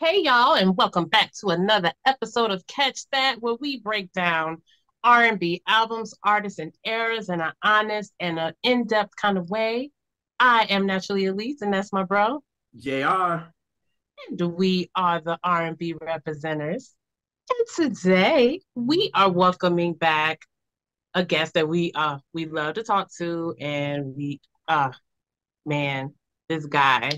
Hey y'all, and welcome back to another episode of Catch That, where we break down R&B albums, artists, and eras in an honest and an in-depth kind of way. I am Naturally Elise, and that's my bro. JR. And we are the R&B representatives. And today we are welcoming back a guest that we love to talk to, and man, this guy.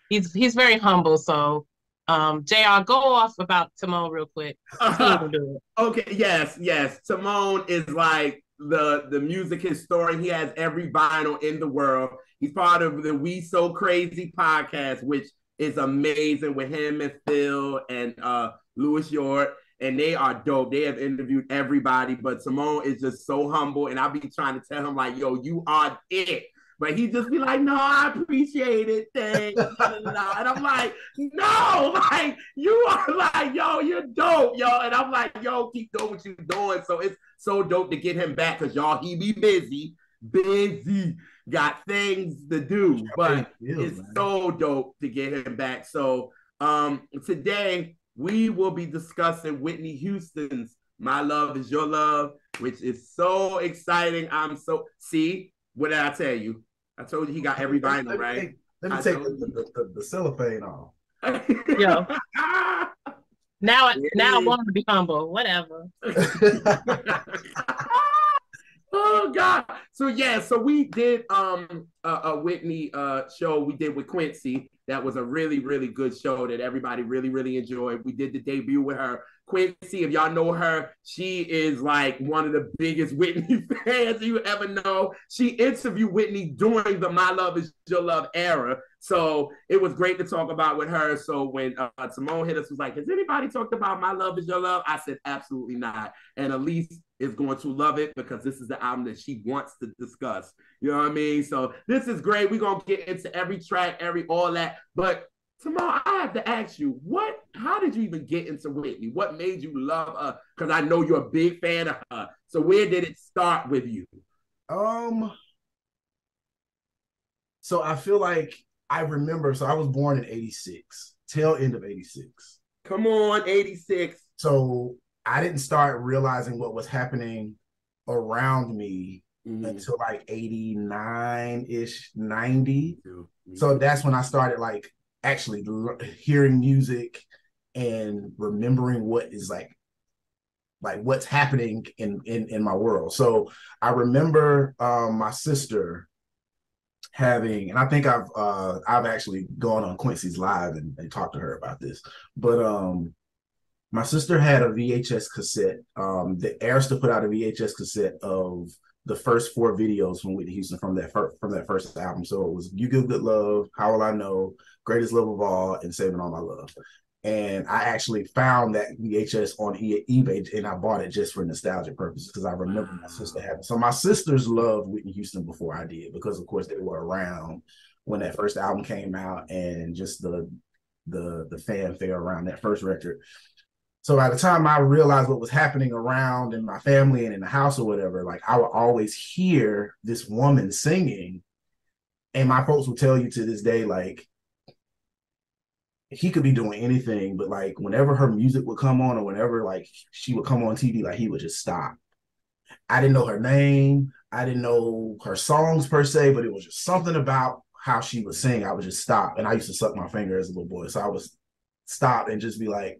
He's very humble, so JR, go off about Tamone real quick. He ain't gonna do it. Okay, yes. Tamone is like the music historian. He has every vinyl in the world. He's part of the We So Crazy podcast, which is amazing with him and Phil and Louis York. And they are dope. They have interviewed everybody, but Tamone is just so humble. And I'll be trying to tell him, like, yo, you are it. But he just be like, no, I appreciate it. Thanks. And I'm like, no, like, you are like, yo, you're dope, yo. And I'm like, yo, keep doing what you're doing. So it's so dope to get him back because y'all, he be busy, got things to do. But it's so dope to get him back. So today we will be discussing Whitney Houston's My Love Is Your Love, which is so exciting. What did I tell you? I told you he got every vinyl, right? Let me take the cellophane off. Yo. Now I want him to be humble. Whatever. Oh God. So we did a Whitney show we did with Quincy. That was a really, really good show that everybody really, really enjoyed. We did the debut with her. Quincy, if y'all know her, she is like one of the biggest Whitney fans you ever know. She interviewed Whitney during the My Love Is Your Love era. So it was great to talk about with her. So when Tamone hit us, was like, has anybody talked about My Love Is Your Love? I said, absolutely not. And Elise is going to love it because this is the album that she wants to discuss. You know what I mean? So this is great. We're going to get into every track, all that. But Tamone, I have to ask you, how did you even get into Whitney? What made you love her? Because I know you're a big fan of her. So where did it start with you? So I feel like I remember, so I was born in 86, tail end of 86. Come on, 86. So I didn't start realizing what was happening around me until like 89-ish, 90. So that's when I started like actually hearing music and remembering what is like what's happening in my world. So I remember my sister having, and I think I've actually gone on Quincy's live and talked to her about this, but my sister had a VHS cassette. The Arista put out a VHS cassette of the first 4 videos from Whitney Houston from that first album. So it was You Give Good Love, How Will I Know, Greatest Love of All, and Saving All My Love. And I actually found that VHS on eBay, and I bought it just for nostalgic purposes because I remember my sister having. So my sisters loved Whitney Houston before I did because, of course, they were around when that first album came out and just the fanfare around that first record. So by the time I realized what was happening around in my family and in the house or whatever, like I would always hear this woman singing, and my folks will tell you to this day, like, he could be doing anything, but like whenever her music would come on or whenever like she would come on TV, like he would just stop. I didn't know her name. I didn't know her songs per se, but it was just something about how she would sing. I would just stop. And I used to suck my finger as a little boy. So I would stop and just be like,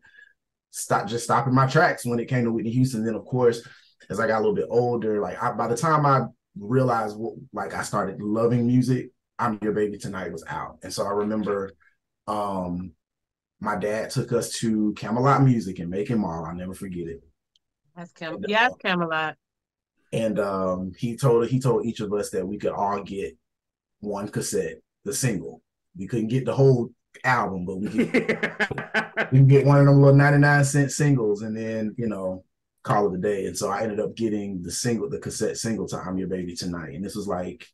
stopping my tracks when it came to Whitney Houston. Then of course, as I got a little bit older, like by the time I realized I started loving music, I'm Your Baby Tonight was out. And so I remember my dad took us to Camelot Music in Macon Mall. I'll never forget it. That's Camelot. And he told each of us that we could all get one cassette, the single. We couldn't get the whole album, but we can get one of them little 99-cent singles and then, call it a day. And so I ended up getting the cassette single to I'm Your Baby Tonight. And this was like,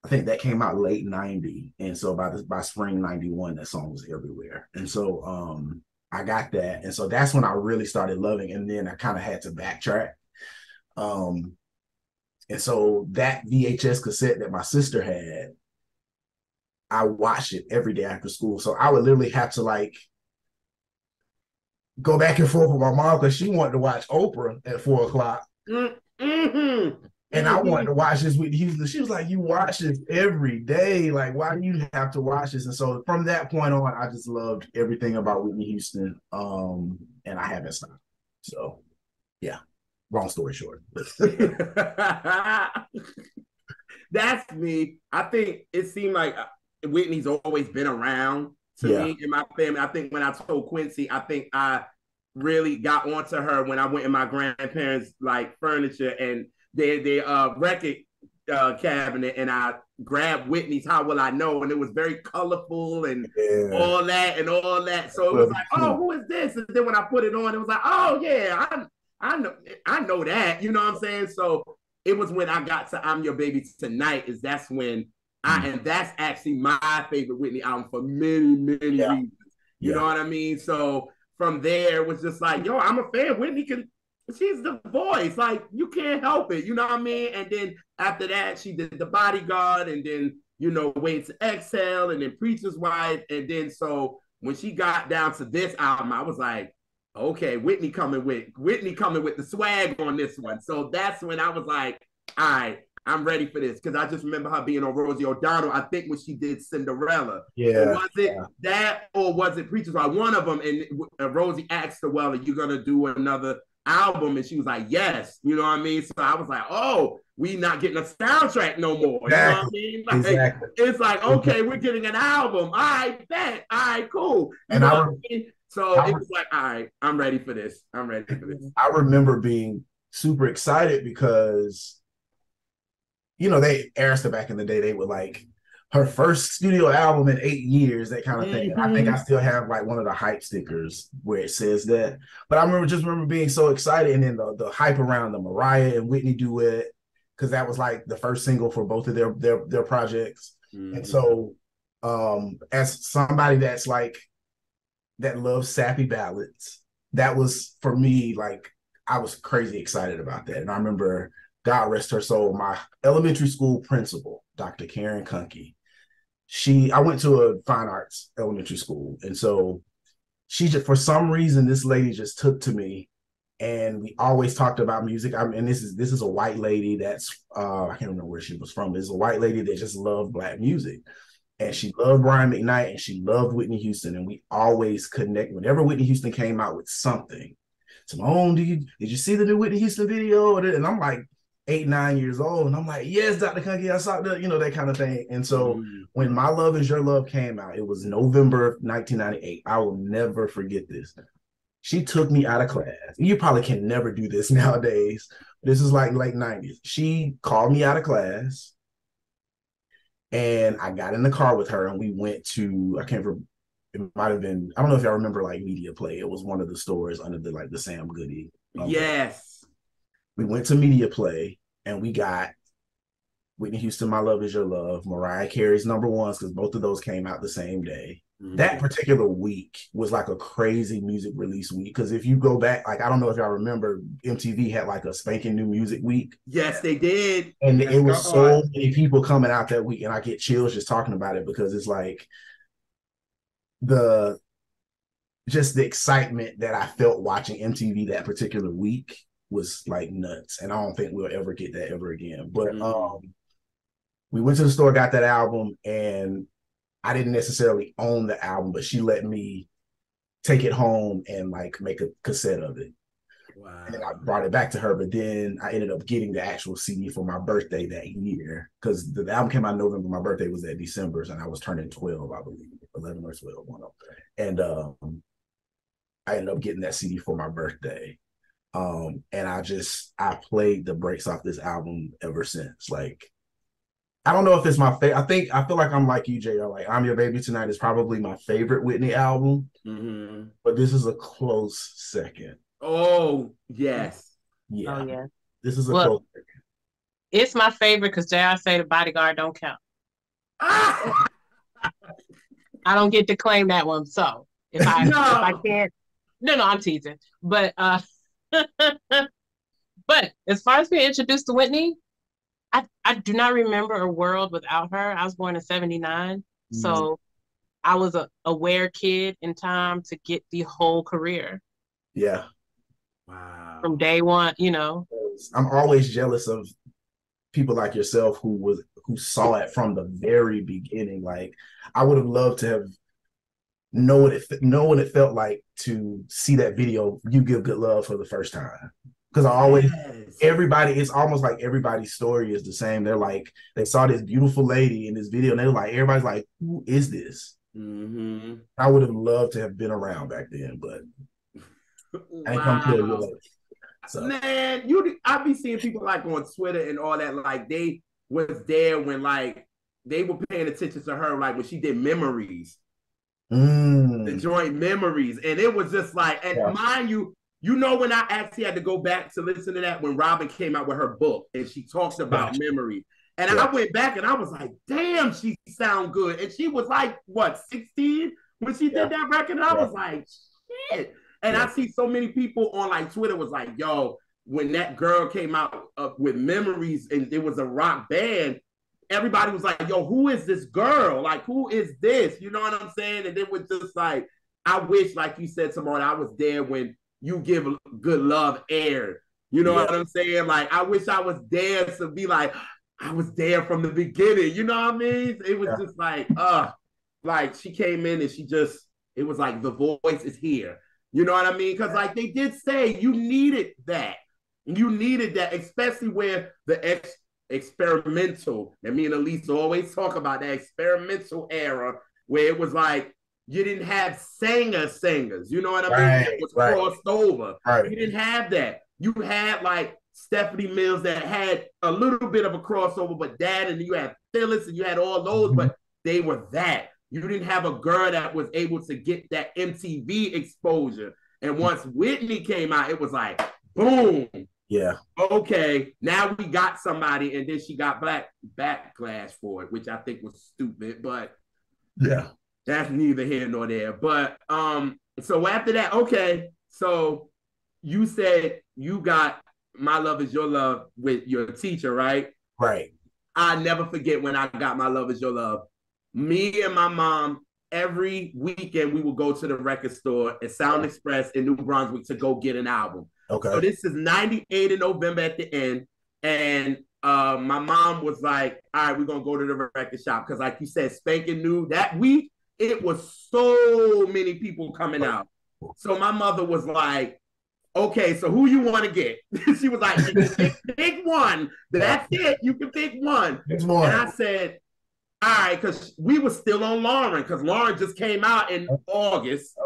I think that came out late 90. And so by spring 91, that song was everywhere. And so I got that. And so that's when I really started loving. And then I kind of had to backtrack. And so that VHS cassette that my sister had, I watched it every day after school. So I would literally have to go back and forth with my mom because she wanted to watch Oprah at 4 o'clock. Mm-hmm. And I wanted to watch this with Houston. She was like, "You watch this every day. Like, why do you have to watch this?" And so from that point on, I just loved everything about Whitney Houston. And I haven't stopped. So yeah. Long story short. That's me. I think it seemed like Whitney's always been around to me in my family. I think when I told Quincy, I think I really got onto her when I went in my grandparents' like furniture and their record cabinet, and I grabbed Whitney's "How Will I Know," and it was very colorful and all that and all that. So it was like, oh, who is this? And then when I put it on, it was like, oh yeah, I know that. You know what I'm saying? So it was when I got to "I'm Your Baby Tonight," that's when and that's actually my favorite Whitney album for many reasons. You know what I mean? So from there, it was just like, yo, I'm a fan. She's the voice. Like, you can't help it. You know what I mean? And then after that, she did The Bodyguard, and then, Wait to Exhale, and then Preacher's Wife. And then so when she got down to this album, I was like, okay, Whitney coming with the swag on this one. So that's when I was like, all right, I'm ready for this. Because I just remember her being on Rosie O'Donnell, I think when she did Cinderella. Yeah. Or was it that, or was it Preacher's Wife? One of them. And Rosie asked her, well, are you going to do another album? And she was like, yes. You know what I mean? So I was like, oh, we not getting a soundtrack no more. Exactly. You know what I mean? Like, exactly. It's like, okay, we're getting an album. All right, bet. All right, cool. You know what I mean? So it was like, all right, I'm ready for this. I remember being super excited because, they Arista back in the day, they were like, her first studio album in 8 years, that kind of thing. And I think I still have like one of the hype stickers where it says that. But I remember being so excited, and then the hype around the Mariah and Whitney duet, because that was like the first single for both of their projects. And so as somebody that's like that loves sappy ballads, that was for me, like, I was crazy excited about that. And I remember, God rest her soul, my elementary school principal, Dr. Karen Kunke, I went to a fine arts elementary school. And so she just, for some reason, this lady just took to me, and we always talked about music. And this is a white lady that's, I can't remember where she was from. This is a white lady that just loved Black music. And she loved Brian McKnight, and she loved Whitney Houston. And we always connect. Whenever Whitney Houston came out with something, Tamone, did you see the new Whitney Houston video? And I'm like 8, 9 years old. And I'm like, yes, Dr. Kunke, I saw that, that kind of thing. And so when My Love Is Your Love came out, it was November of 1998. I will never forget this. She took me out of class. You probably can never do this nowadays. This is like late 90s. She called me out of class, and I got in the car with her, and we went to, I can't remember, it might have been, I don't know if y'all remember like Media Play. It was one of the stores under the Sam Goody. Yes. We went to Media Play, and we got Whitney Houston, My Love Is Your Love, Mariah Carey's Number Ones, because both of those came out the same day. That particular week was like a crazy music release week, because if you go back, like, I don't know if y'all remember, MTV had like a spanking new music week. Yes, they did. And it was so many people coming out that week, and I get chills just talking about it, because it's like the excitement that I felt watching MTV that particular week was like nuts. And I don't think we'll ever get that ever again. But we went to the store, got that album, and I didn't necessarily own the album, but she let me take it home and like make a cassette of it. Wow. And I brought it back to her, but then I ended up getting the actual CD for my birthday that year, because the album came out in November. My birthday was that December, and I was turning 12, I believe, 11 or 12, one of them. And I ended up getting that CD for my birthday. And I played the brakes off this album ever since. Like, I don't know if it's my favorite. I feel like I'm like you, JR. Like, I'm Your Baby Tonight is probably my favorite Whitney album, but this is a close second. Oh, yes. Yeah. Oh, yeah. This is a close second. It's my favorite because JR say The Bodyguard don't count. I don't get to claim that one. So if I can't, no, I'm teasing. But but as far as being introduced to Whitney, I do not remember a world without her. I was born in 79. So I was a aware kid in time to get the whole career. Yeah. From Wow. day one, you know. I'm always jealous of people like yourself who saw it from the very beginning. Like I would have loved to have know what it felt like to see that video, You Give Good Love, for the first time. Because I always Yes. everybody, it's almost like everybody's story is the same. They're like, they saw this beautiful lady in this video and they're like, everybody's like, who is this? Mm-hmm. I would have loved to have been around back then, but I ain't come to Wow. it. So Man, I be seeing people like on Twitter and all that, like they was there when like they were paying attention to her, like when she did Memories, the joint Memories. And it was just like, and yeah. mind you, you know, when I actually had to go back to listen to that when Robin came out with her book and she talked about Gotcha. memory. And Yeah. I went back and I was like, damn, she sound good. And she was like, what, 16 when she did that record? And I was like, shit. And I see so many people on like Twitter was like, yo, when that girl came out with Memories and it was a rock band, everybody was like, yo, who is this girl? Like, who is this? You know what I'm saying? And it was just like, I wish, like you said, Tamone, I was there when You Give Good Love aired. You know what I'm saying? Like, I wish I was there to be like, I was there from the beginning. You know what I mean? It was just like she came in and it was like the voice is here. You know what I mean? Because like they did say, you needed that. You needed that, especially where the experimental, and me and Elise always talk about that experimental era where it was like, you didn't have singers, you know what I mean? That was crossed over. You didn't have that. You had like Stephanie Mills that had a little bit of a crossover, but that, and you had Phyllis and you had all those, but they were that. You didn't have a girl that was able to get that MTV exposure. And once Whitney came out, it was like, boom. Yeah. Okay, now we got somebody, and then she got backlash for it, which I think was stupid, but yeah, that's neither here nor there. But so after that, okay, so you said you got My Love Is Your Love with your teacher, right? Right. I never forget when I got My Love Is Your Love. Me and my mom, every weekend we would go to the record store at Sound Express in New Brunswick to go get an album. Okay. So this is 98 in November at the end. And my mom was like, all right, we're going to go to the record shop. Because like you said, Spanking New, that week, it was so many people coming out. So my mother was like, okay, so who you want to get? She was like, you can pick one. That's it. You can pick one. And I said, all right, because we were still on Lauren, because Lauren just came out in August.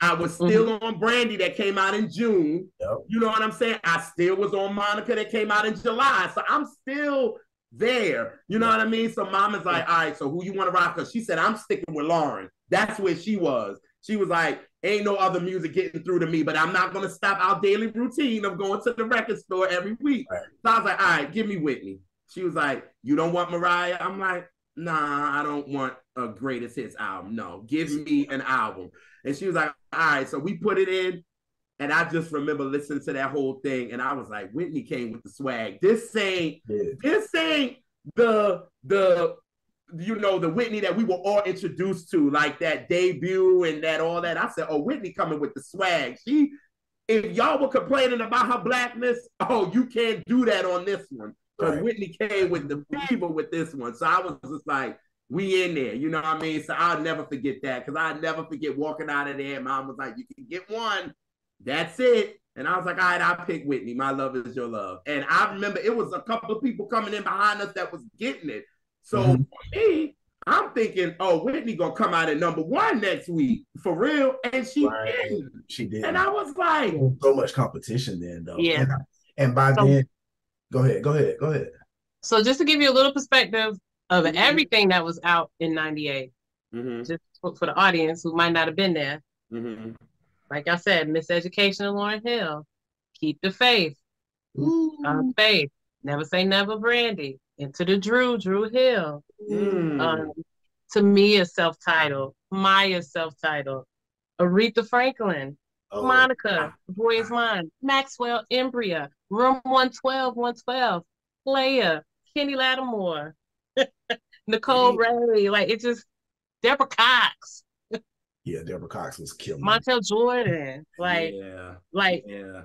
I was still on Brandy that came out in June. You know what I'm saying? I still was on Monica that came out in July. So I'm still there. You know what I mean? So mom is like, all right, so who you want to rock? Because she said, I'm sticking with Lauren. That's where she was. She was like, ain't no other music getting through to me, but I'm not going to stop our daily routine of going to the record store every week. So I was like, all right, give me Whitney. She was like, you don't want Mariah? I'm like, nah, I don't want a greatest hits album. No, give me an album. And she was like, all right, so we put it in. And I just remember listening to that whole thing. And I was like, Whitney came with the swag. This ain't the you know, the Whitney that we were all introduced to, like that debut and that all that. I said, oh, Whitney coming with the swag. If y'all were complaining about her blackness, oh, you can't do that on this one. Because Whitney came with the fever with this one. So I was just like, we in there, you know what I mean? So I'll never forget that, because I'll never forget walking out of there and mom was like, you can get one. That's it. And I was like, all right, I'll pick Whitney. My Love Is Your Love. And I remember it was a couple of people coming in behind us that was getting it. So for me, I'm thinking, oh, Whitney gonna come out at #1 next week for real, and she didn't. She did, and I was like, so much competition then, though. Yeah. And by then, go ahead. So just to give you a little perspective of everything that was out in '98, just for the audience who might not have been there. Like I said, Miseducation of Lauryn Hill, Keep the Faith, Faith, Never Say Never, Brandy, Into the Drew Hill. To Me is self-titled, Maya self-titled, Aretha Franklin, Monica, The Boy Is Mine, Maxwell, Embria, Room 112, Playa, Kenny Lattimore, Nicole Ray, like it just, Deborah Cox. Yeah, Deborah Cox was killing. Montel Jordan, Yeah. like Yeah.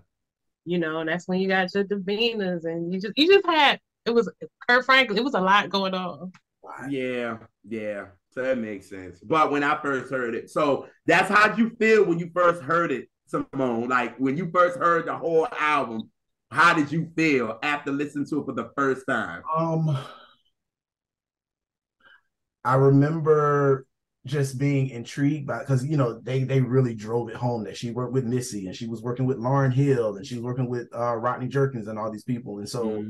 you know, and that's when you got your Davinas, and you just had it was Kurt Franklin. It was a lot going on. Yeah, yeah. So that makes sense. But when I first heard it, so that's how you feel when you first heard it, Simone. Like when you first heard the whole album, how did you feel after listening to it for the first time? I remember just being intrigued by, because you know they really drove it home that she worked with Missy and she was working with Lauryn Hill and she was working with Rodney Jerkins and all these people. And so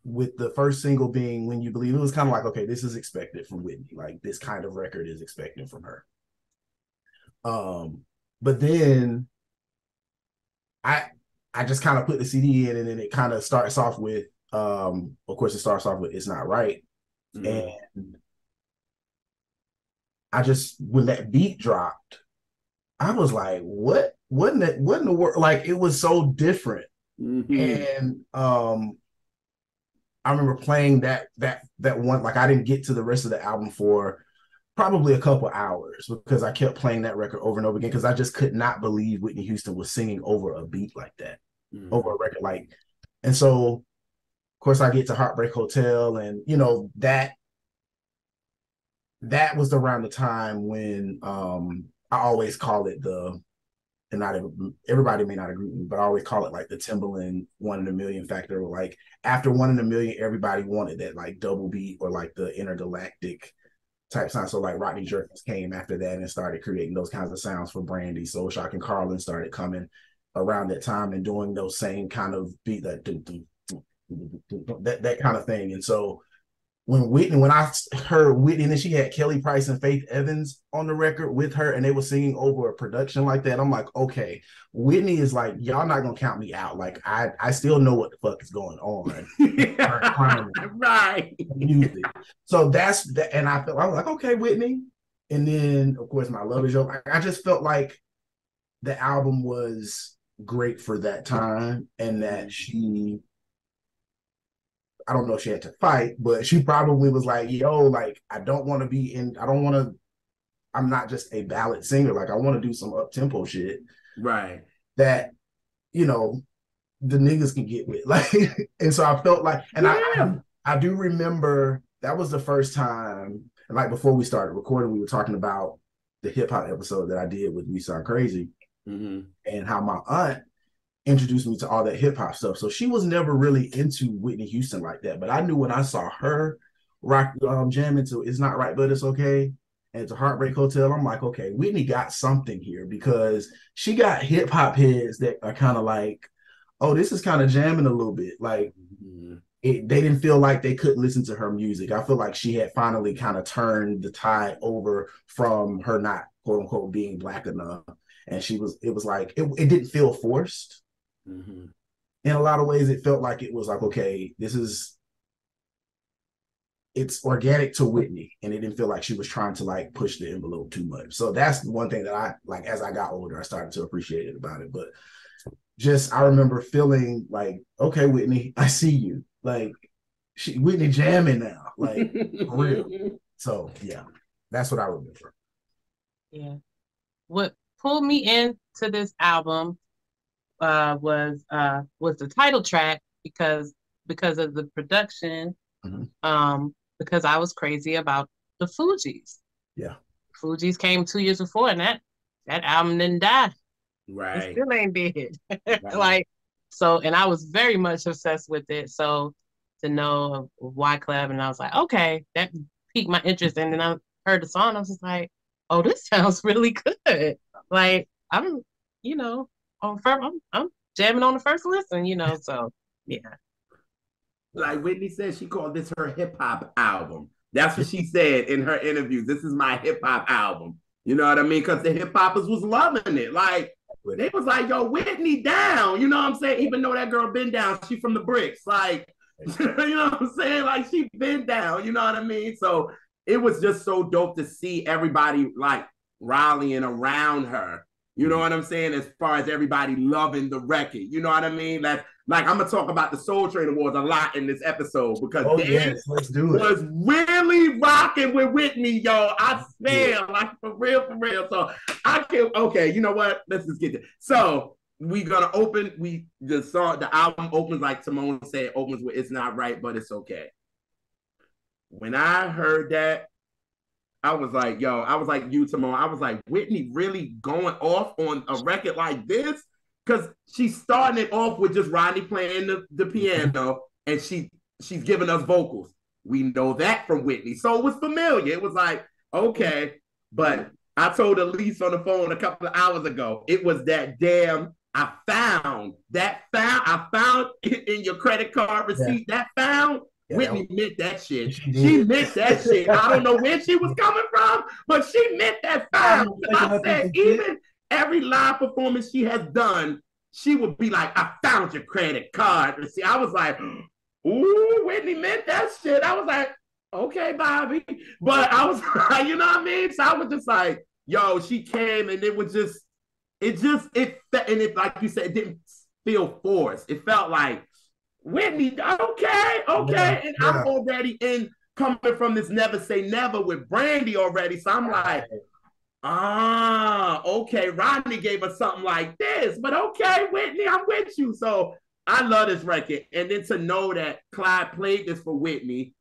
with the first single being When You Believe, it was kind of like, okay, this is expected from Whitney. Like this kind of record is expected from her. But then I just kind of put the CD in, and then it kind of starts off with of course it starts off with It's Not Right. And I just, when that beat dropped, I was like, what in the world? Like it was so different. And I remember playing that one, like I didn't get to the rest of the album for probably a couple hours because I kept playing that record over and over again because I just could not believe Whitney Houston was singing over a beat like that, over a record like. And so, of course, I get to Heartbreak Hotel, and you know that was around the time when I always call it and not everybody may not agree with me, but I always call it like the Timbaland 1 in a million factor. Like after 1 in a million, everybody wanted that like double beat or like the intergalactic type sound. So like Rodney Jerkins came after that and started creating those kinds of sounds for Brandy. So Shock and Carlin started coming around that time and doing those same kind of beat, that kind of thing. And so when I heard Whitney, and then she had Kelly Price and Faith Evans on the record with her, and they were singing over a production like that, I'm like, okay, Whitney is like, y'all not gonna count me out. Like I still know what the fuck is going on. Right. Music. So that's that, and I was like, okay, Whitney. And then of course My Love Is Yours. I just felt like the album was great for that time, and that she, I don't know if she had to fight, but she probably was like, yo, like, I'm not just a ballad singer. Like, I want to do some up-tempo shit. Right. That, you know, the niggas can get with. Like, and so I felt like, and I do remember that was the first time, like before we started recording, we were talking about the hip-hop episode that I did with We Sound Crazy, and how my aunt introduced me to all that hip hop stuff. So she was never really into Whitney Houston like that. But I knew when I saw her rock jam into It's Not Right, But It's Okay, and to Heartbreak Hotel, I'm like, okay, Whitney got something here, because she got hip hop heads that are kind of like, oh, this is kind of jamming a little bit. Like they didn't feel like they couldn't listen to her music. I feel like she had finally kind of turned the tide over from her not quote unquote being Black enough. And it was like, it didn't feel forced. In a lot of ways, it felt like it was like, okay, it's organic to Whitney, and it didn't feel like she was trying to like push the envelope too much. So that's one thing that I like, as I got older, I started to appreciate it about it. But just, I remember feeling like, okay, Whitney, I see you. Like Whitney jamming now, like for real. So yeah, that's what I remember. Yeah. What pulled me into this album was the title track, because of the production, because I was crazy about the Fugees. Yeah, Fugees came 2 years before, and that album didn't die. Right, it still ain't dead. Like, so, and I was very much obsessed with it. So to know of Wyclef, and I was like, okay, that piqued my interest. And then I heard the song, I was just like, oh, this sounds really good. Like I'm, you know, I'm jamming on the first listen, you know. So yeah. Like Whitney said, she called this her hip hop album. That's what she said in her interviews. This is my hip hop album. You know what I mean? Because the hip hoppers was loving it. Like they was like, yo, Whitney down. You know what I'm saying? Even though that girl been down, she from the bricks. Like, you know what I'm saying? Like she been down. You know what I mean? So it was just so dope to see everybody like rallying around her. You know what I'm saying? As far as everybody loving the record, you know what I mean? Let's Like, I'm gonna talk about the Soul Train Awards a lot in this episode because yes, let's do it. Was really rocking with Whitney, yo. I swear, like for real. So I can okay, you know what? Let's just get it. So we gonna open. The album opens like Tamone said, opens with "It's Not Right, but It's Okay." When I heard that, I was like, yo, I was like you, Tamone. I was like, Whitney really going off on a record like this? Because she's starting it off with just Rodney playing the piano, and she's giving us vocals. We know that from Whitney. So it was familiar. It was like, okay. But I told Elise on the phone a couple of hours ago, it was that damn, I found it in your credit card receipt. Yeah. That found. Yeah, Whitney meant that shit. She meant that shit. I don't know where she was coming from, but she meant that found. I said, even every live performance she has done, she would be like, I found your credit card. See, I was like, ooh, Whitney meant that shit. I was like, okay, Bobby. But I was like, you know what I mean? So I was just like, yo, she came and it was just, like you said, it didn't feel forced. It felt like, Whitney, okay. Yeah, and I'm already coming from this Never Say Never with Brandy already. So I'm like, okay, Rodney gave us something like this, but okay, Whitney, I'm with you. So I love this record. And then to know that Clyde played this for Whitney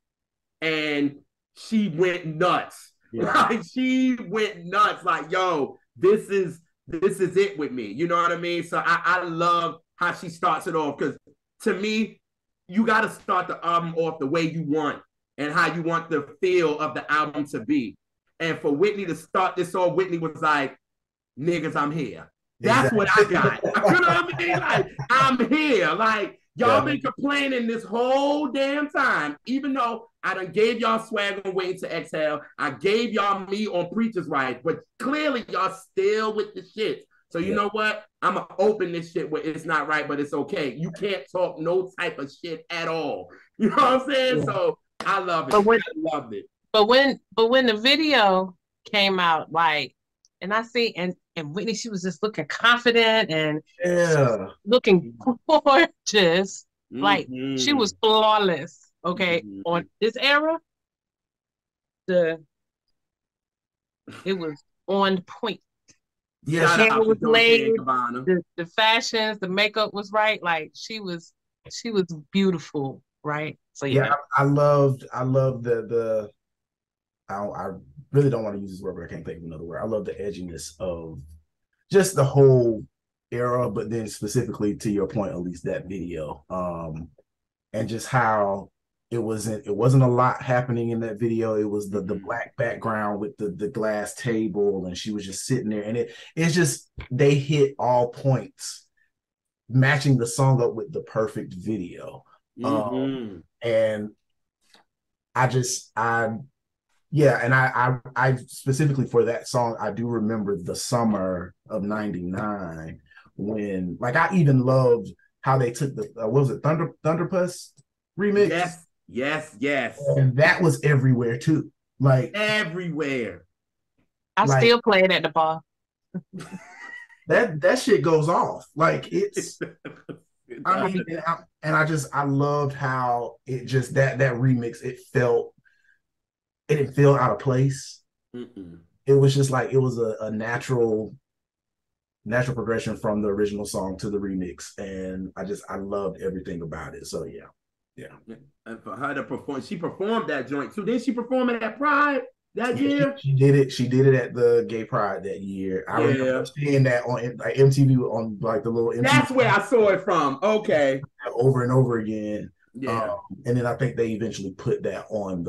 and she went nuts. Yeah. Like she went nuts. Like, yo, this is it with me. You know what I mean? So I love how she starts it off because to me, you got to start the album off the way you want and how you want the feel of the album to be. And for Whitney to start this off, Whitney was like, niggas, I'm here. That's what I got. You know what I mean? Like, I'm here. Like, y'all been complaining this whole damn time, even though I done gave y'all Swag on Waiting to Exhale. I gave y'all me on Preacher's Right, but clearly y'all still with the shit. So you know what? I'm going to open this shit where it's not right, but it's okay. You can't talk no type of shit at all. You know what I'm saying? Yeah. So I love it. I loved it. But when the video came out, like, and I see, and Whitney, she was just looking confident and looking gorgeous. Mm-hmm. Like, she was flawless. Okay. Mm-hmm. On this era, it was on point. Yeah, the hair was laid, the fashions, the makeup was right. Like she was beautiful, right? So yeah, I loved the I really don't want to use this word, but I can't think of another word. I love the edginess of just the whole era, but then specifically to your point, at least that video, and just how it wasn't a lot happening in that video. It was the black background with the glass table, and she was just sitting there, and it's just they hit all points, matching the song up with the perfect video. And I specifically for that song, I do remember the summer of '99 when, like, I even loved how they took the what was it, Thunderpuss remix? Yes. And that was everywhere too. Like everywhere. I still play it at the bar. that shit goes off. Like it's I mean, I loved how it just that remix, it didn't feel out of place. It was just like it was a natural progression from the original song to the remix, and I loved everything about it. So yeah. And for her to perform, she performed that joint too. Didn't she perform it at Pride that year? She did it. She did it at the Gay Pride that year. I remember seeing that on like MTV, on like the little MTV. That's where I saw it from. Okay. Over and over again. Yeah. And then I think they eventually put that on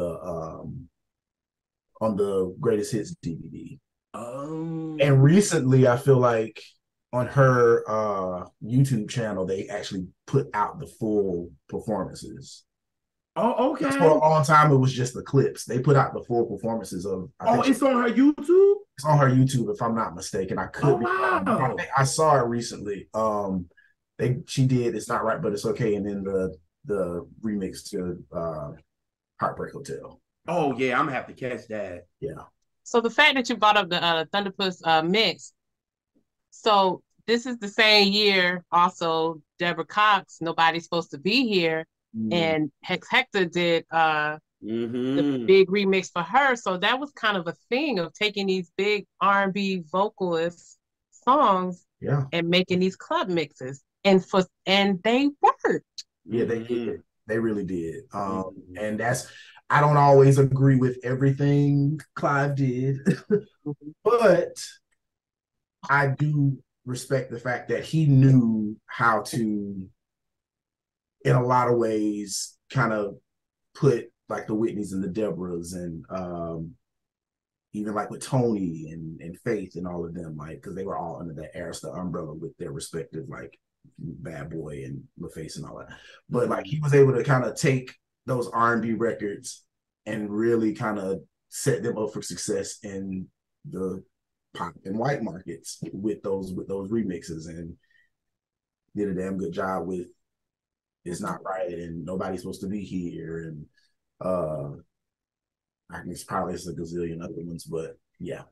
the Greatest Hits DVD. Oh. And recently, I feel like on her YouTube channel, they actually put out the full performances. Oh, okay. For a long time, it was just the clips. They put out the full performances of. It's on her YouTube? It's on her YouTube, if I'm not mistaken. I could be wrong. I saw it recently. She did It's Not Right, But It's Okay, and then the remix to Heartbreak Hotel. Oh yeah, I'm gonna have to catch that. Yeah. So the fact that you brought up the Thunderpuss mix, so this is the same year also Deborah Cox, Nobody's Supposed to Be Here, and Hex Hector did the big remix for her. So that was kind of a thing of taking these big R&B vocalist songs and making these club mixes. And they worked. Yeah, they did. They really did. And I don't always agree with everything Clive did, but I do respect the fact that he knew how to, in a lot of ways, kind of put like the Whitneys and the Deborahs and even like with Tony and Faith and all of them, like, because they were all under that Arista umbrella with their respective, like, Bad Boy and LaFace and all that. But like he was able to kind of take those R&B records and really kind of set them up for success in the pop and white markets with those remixes, and did a damn good job with It's Not Right and Nobody's Supposed to Be Here, and I think it's probably a gazillion other ones, but yeah.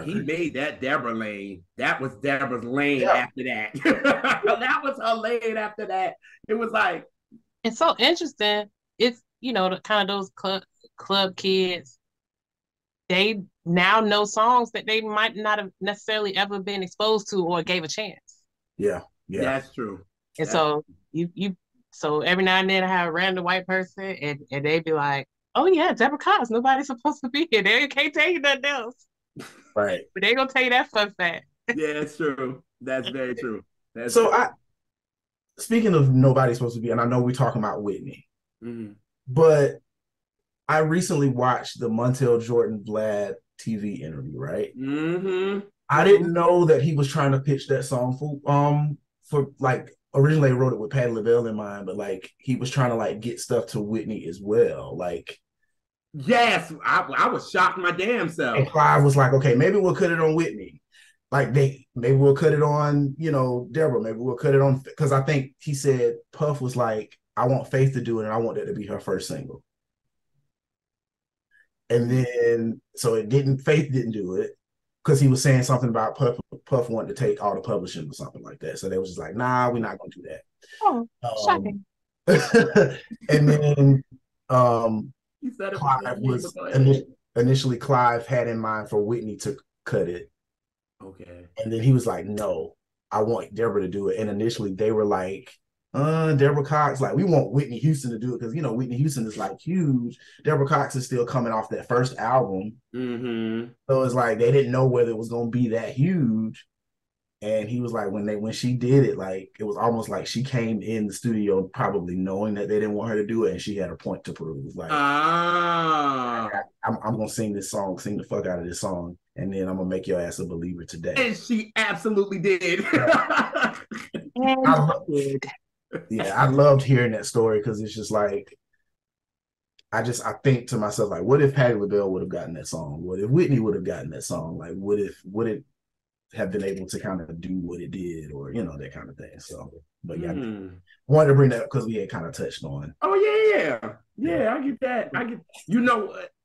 He made that Deborah lane. That was Deborah's lane after that. That was her lane after that. It was like, it's so interesting. It's, the kind of those club kids, they now know songs that they might not have necessarily ever been exposed to or gave a chance. Yeah. That's true. And so so every now and then I have a random white person and they be like, oh yeah, Deborah Cox, Nobody's Supposed to Be Here. They can't tell you nothing else. Right. But they gonna tell you that fun fact. Yeah, it's true. That's very true. Speaking of Nobody's Supposed to Be, and I know we're talking about Whitney, but I recently watched the Montel Jordan Vlad TV interview, right? I didn't know that he was trying to pitch that song for like, originally they wrote it with Patti LaBelle in mind, but like he was trying to like get stuff to Whitney as well. Like, yes, I was shocked my damn self. And Clive was like, okay, maybe we'll cut it on Whitney. Like maybe we'll cut it on, Deborah. Maybe we'll cut it on, because I think he said Puff was like, I want Faith to do it, and I want that to be her first single. And then Faith didn't do it because he was saying something about Puff wanted to take all the publishing or something like that. So they was just like, nah, we're not gonna do that. Oh, shocking. And then Clive was initially Clive had in mind for Whitney to cut it. Okay. And then he was like, no, I want Deborah to do it. And initially they were like, Deborah Cox, like, we want Whitney Houston to do it because Whitney Houston is like huge. Deborah Cox is still coming off that first album. So it's like they didn't know whether it was gonna be that huge. And he was like, when she did it, like it was almost like she came in the studio probably knowing that they didn't want her to do it, and she had a point to prove. Like, I'm gonna sing this song, sing the fuck out of this song, and then I'm gonna make your ass a believer today. And she absolutely did. I loved hearing that story because it's just like, I think to myself, like, what if Patti LaBelle would have gotten that song? What if Whitney would have gotten that song? Like, would it have been able to kind of do what it did, or that kind of thing. So, but yeah, wanted to bring that up because we had kind of touched on. Oh yeah, I get that.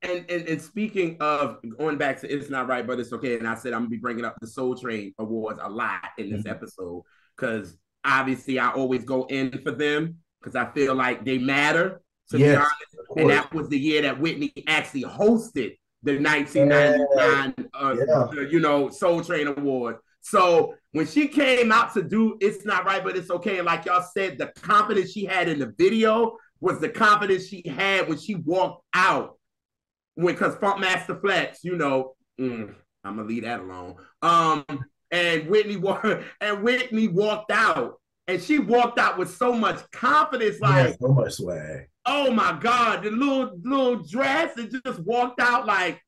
And speaking of going back to It's Not Right, but It's Okay, and I said I'm gonna be bringing up the Soul Train Awards a lot in this episode because obviously I always go in for them because I feel like they matter. To be honest, and that was the year that Whitney actually hosted the 1999 Soul Train Award. So when she came out to do It's Not Right, but It's Okay, and like y'all said, the confidence she had in the video was the confidence she had when she walked out. Because Funk Master Flex, I'm gonna leave that alone. And Whitney walked out, and she walked out with so much confidence, like so much swag. Oh my God, the little dress, and just walked out like,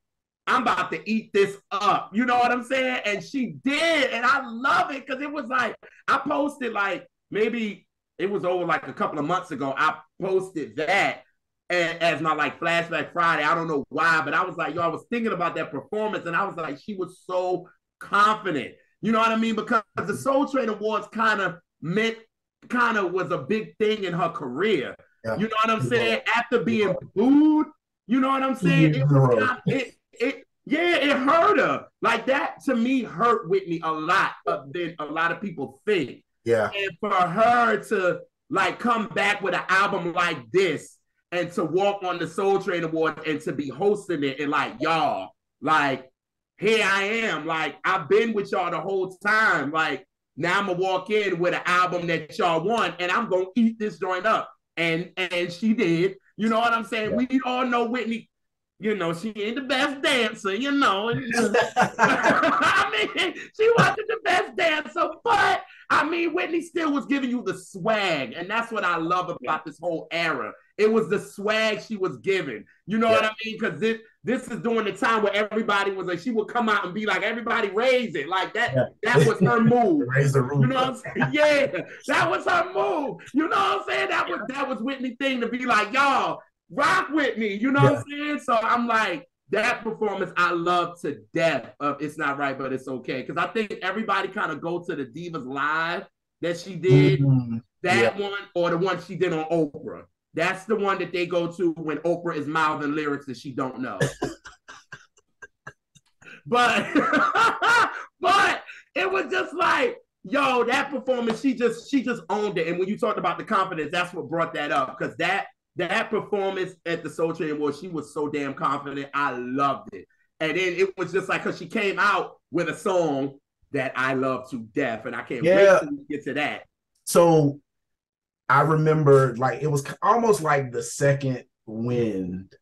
I'm about to eat this up. You know what I'm saying? And she did, and I love it because it was like, I posted like, maybe it was over like a couple of months ago, I posted that as my like Flashback Friday. I don't know why, but I was like, I was thinking about that performance, and I was like, she was so confident. You know what I mean? Because the Soul Train Awards kind of was a big thing in her career. Yeah. You know what I'm saying? After being booed, you know what I'm saying? It hurt her. Like that to me hurt Whitney a lot than a lot of people think. Yeah. And for her to like come back with an album like this and to walk on the Soul Train Awards and to be hosting it and like, y'all, like, here I am. Like, I've been with y'all the whole time. Like, now I'm gonna walk in with an album that y'all want, and I'm gonna eat this joint up. And she did. You know what I'm saying? Yeah. We all know Whitney. You know, she ain't the best dancer, you know. I mean, she wasn't the best dancer, but I mean, Whitney still was giving you the swag. And that's what I love about this whole era. It was the swag she was giving. You know what I mean? Because this is during the time where everybody was like, she would come out and be like, everybody raise it. Like that, that was her move. Raise the roof. You know what I'm saying? Yeah, that was her move. You know what I'm saying? That was Whitney thing to be like, y'all, rock with me, you know what I'm saying? So I'm like, that performance I love to death of It's Not Right, But It's Okay. Because I think everybody kind of go to the Divas Live that she did, that one, or the one she did on Oprah. That's the one that they go to when Oprah is mouthing lyrics that she don't know. but it was just like, yo, that performance, she just owned it. And when you talked about the confidence, that's what brought that up. Because that performance at the Soul Train Awards, she was so damn confident. I loved it. And then it was just like, because she came out with a song that I love to death. And I can't wait to get to that. So I remember, like, it was almost like the second wind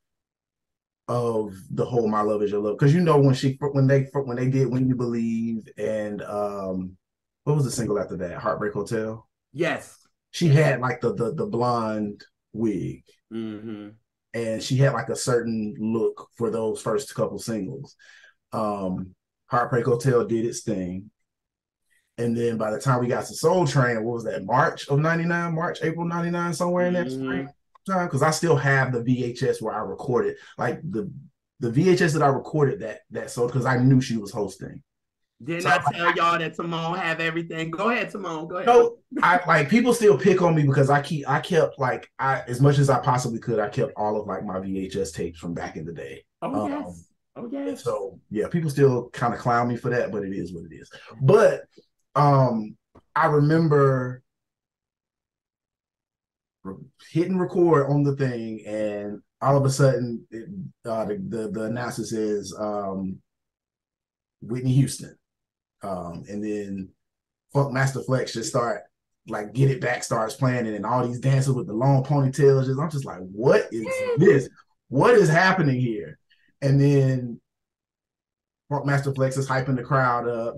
of the whole My Love Is Your Love. Because you know, when they did When You Believe, and what was the single after that? Heartbreak Hotel? Yes. She had like the blonde wig. And she had like a certain look for those first couple singles. Heartbreak Hotel did its thing. And then by the time we got to Soul Train, what was that, March of 99? March, April 99, somewhere in that spring time? Because I still have the VHS where I recorded, like the VHS that I recorded that soul, because I knew she was hosting. Didn't I tell y'all that Tamone have everything? Go ahead, Tamone. Go ahead. No, I like, people still pick on me because I kept like, as much as I possibly could, I kept all of like my VHS tapes from back in the day. Oh yes. Oh yes. So yeah, people still kind of clown me for that, but it is what it is. But I remember hitting record on the thing, and all of a sudden the announcer says Whitney Houston. And then Funk Master Flex just start like Get It Back starts playing, and all these dancers with the long ponytails. I'm just like, what is this? What is happening here? And then Funk Master Flex is hyping the crowd up.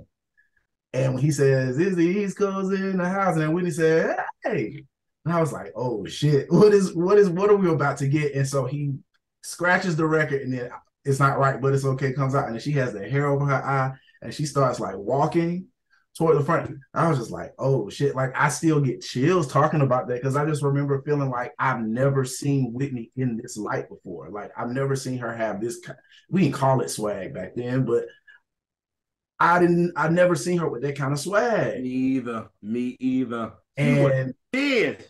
And when he says, "Is the East Coast in the house?" and Whitney said, "Hey," and I was like, "Oh shit, what are we about to get?" And so he scratches the record, and then It's Not Right, But It's Okay comes out, and then she has the hair over her eye, and she starts like walking toward the front. I was just like, "Oh shit!" Like, I still get chills talking about that, because I just remember feeling like I've never seen Whitney in this light before. Like, I've never seen her have this. We didn't call it swag back then, but I've never seen her with that kind of swag. Me either. And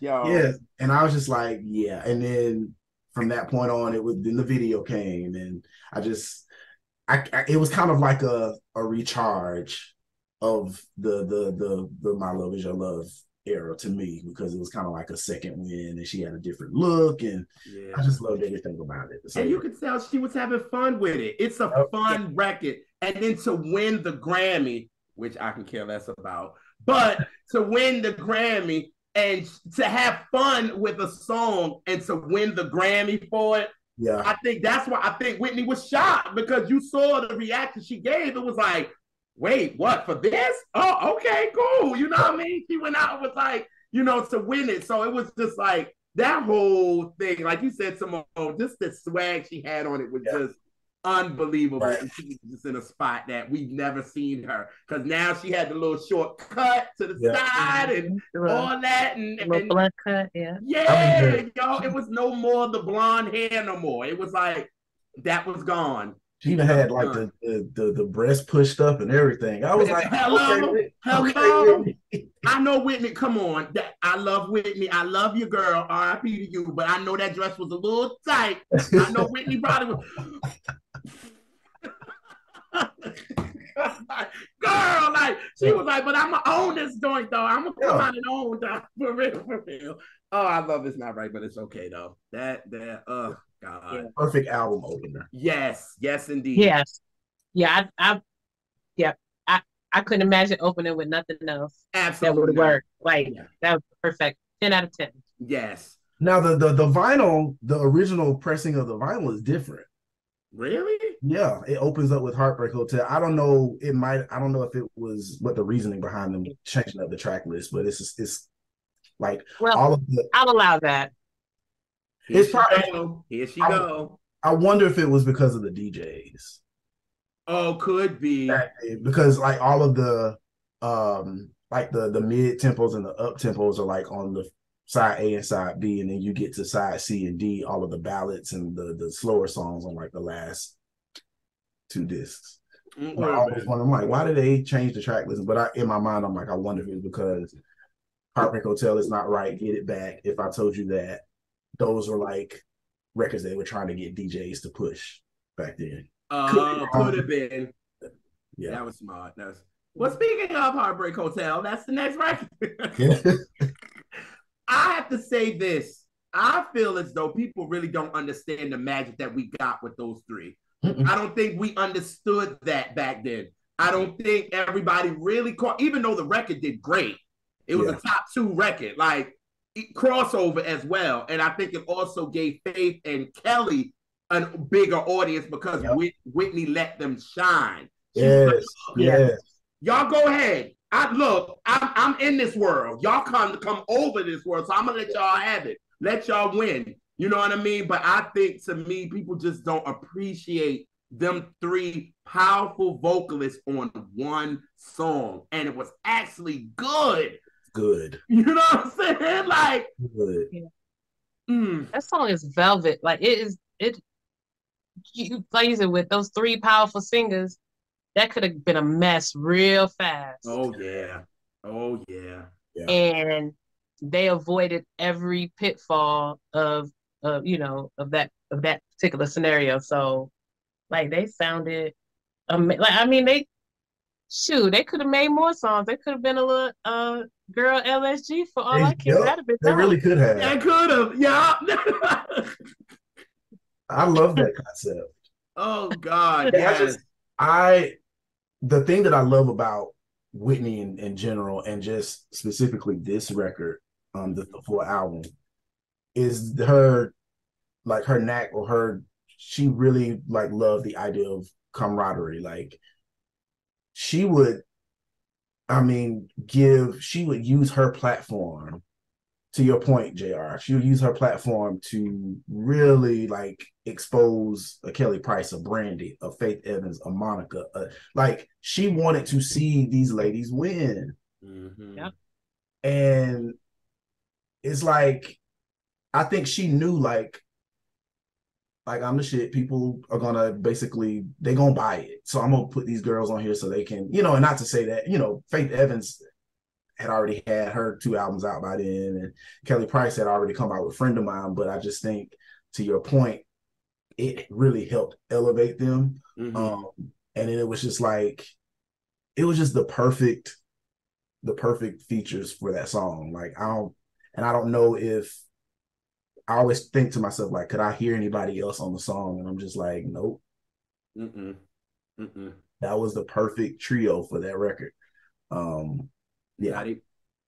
y'all. Yes. And I was just like, yeah. And then from that point on, then the video came, and it was kind of like a recharge of the My Love Is Your Love era to me, because it was kind of like a second win, and she had a different look, and I just loved everything about it. So, and you could tell she was having fun with it. It's a fun record. And then to win the Grammy, which I can care less about, but to win the Grammy and to have fun with a song and to win the Grammy for it, I think that's why I think Whitney was shocked, because you saw the reaction she gave. It was like, wait, what, for this? Oh, okay, cool. You know what I mean? She went out and was like, you know, to win it. So it was just like that whole thing, like you said, Simone, just the swag she had on it was just unbelievable. Right. And she was just in a spot that we've never seen her, because now she had the little short cut to the side and all that, and blood cut, yo, it was no more the blonde hair no more. It was like that was gone. She even had like the breast pushed up and everything. I was like, hello. Okay. I know Whitney. Come on, I love Whitney. I love your girl. R.I.P. to you. But I know that dress was a little tight. I know Whitney probably was. Go world. Like she was like, but I'm gonna own this joint though. I'm gonna come out and own that for real, for real. Oh, I love It's Not Right, but it's okay though. That oh God. Yeah. Perfect album opener. Yes, yes indeed. Yes. Yeah, yeah. I couldn't imagine opening with nothing else. Absolutely. That would work. Like that was perfect. 10 out of 10. Yes. Now the vinyl, the original pressing of the vinyl is different. Really? Yeah, it opens up with Heartbreak Hotel. I don't know. I don't know if it was what the reasoning behind them changing up the track list, but it's like all of the. I'll allow that. Here she go. I wonder if it was because of the DJs. Oh, could be. Because like all of the like the mid tempos and the up tempos are like on the side A and side B, and then you get to side C and D, all of the ballads and the slower songs on like the last 2 discs. I always wonder, I'm like, why did they change the track list? But in my mind, I'm like, I wonder if it's because Heartbreak Hotel Is Not Right, Get It Back, If I Told You That, those were like records they were trying to get DJs to push back then. Could have been. Yeah, that was smart. Well, speaking of Heartbreak Hotel, that's the next record. I have to say this. I feel as though people really don't understand the magic that we got with those 3. I don't think we understood that back then. I don't think everybody really caught, even though the record did great. It was a top 2 record, like crossover as well. And I think it also gave Faith and Kelly a bigger audience because Whitney let them shine. Yes. Y'all go ahead. I'm in this world. Y'all come over this world, so I'm gonna let y'all have it. Let y'all win. You know what I mean? But I think, to me, people just don't appreciate them 3 powerful vocalists on one song, and it was actually good. Good. You know what I'm saying? Like, good. That song is velvet. Like it is. You plays it with those 3 powerful singers. That could have been a mess real fast. Oh yeah. And they avoided every pitfall of that particular scenario. So, like, they sounded they could have made more songs. They could have been a little girl LSG for all I care. That'd have been they really could have. They could have, yeah. I love that concept. Oh God, yes. The thing that I love about Whitney in general, and just specifically this record, the full album, is her knack, or she really like loved the idea of camaraderie. Like she would use her platform, to your point, JR, she would use her platform to really like expose a Kelly Price, a Brandy, a Faith Evans, a Monica. Like she wanted to see these ladies win. Yeah. And it's like, I think she knew like I'm the shit. People are gonna they're gonna buy it. So I'm gonna put these girls on here so they can, and not to say that, Faith Evans had already had her 2 albums out by then, and Kelly Price had already come out with Friend of Mine. But I just think, to your point, it really helped elevate them. And then it was just like, it was just the perfect features for that song. Like I don't know if, I always think to myself, like, could I hear anybody else on the song? And I'm just like, nope. That was the perfect trio for that record. Yeah.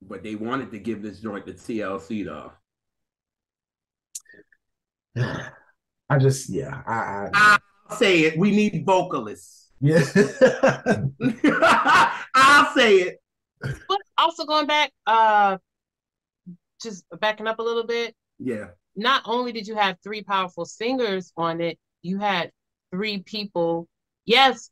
But they wanted to give this joint the TLC though. I'll say it. We need vocalists. Yeah. I'll say it. But also going back, just backing up a little bit. Yeah. Not only did you have 3 powerful singers on it, you had 3 people. Yes,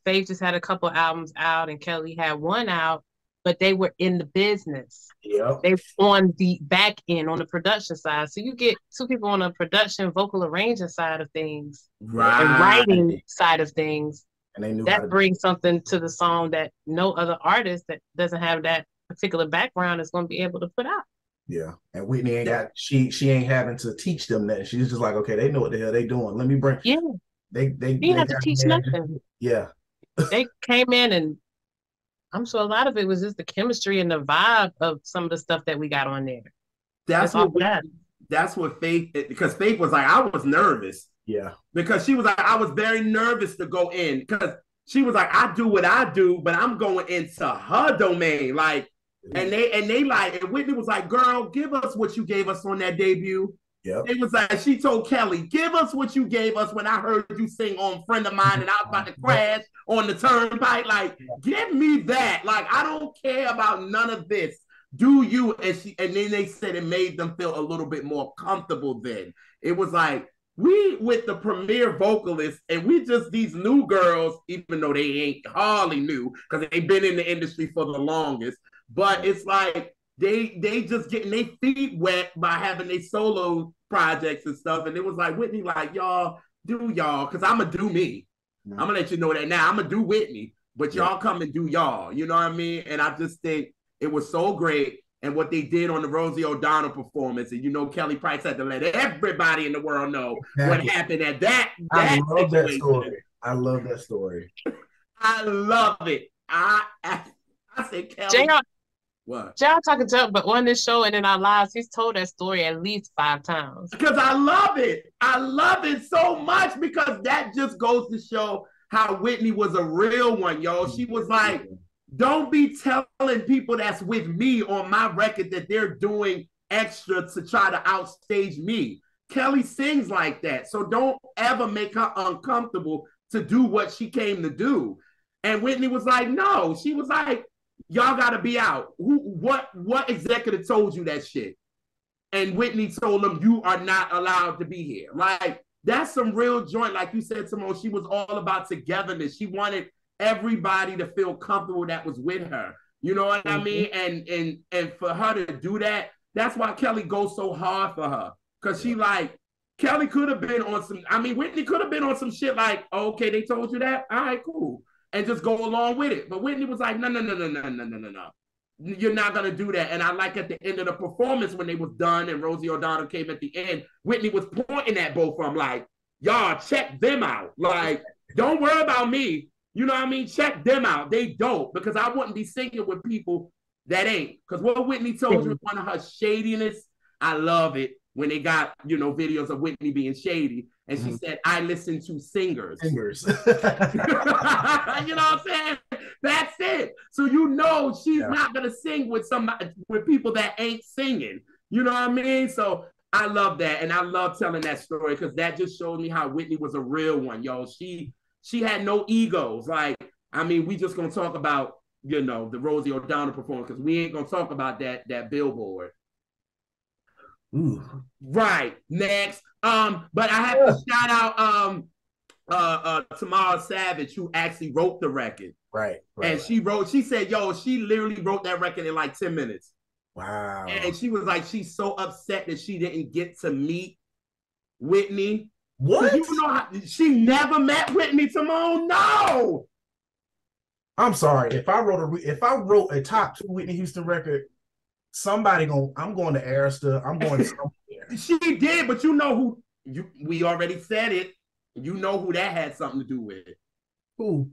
Faith just had a couple albums out and Kelly had 1 out, but they were in the business. Yeah. They on the back end, on the production side. So you get 2 people on the production, vocal arranging side of things, right, and writing side of things. And they knew that brings something to the song that no other artist that doesn't have that particular background is going to be able to put out. Yeah, and Whitney ain't got she ain't having to teach them that. She's just like, okay, they know what the hell they doing. Let me bring. Yeah, they have to teach nothing. Yeah. they came in, and I'm sure a lot of it was just the chemistry and the vibe of some of the stuff that we got on there. That's It's all what that. that's what Faith, because Faith was like, I was nervous. Yeah. Because she was like, I was very nervous to go in because she was like, I do what I do, but I'm going into her domain. Like, and they like, and Whitney was like, girl, give us what you gave us on that debut. Yep. It was like, she told Kelly, give us what you gave us when I heard you sing on Friend of Mine and I was about to crash on the turnpike. Like, give me that. Like, I don't care about none of this. Do you? And then they said it made them feel a little bit more comfortable then. It was like, we with the premier vocalist, and we just these new girls, even though they ain't hardly new because they've been in the industry for the longest. But it's like they just getting their feet wet by having their solo projects and stuff. And it was like Whitney, like y'all do y'all, because I'm gonna do me. I'm gonna let you know that now. I'm gonna do Whitney, but y'all come and do y'all. You know what I mean? And I just think it was so great. And what they did on the Rosie O'Donnell performance, and you know, Kelly Price had to let everybody in the world know what happened at that. I love that story. I love that story. I love it. I said, Kelly. JR, what? JR talking to, but on this show and in our lives, he's told that story at least 5 times. Because I love it. I love it so much because that just goes to show how Whitney was a real one, yo. She was like, don't be telling people that's with me on my record that they're doing extra to try to outstage me. Kelly sings like that. So don't ever make her uncomfortable to do what she came to do. And Whitney was like, no. She was like, y'all got to be out. What executive told you that shit? And Whitney told them, you are not allowed to be here. Like, that's some real joint. Like you said, Tamone, she was all about togetherness. She wanted everybody to feel comfortable that was with her. You know what I mean? And for her to do that, that's why Kelly goes so hard for her. Because she like, Kelly could have been on some, I mean, Whitney could have been on some shit like, oh, okay, they told you that? All right, cool. And just go along with it. But Whitney was like, no. You're not going to do that. And I like at the end of the performance when they was done and Rosie O'Donnell came at the end, Whitney was pointing at both of them like, y'all check them out. Like, don't worry about me. You know what I mean? Check them out. They dope because I wouldn't be singing with people that ain't. Because what Whitney told you is one of her shadiness. I love it when they got, you know, videos of Whitney being shady. And she said, I listen to singers. Singers. You know what I'm saying? That's it. So you know she's not going to sing with somebody, with people that ain't singing. You know what I mean? So I love that. And I love telling that story because that just showed me how Whitney was a real one, yo. She had no egos. Like, I mean, we just gonna talk about, you know, the Rosie O'Donnell performance because we ain't gonna talk about that billboard. Ooh. Right. Next. But I have to shout out Tamara Savage, who actually wrote the record. Right. And she said, yo, she literally wrote that record in like 10 minutes. Wow. And she was like, she's so upset that she didn't get to meet Whitney. What? You know how, she never met Whitney, Tamone? No. I'm sorry. If I wrote a top 2 Whitney Houston record, I'm going to Arista. I'm going somewhere. She did, but you know who we already said it. You know who that had something to do with it. Who?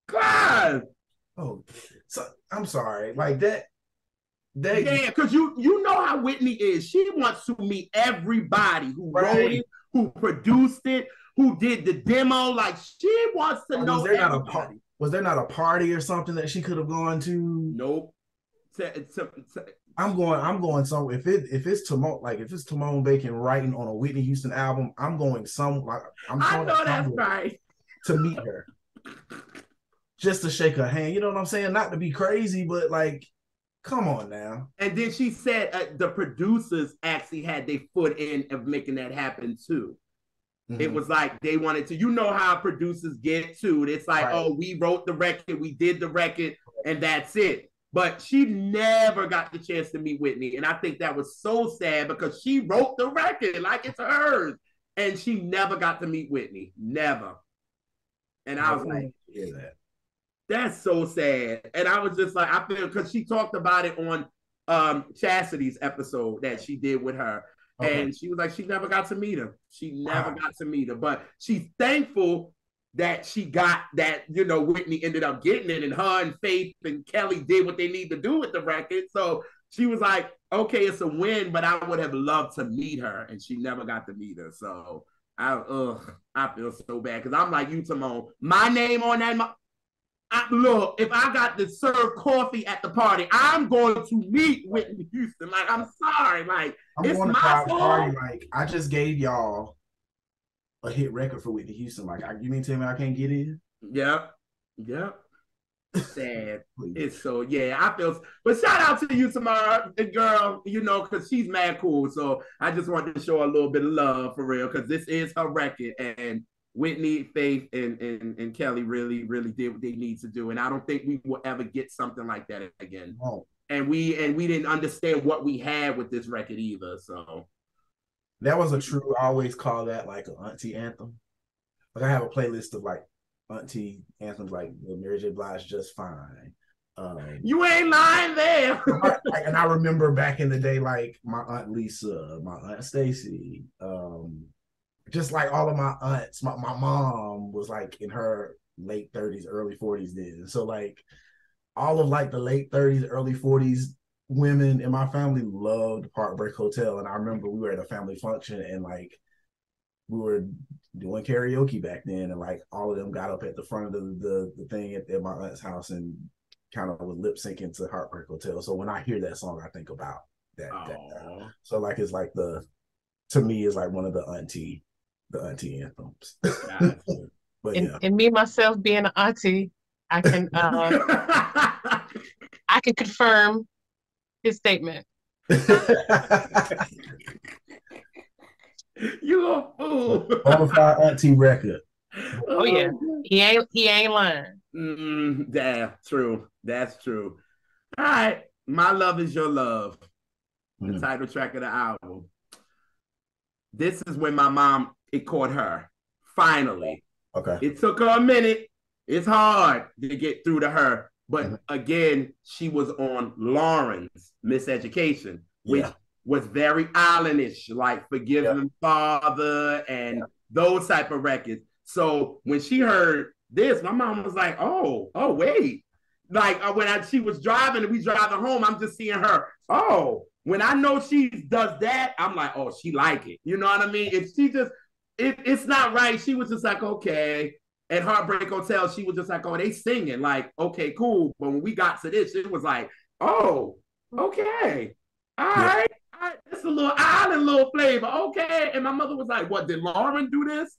God. Oh, so I'm sorry. Like that. Yeah, because you know how Whitney is. She wants to meet everybody who wrote it, who produced it, who did the demo. Like she wants to know. Was there not a party or something that she could have gone to? Nope. I'm going somewhere. If it's Tamone Bacon writing on a Whitney Houston album, I'm going I know that's right. To meet her. Just to shake her hand. You know what I'm saying? Not to be crazy, but like, come on now. And then she said the producers actually had their foot in of making that happen too. Mm-hmm. It was like they wanted to, you know how producers get to it. It's like, oh, we wrote the record, we did the record, and that's it. But she never got the chance to meet Whitney. And I think that was so sad because she wrote the record like it's hers. And she never got to meet Whitney. Never. And I was like, that's so sad. And I was just like, I feel because she talked about it on Chastity's episode that she did with her. Okay. And she was like, she never got to meet him. She never got to meet her. But she's thankful that she got that, Whitney ended up getting it, and her and Faith and Kelly did what they need to do with the record. So she was like, okay, it's a win, but I would have loved to meet her, and she never got to meet her. So I feel so bad because I'm like you, Tamone. My name on that. Look, if I got to serve coffee at the party, I'm going to meet Whitney Houston. Like, I'm sorry. Like, I'm it's going to my party. Like, I just gave y'all a hit record for Whitney Houston. Like, you mean to tell me I can't get in? Yep. Sad. It's so, yeah, I feel, but shout out to you, Tamara, the girl, because she's mad cool. So I just wanted to show a little bit of love for real, because this is her record, and Whitney, Faith, and Kelly really, really did what they need to do. And I don't think we will ever get something like that again. Oh. And we didn't understand what we had with this record either. So that was a true, I always call that like an auntie anthem. Like I have a playlist of like auntie anthems, like Mary J. Blige, Just Fine. You ain't lying there. And I remember back in the day, like my Aunt Lisa, my Aunt Stacy, just like all of my aunts. My mom was like in her late 30s, early 40s then. So like all of like the late 30s, early 40s women in my family loved Heartbreak Hotel. And I remember we were at a family function and like we were doing karaoke back then, and like all of them got up at the front of the thing at my aunt's house and kind of was lip syncing to Heartbreak Hotel. So when I hear that song, I think about that. So like it's like to me is like one of the auntie anthems. But and me myself being an auntie, I can I can confirm his statement. You a fool. Bonafide auntie record. Oh yeah, he ain't lying. That's true. All right, My Love Is Your Love, the title track of the album. This is when my mom, it caught her. Finally. Okay. It took her a minute. It's hard to get through to her. But again, she was on Lauren's Miseducation, which was very islandish, like Forgive Father and those type of records. So when she heard this, my mom was like, oh, wait. Like when she was driving and we driving home, I'm just seeing her. Oh, when I know she does that, I'm like, oh, she like it. You know what I mean? If she just, it's not right. She was just like, okay. At Heartbreak Hotel, she was just like, oh, they singing. Like, okay, cool. But when we got to this, it was like, oh, okay. All right. It's a little island, little flavor. Okay. And my mother was like, what, did Lauren do this?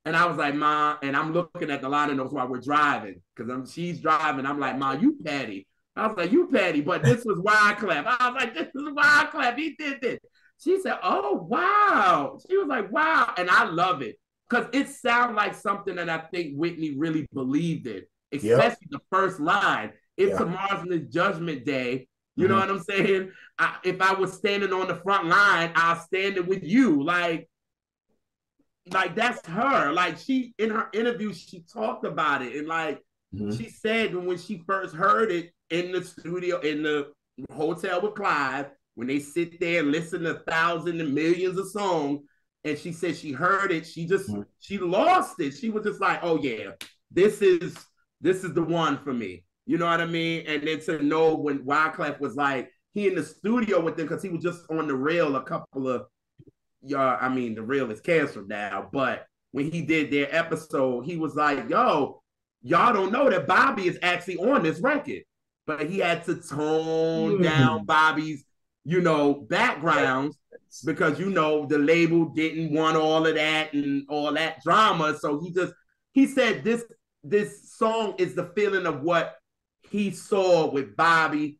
And I was like, Ma, and I'm looking at the line of notes while we're driving, because she's driving. I'm like, Ma, you petty. I was like, you petty, but this was Wyclef. I was like, this is Wyclef. He did this. She said, oh, wow. She was like, wow. And I love it, because it sounds like something that I think Whitney really believed in, especially the first line. If tomorrow's the judgment day, you know what I'm saying? If I was standing on the front line, I'll stand it with you. Like that's her. Like she, in her interview, she talked about it. And like she said when she first heard it in the studio, in the hotel with Clive, when they sit there and listen to thousands and millions of songs, and she said she heard it, she just she lost it. She was just like, oh yeah, this is the one for me. You know what I mean? And then to know when Wyclef was like, he in the studio with them, because he was just on the rail a couple of, I mean, the reel is canceled now, but when he did their episode, he was like, yo, y'all don't know that Bobby is actually on this record. But he had to tone down Bobby's, backgrounds, because, the label didn't want all of that and all that drama. So he said this song is the feeling of what he saw with Bobby,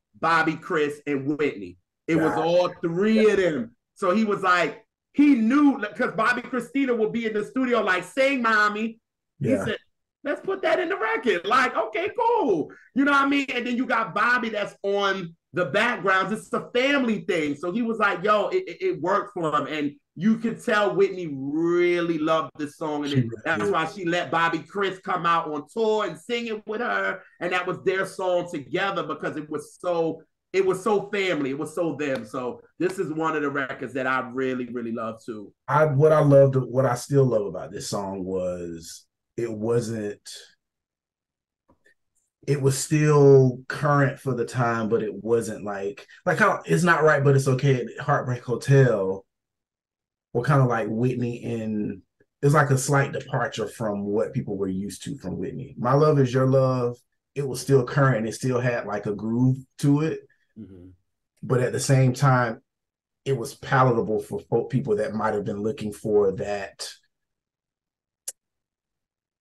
Chris, and Whitney. It was all three of them. So he was like, he knew, because Bobby Christina would be in the studio like, sing, mommy. He said, let's put that in the record. Like, okay, cool. You know what I mean? And then you got Bobby that's on the backgrounds. It's a family thing. So he was like, yo, it worked for him. And you could tell Whitney really loved this song. And that's why she let Bobby Chris come out on tour and sing it with her. And that was their song together, because it was so family. It was so them. So this is one of the records that I really, really love too. What I still love about this song was it wasn't. It was still current for the time, but it wasn't like how It's Not Right, But It's Okay at Heartbreak Hotel, or kind of like Whitney in. It's like a slight departure from what people were used to from Whitney. My Love Is Your Love, it was still current. It still had like a groove to it. Mm-hmm. But at the same time, it was palatable for people that might have been looking for that.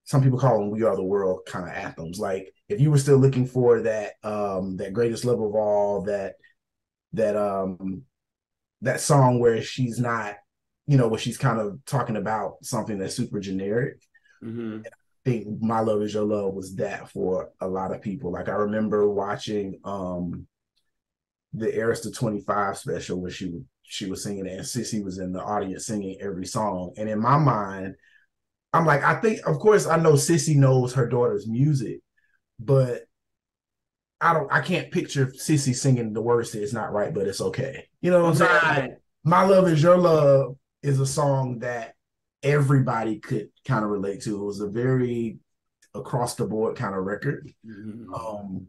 Some people call them "We Are the World" kind of anthems. Like if you were still looking for that, that greatest love of all, that song where she's not, where she's kind of talking about something that's super generic. Mm-hmm. I think My Love Is Your Love was that for a lot of people. Like I remember watching the Arista 25 special where she was singing it, and Sissy was in the audience singing every song. And in my mind, I'm like, I think, of course, I know Sissy knows her daughter's music, but I can't picture Sissy singing the words to It's Not Right, But It's Okay. You know what I'm saying? My Love Is Your Love is a song that everybody could kind of relate to. It was a very across the board kind of record. Mm-hmm.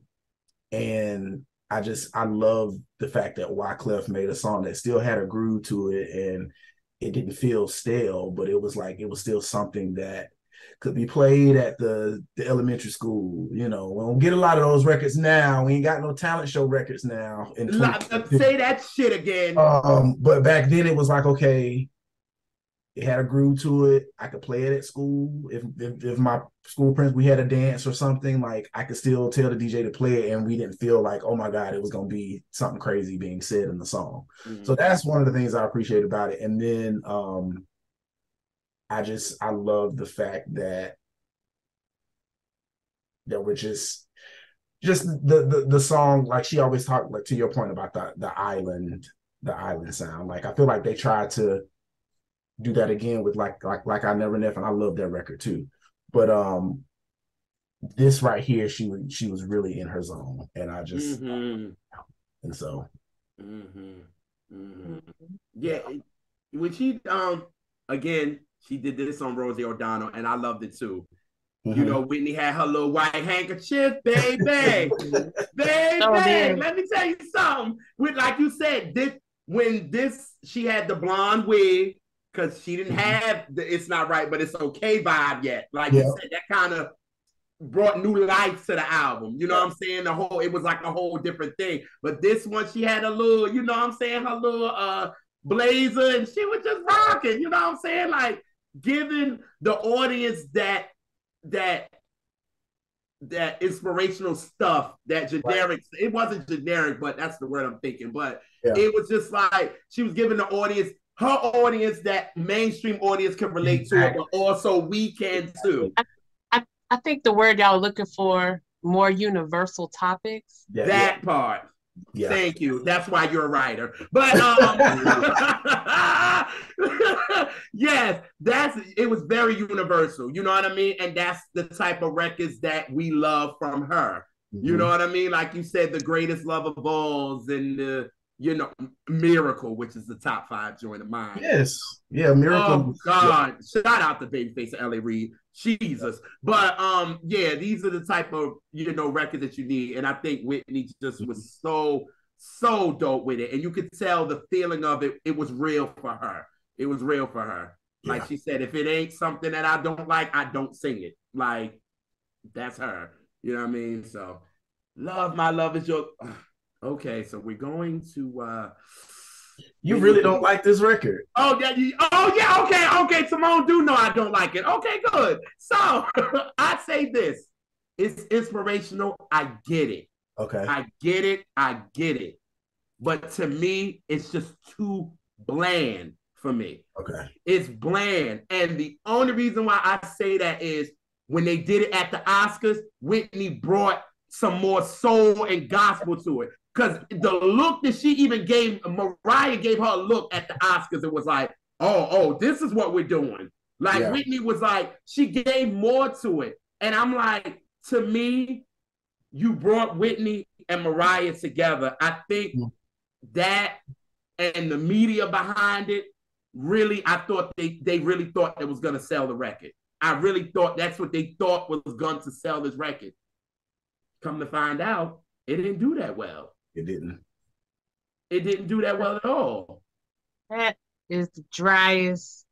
And I love the fact that Wyclef made a song that still had a groove to it, and it didn't feel stale, but it was still something that could be played at the elementary school. We don't get a lot of those records now. We ain't got no talent show records now. Say that shit again. But back then it was like, okay, it had a groove to it. I could play it at school. If my school we had a dance or something, like I could still tell the DJ to play it, and we didn't feel like, oh my God, it was gonna be something crazy being said in the song. Mm-hmm. So that's one of the things I appreciate about it. And then I love the fact that we're just the song, like she always talked, like to your point about the island sound. Like I feel like they tried to do that again with like I Never Left, and I love that record too. But this right here, she was really in her zone, and I just and so yeah. When she again, she did this on Rosie O'Donnell, and I loved it too. Mm-hmm. Whitney had her little white handkerchief, baby. Baby, let me tell you something. Like you said, she had the blonde wig, because she didn't have the It's Not Right, But It's Okay vibe yet. Like you said, that kind of brought new life to the album. You know what I'm saying? It was like a whole different thing. But this one, she had a little, you know what I'm saying, her little blazer, and she was just rocking, you know what I'm saying? Like giving the audience that inspirational stuff, that generic. Right. It wasn't generic, but that's the word I'm thinking. But it was just like she was giving the audience, her audience, that mainstream audience can relate to it, but also we can too. I think the word y'all are looking for, more universal topics. That part. Yeah. Thank you. That's why you're a writer. But yes, it was very universal. You know what I mean? And that's the type of records that we love from her. Mm-hmm. You know what I mean? Like you said, The Greatest Love of Alls, and the Miracle, which is the top 5 joint of mine. Yes. Yeah, Miracle. Oh God. Yeah. Shout out to Babyface and L.A. Reid. Jesus. But these are the type of records that you need. And I think Whitney just was so dope with it. And you could tell the feeling of it. It was real for her. It was real for her. Yeah. Like she said, if it ain't something that I don't like, I don't sing it. Like, that's her. You know what I mean? So, My Love Is Your. Okay, so we're going to. You really don't like this record? Oh yeah, okay. Tamone do know I don't like it. Okay, good. So I say this: it's inspirational. I get it. Okay, I get it. But to me, it's just too bland for me. Okay, it's bland, and the only reason why I say that is when they did it at the Oscars, Whitney brought some more soul and gospel to it. Because the look that she even gave, Mariah gave her a look at the Oscars. It was like, oh, this is what we're doing. Like, Whitney was like, she gave more to it. And I'm like, to me, you brought Whitney and Mariah together. I think that and the media behind it, really, I thought they really thought it was going to sell the record. I really thought that's what they thought was going to sell this record. Come to find out, it didn't do that well. It didn't. It didn't do that well at all. That is the driest,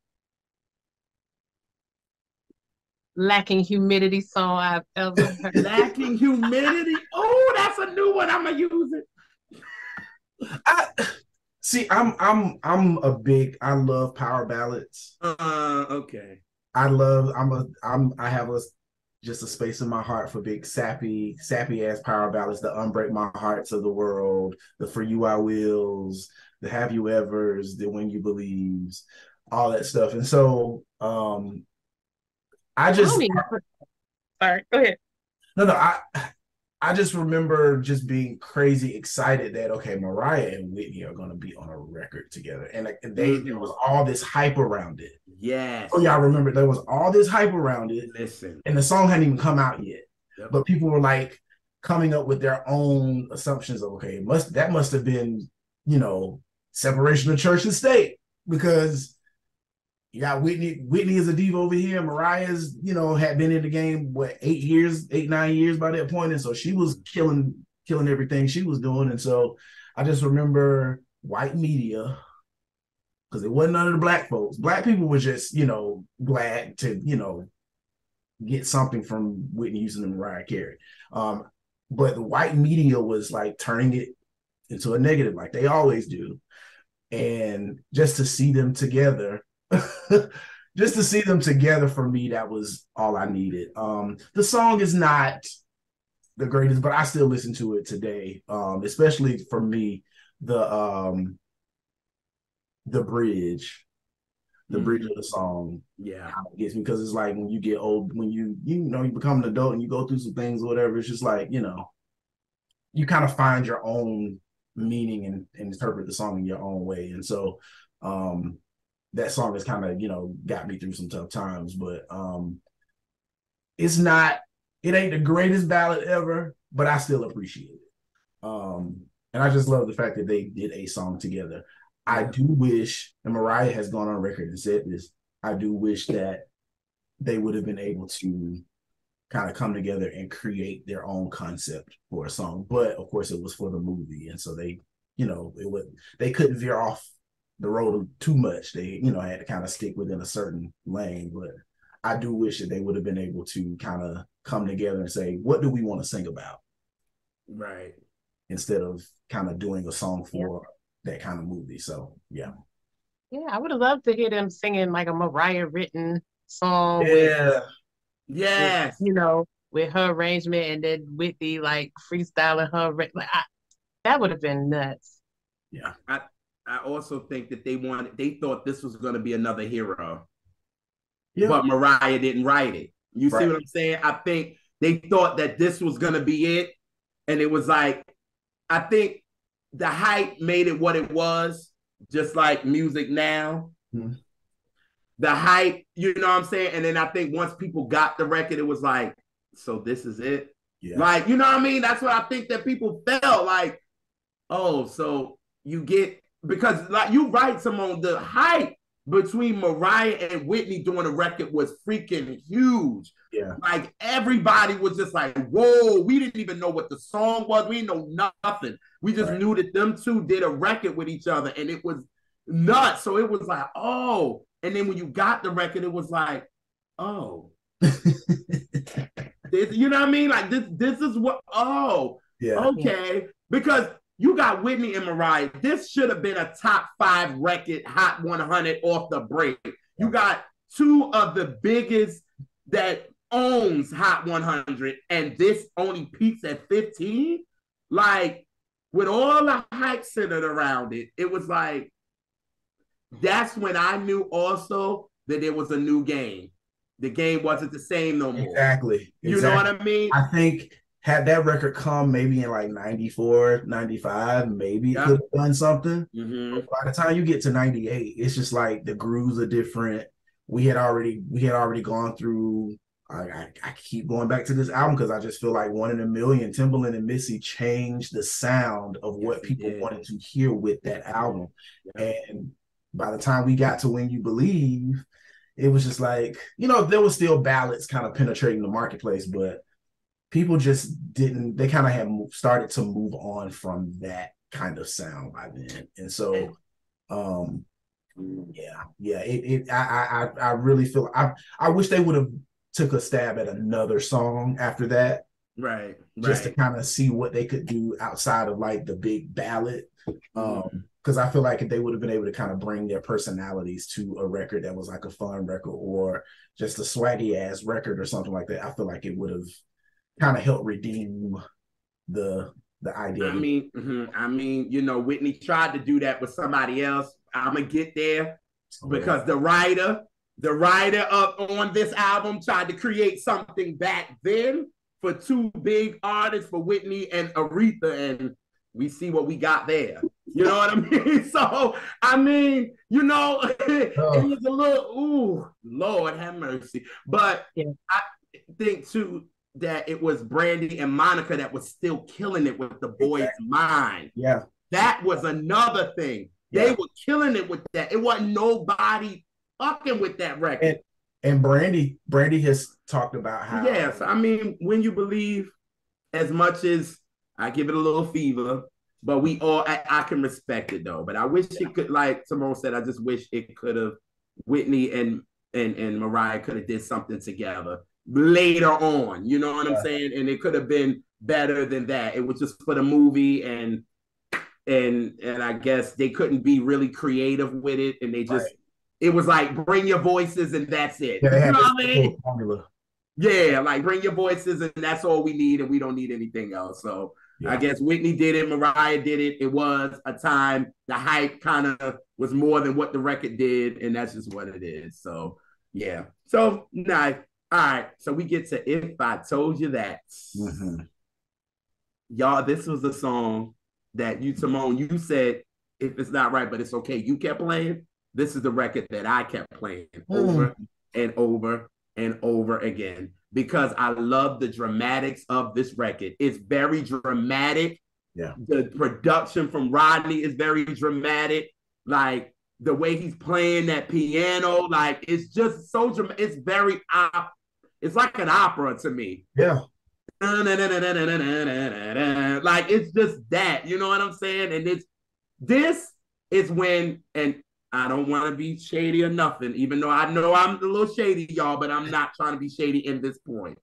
lacking humidity song I've ever heard. Lacking humidity? Oh, that's a new one. I'm gonna use it. I love power ballads. Okay. I have just a space in my heart for big sappy ass power ballads, the Unbreak My Hearts of the world, the For You I Wills, the Have You Evers, the When You Believes, all that stuff. And so I just sorry, go ahead. No, I just remember just being crazy excited that, okay, Mariah and Whitney are going to be on a record together. And there was all this hype around it. Yes. Oh, y'all remember there was all this hype around it. Listen. And the song hadn't even come out yet. Yep. But people were like coming up with their own assumptions of, okay, that must have been, separation of church and state, because you got Whitney is a diva over here. Mariah's, had been in the game, 9 years by that point. And so she was killing everything she was doing. And so I just remember white media, because it wasn't none of the black folks. Black people were just, glad to, get something from Whitney Houston and Mariah Carey. But the white media was like turning it into a negative, like they always do. And just to see them together, for me, that was all I needed. The song is not the greatest, but I still listen to it today. Especially for me, the bridge of the song, gets me, because it's like when you get old, when you become an adult and you go through some things or whatever, it's just like, you kind of find your own meaning and interpret the song in your own way. And so that song has kind of, got me through some tough times, but it ain't the greatest ballad ever, but I still appreciate it. And I just love the fact that they did a song together. I do wish, and Mariah has gone on record and said this, I do wish that they would have been able to kind of come together and create their own concept for a song. But of course it was for the movie. And so they couldn't veer off the road too much. They, had to kind of stick within a certain lane. But I do wish that they would have been able to kind of come together and say, what do we want to sing about? Right. Instead of kind of doing a song for that kind of movie. So, yeah. Yeah, I would have loved to hear them singing like a Mariah written song. Yes. With her arrangement, and then Whitney like freestyling her. That would have been nuts. Yeah. I also think that they thought this was going to be another hero. Yeah. But Mariah didn't write it. You see what I'm saying? I think they thought that this was going to be it. And it was like, I think the hype made it what it was, just like music now. Mm-hmm. The hype, you know what I'm saying? And then I think once people got the record, it was like, so this is it? Yeah. Like, you know what I mean? That's what I think that people felt like, oh, so you get, because like you right, Tamone, the hype between Mariah and Whitney doing a record was freaking huge. Yeah. Like everybody was just like, whoa, we didn't even know what the song was. We didn't know nothing. We just knew that them two did a record with each other and it was nuts. So it was like, oh. And then when you got the record, it was like, oh. You know what I mean? Like this is what, okay. Because you got Whitney and Mariah. This should have been a top 5 record, Hot 100 off the break. You got two of the biggest that owns Hot 100, and this only peaks at 15. Like, with all the hype centered around it, it was like, that's when I knew also that there was a new game. The game wasn't the same no more. Exactly. You know what I mean? I think had that record come maybe in like 94, 95, maybe it could have done something. Mm-hmm. But by the time you get to 98, it's just like the grooves are different. We had already gone through. I keep going back to this album because I just feel like One in a Million, Timbaland and Missy changed the sound of what people wanted to hear with that album. Yeah. And by the time we got to When You Believe, it was just like, there was still ballads kind of penetrating the marketplace, but people just didn't, they kind of had started to move on from that kind of sound by then. And so, I really feel, I wish they would have took a stab at another song after that. Right. Just to kind of see what they could do outside of like the big ballad. Because I feel like if they would have been able to kind of bring their personalities to a record that was like a fun record or just a swaggy ass record or something like that, I feel like it would have kind of helped redeem the idea. I mean, Whitney tried to do that with somebody else. I'm gonna get there because the writer up on this album tried to create something back then for two big artists, for Whitney and Aretha, and we see what we got there. You know what I mean? So, it was a little, Lord have mercy. But I think, too, that it was Brandy and Monica that was still killing it with The Boy's Mind. Yeah. That was another thing. They were killing it with that. It wasn't nobody fucking with that record. And Brandy has talked about how. Yes, When You Believe, as much as I give it a little fever, but I can respect it though. But I wish it could, like Tamone said, I just wish it could have, Whitney and Mariah could have did something together later on. You know what I'm saying? And it could have been better than that. It was just for the movie, and I guess they couldn't be really creative with it, and they just. Right. It was like, bring your voices and that's it. Yeah, you know what I mean? Formula. Yeah, like bring your voices and that's all we need, and we don't need anything else. So I guess Whitney did it, Mariah did it. It was a time the hype kind of was more than what the record did, and that's just what it is. So yeah. So nice. All right. So we get to If I Told You That. Y'all, this was a song that Tamone, you said if it's not right, but it's okay. You kept playing. This is the record that I kept playing over and over and over again because I love the dramatics of this record. It's very dramatic. Yeah. The production from Rodney is very dramatic. Like the way he's playing that piano, like it's just so dramatic. It's very it's like an opera to me. Yeah. Like it's just that, you know what I'm saying? And this is when, and I don't want to be shady or nothing, even though I know I'm a little shady, y'all, but I'm not trying to be shady in this point.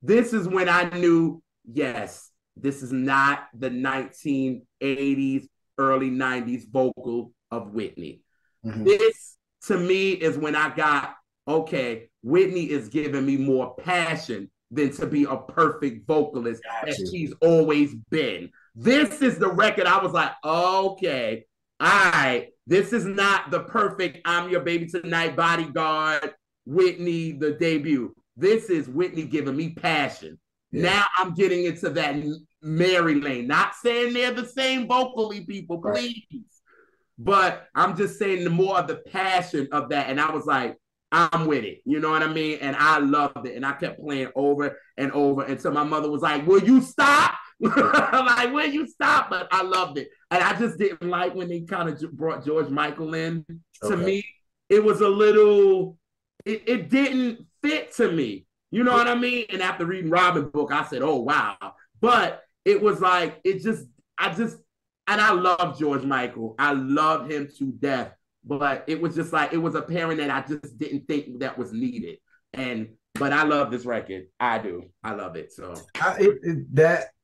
This is when I knew, yes, this is not the 1980s, early 90s vocal of Whitney. This, to me, is when I got, okay, Whitney is giving me more passion than to be a perfect vocalist that she's always been. This is the record I was like, okay, all right, this is not the perfect I'm Your Baby Tonight, Bodyguard, Whitney, the debut. This is Whitney giving me passion. Yeah. Now I'm getting into that Mary lane. Not saying they're the same vocally, people, please. Right. But I'm just saying the more of the passion of that. And I was like, I'm with it. You know what I mean? And I loved it. And I kept playing over and over until my mother was like, will you stop? Like, will you stop? But I loved it. And I just didn't like when they kind of brought George Michael in. To me, it was a little, it didn't fit to me. You know what I mean? And after reading Robin's book, I said, oh, wow. But it was like, and I love George Michael. I love him to death. But it was just like, it was apparent that I just didn't think that was needed. But I love this record. I do. I love it. So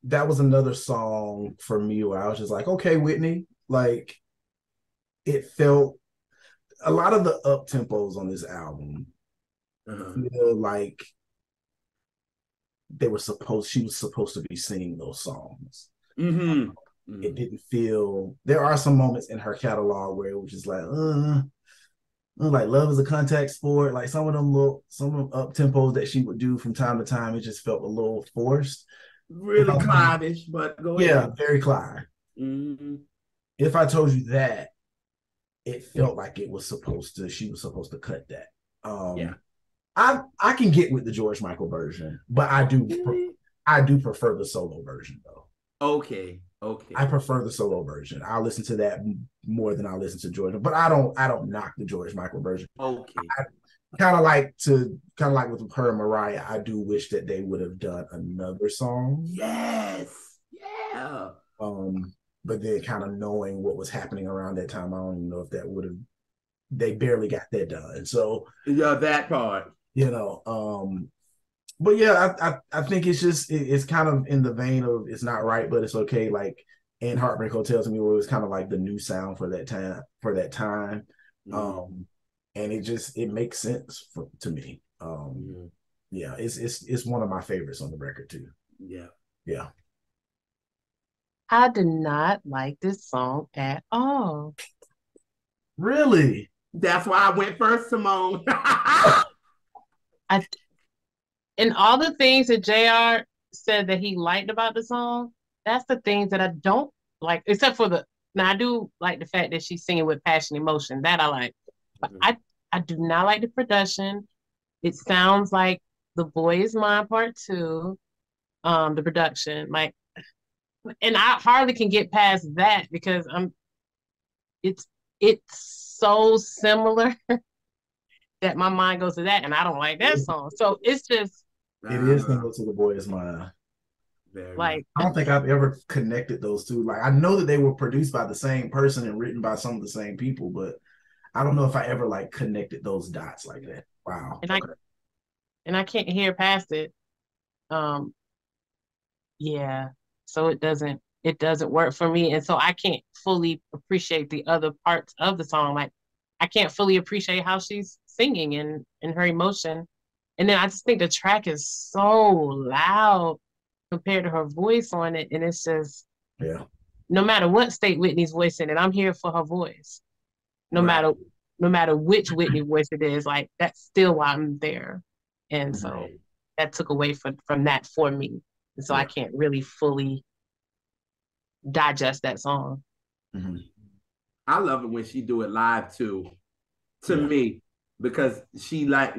that was another song for me where I was just like, okay, Whitney. Like, it felt, a lot of the up tempos on this album feel like she was supposed to be singing those songs. It didn't feel, there are some moments in her catalog where it was just like Love Is a Contact Sport, like some of them up tempos that she would do from time to time, it just felt a little forced. Really Clyde-ish, but go ahead. Yeah, very Clyde. If I Told You That, it felt like she was supposed to cut that. I can get with the George Michael version, but I do prefer the solo version though. Okay. I prefer the solo version. I'll listen to that more than I'll listen to George, but I don't knock the George Michael version. Okay. kind of like with her and Mariah, I do wish that they would have done another song. Yes. Yeah. But then kind of knowing what was happening around that time, I don't even know if that would have, they barely got that done. So yeah, that part. But yeah, I think it's just it's kind of in the vein of it's not right, but it's okay. Like in Heartbreak Hotel to me, where it was kind of like the new sound for that time. And it makes sense to me. Yeah, it's one of my favorites on the record too. Yeah. I did not like this song at all. Really? That's why I went first, Tamone. And all the things that JR said that he liked about the song, that's the things that I don't like, except for now I do like the fact that she's singing with passion, emotion. That I like. But I do not like the production. It sounds like The Boy Is Mine Part 2, the production. Like, and I hardly can get past that because it's so similar that my mind goes to that, and I don't like that song. So it's just it is similar to The Boy Is Mine. Like, I don't think I've ever connected those two. Like, I know that they were produced by the same person and written by some of the same people, but I don't know if I ever like connected those dots like that. Wow. And I can't hear past it. Yeah. So it doesn't work for me. And so I can't fully appreciate the other parts of the song. Like, I can't fully appreciate how she's singing and her emotion. And then I just think the track is so loud compared to her voice on it. And it's just, no matter what state Whitney's voice in it, I'm here for her voice. No matter which Whitney voice it is, like, that's still why I'm there. And so that took away from that for me. And so I can't really fully digest that song. I love it when she do it live too, to me, because she like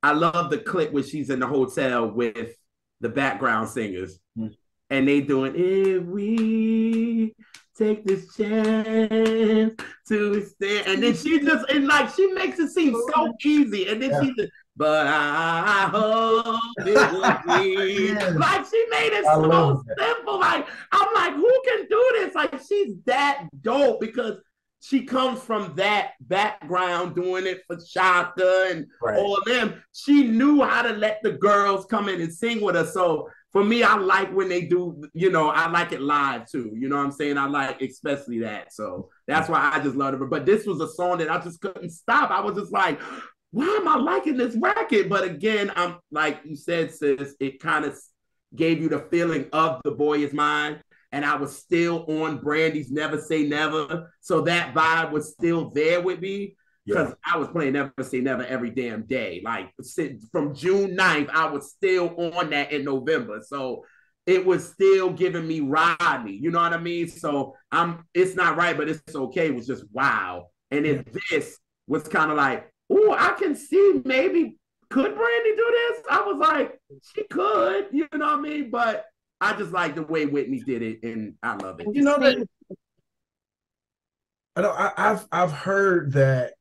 I love the clip when she's in the hotel with the background singers and they doing, if we take this chance to extend, and then she just, and like, she makes it seem so easy, and then she just, but I hope it would be like, she made it so simple. Like, I'm like, who can do this? Like, she's that dope because she comes from that background doing it for Shaka and all of them. She knew how to let the girls come in and sing with her. So for me, I like when they do, I like it live too. You know what I'm saying? I like especially that. So that's why I just loved it. But this was a song that I just couldn't stop. I was just like, why am I liking this record? But again, I'm like you said, sis, it kind of gave you the feeling of The Boy Is Mine. And I was still on Brandy's Never Say Never. So that vibe was still there with me because I was playing Never Say Never every damn day. Like, from June 9th, I was still on that in November. So it was still giving me Rodney. You know what I mean? So it's not right, but it's okay. It was just wow. And then this was kind of like, oh, I can see maybe, could Brandy do this? I was like, she could, you know what I mean? But I just like the way Whitney did it, and I love it. You know that I've heard that,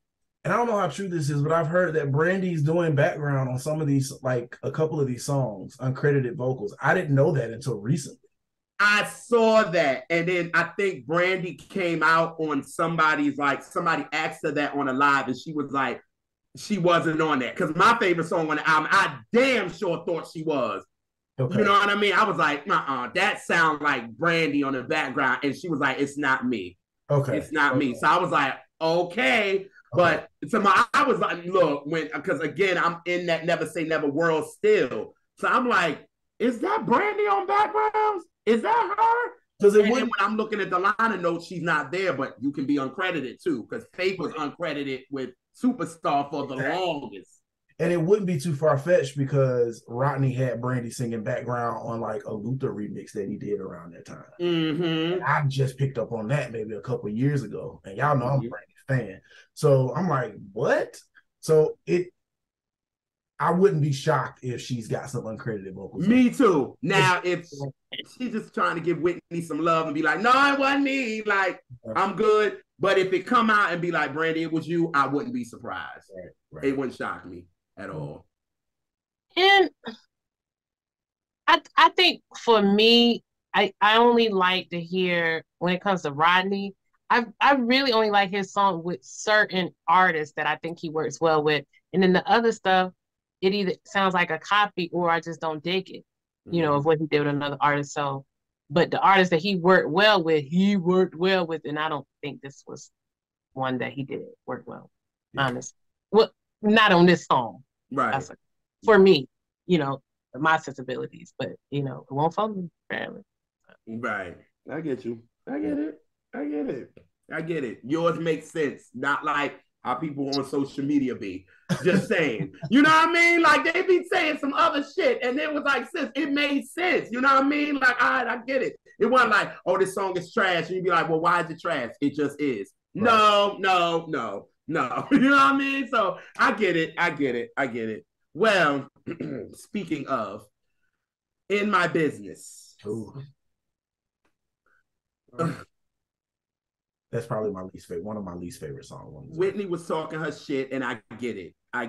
and I don't know how true this is, but I've heard that Brandy's doing background on some of these, like a couple of these songs, uncredited vocals. I didn't know that until recently. I saw that, and then I think Brandy came out on somebody asked her that on a live, and she was like, she wasn't on that. Because my favorite song on the album, I damn sure thought she was. Okay. You know what I mean? I was like, that sounds like Brandy on the background. And she was like, it's not me. Okay. It's not me. So I was like, okay. But so I was like, look, because again, I'm in that Never Say Never world still. So I'm like, is that Brandy on backgrounds? Is that her? Because when I'm looking at the liner notes, she's not there, but you can be uncredited too. Because Faith was uncredited with Superstar for the longest. And it wouldn't be too far-fetched because Rodney had Brandy singing background on like a Luther remix that he did around that time. And I just picked up on that maybe a couple of years ago. And y'all know I'm a Brandy fan. So I'm like, what? So I wouldn't be shocked if she's got some uncredited vocals. Me too. Now, if she's just trying to give Whitney some love and be like, no, it wasn't me. Like, I'm good. But if it come out and be like, Brandy, it was you, I wouldn't be surprised. Right. It wouldn't shock me at all. And I think for me, I only like to hear when it comes to Rodney. I really only like his song with certain artists that I think he works well with, and then the other stuff, it either sounds like a copy or I just don't dig it, of what he did with another artist. So, but the artist that he worked well with, and I don't think this was one that he did work well. Yeah. Honestly, well, not on this song, right? For me, my sensibilities, but it won't follow me apparently. Right. I get you. I get it. Yours makes sense. Not like how people on social media be. Just saying. You know what I mean? Like they be saying some other shit and it was like, sis, it made sense. You know what I mean? Like, all right, I get it. It wasn't like, oh, this song is trash. And you'd be like, well, why is it trash? It just is. Right. No. You know what I mean? So I get it. Well, speaking of, in my business. That's probably my least favorite, one of my least favorite songs. Whitney was talking her shit, and I get it. I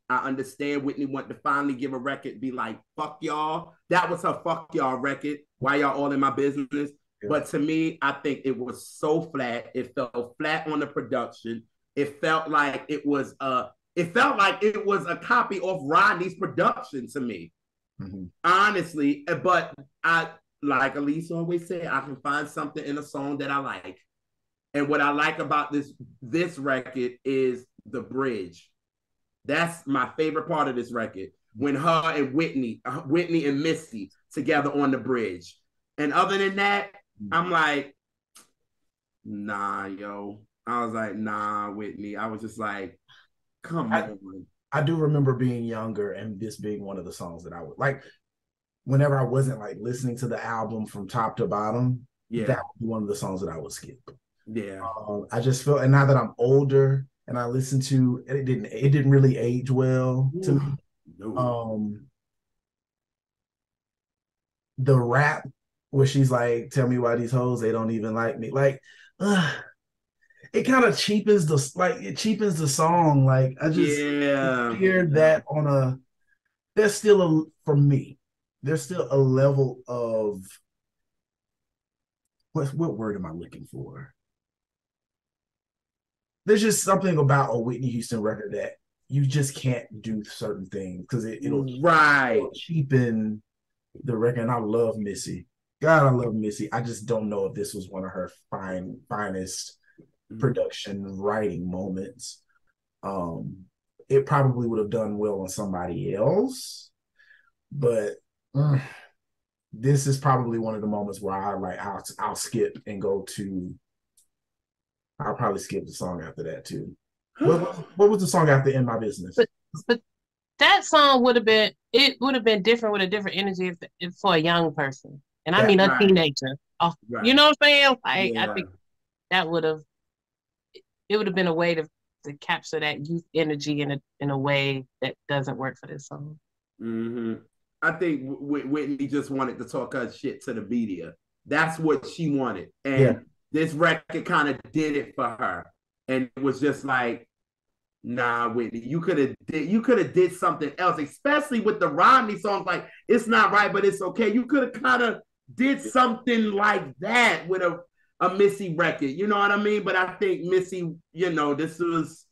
understand Whitney wanted to finally give a record, be like, fuck y'all. That was her fuck y'all record. Why y'all all in my business? Yeah. But to me, I think it was so flat. It fell flat on the production. It felt like it was a copy of Rodney's production to me. Mm-hmm. Honestly, but I, like Elise always said, I can find something in a song that I like. And what I like about this record is the bridge. That's my favorite part of this record. When her and Whitney and Missy together on the bridge. And other than that, I'm like, nah, yo. I was like, nah, Whitney. I was just like, come on. I do remember being younger and this being one of the songs that I would like. Whenever I wasn't like listening to the album from top to bottom, that would be one of the songs that I would skip. Yeah, I just felt, and now that I'm older and I listen to it, it didn't really age well to me. No. The rap where she's like, "Tell me why these hoes they don't even like me," like, it kind of cheapens the song. Like I just hear that on a. There's still for me. There's still a level of what word am I looking for? There's just something about a Whitney Houston record that you just can't do certain things because it'll cheapen the record. And I love Missy. God, I love Missy. I just don't know if this was one of her finest production writing moments. It probably would have done well on somebody else, but this is probably one of the moments where I'll skip and go to. I'll probably skip the song after that too. What was the song after "In My Business"? But that song would have been different with a different energy if for a young person, and I mean a teenager. Oh, you know what I'm saying? Like I think that would have been a way to capture that youth energy in a way that doesn't work for this song. Mm-hmm. I think Whitney just wanted to talk her shit to the media. That's what she wanted, and this record kind of did it for her. And it was just like, nah, Whitney, you could have did something else, especially with the Rodney songs. Like, it's not right, but it's okay. You could have kind of did something like that with a Missy record. You know what I mean? But I think Missy, this was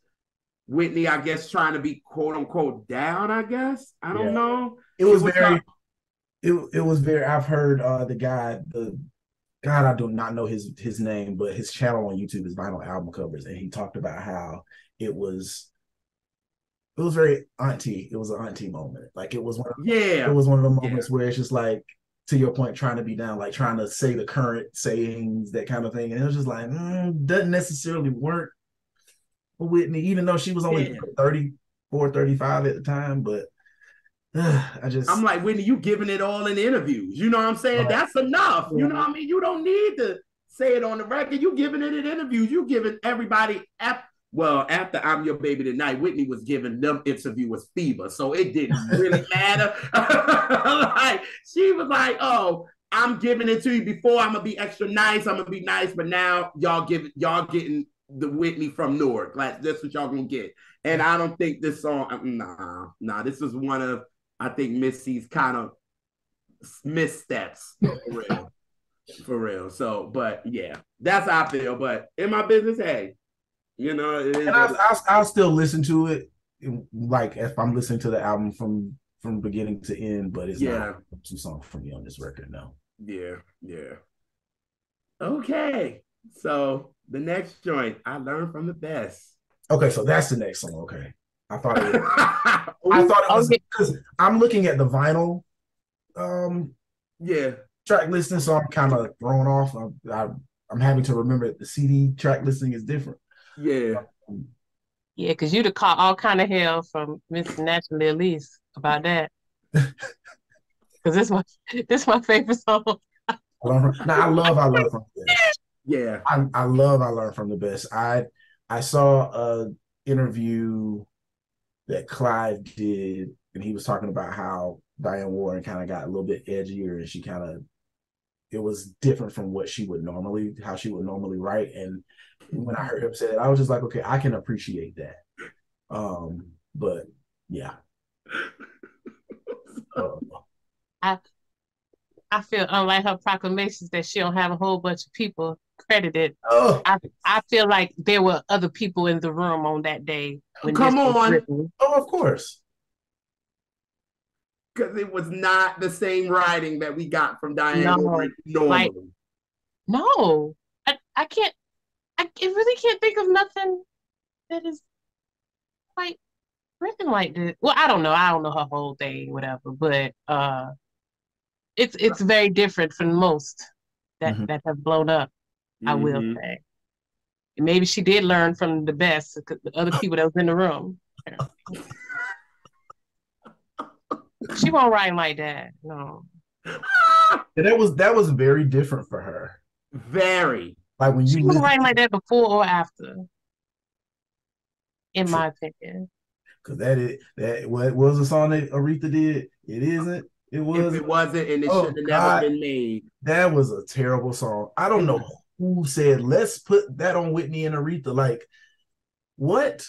Whitney, I guess, trying to be quote unquote down, I guess. I don't know. It was very, I've heard the guy, God, I do not know his name, but his channel on YouTube is Vinyl Album Covers, and he talked about how it was very auntie. It was an auntie moment. Like it was one of the moments where it's just like, to your point, trying to be down, like trying to say the current sayings, that kind of thing. And it was just like, doesn't necessarily work for Whitney, even though she was only 34, 35 at the time, but I'm like, Whitney, you giving it all in interviews. You know what I'm saying? That's enough. You know what I mean? You don't need to say it on the record. You giving it in interviews. You giving everybody after I'm Your Baby Tonight, Whitney was giving them interviewers fever. So it didn't really matter. Like she was like, oh, I'm giving it to you before. I'm gonna be extra nice. I'm gonna be nice, but now y'all getting the Whitney from Newark. Like that's what y'all gonna get. And I don't think this song, nah. This is one of I think Missy's kind of missteps for real. For real. So, but yeah, that's how I feel. But in my business, hey, it is. And I'll still listen to it, like if I'm listening to the album from beginning to end. But it's not some song for me on this record. No. Yeah. Okay. So the next joint, I learned from the best. Okay, so that's the next song. Okay, I thought it was because I'm looking at the vinyl. Track listing, so I'm kind of thrown off. I'm having to remember that the CD track listing is different. Yeah, because you'd have caught all kind of hell from Miss Naturally Elise about that. Because this my favorite song. Now I love from the best. Yeah, I love I learned from the best. I saw a interview that Clive did, and he was talking about how Diane Warren kind of got a little bit edgier, and it was different from how she would normally write. And when I heard him say it, I was just like, okay, I can appreciate that. But yeah. I feel unlike her proclamations that she don't have a whole bunch of people credited. I feel like there were other people in the room on that day when this was written. Oh, of course. Because it was not the same writing that we got from Diane Warren normally. I can't. I really can't think of nothing that is quite written like this. Well, I don't know her whole thing, whatever. But it's very different from most that have blown up. I will say. And maybe she did learn from the best, the other people that was in the room. She won't write like that. No. And that was very different for her. Very. Like when she won't write like that before or after. In my opinion. Because what was the song that Aretha did? It isn't. It was. If it wasn't, and it should have never been made. That was a terrible song. I don't know who said let's put that on Whitney and Aretha. Like, what?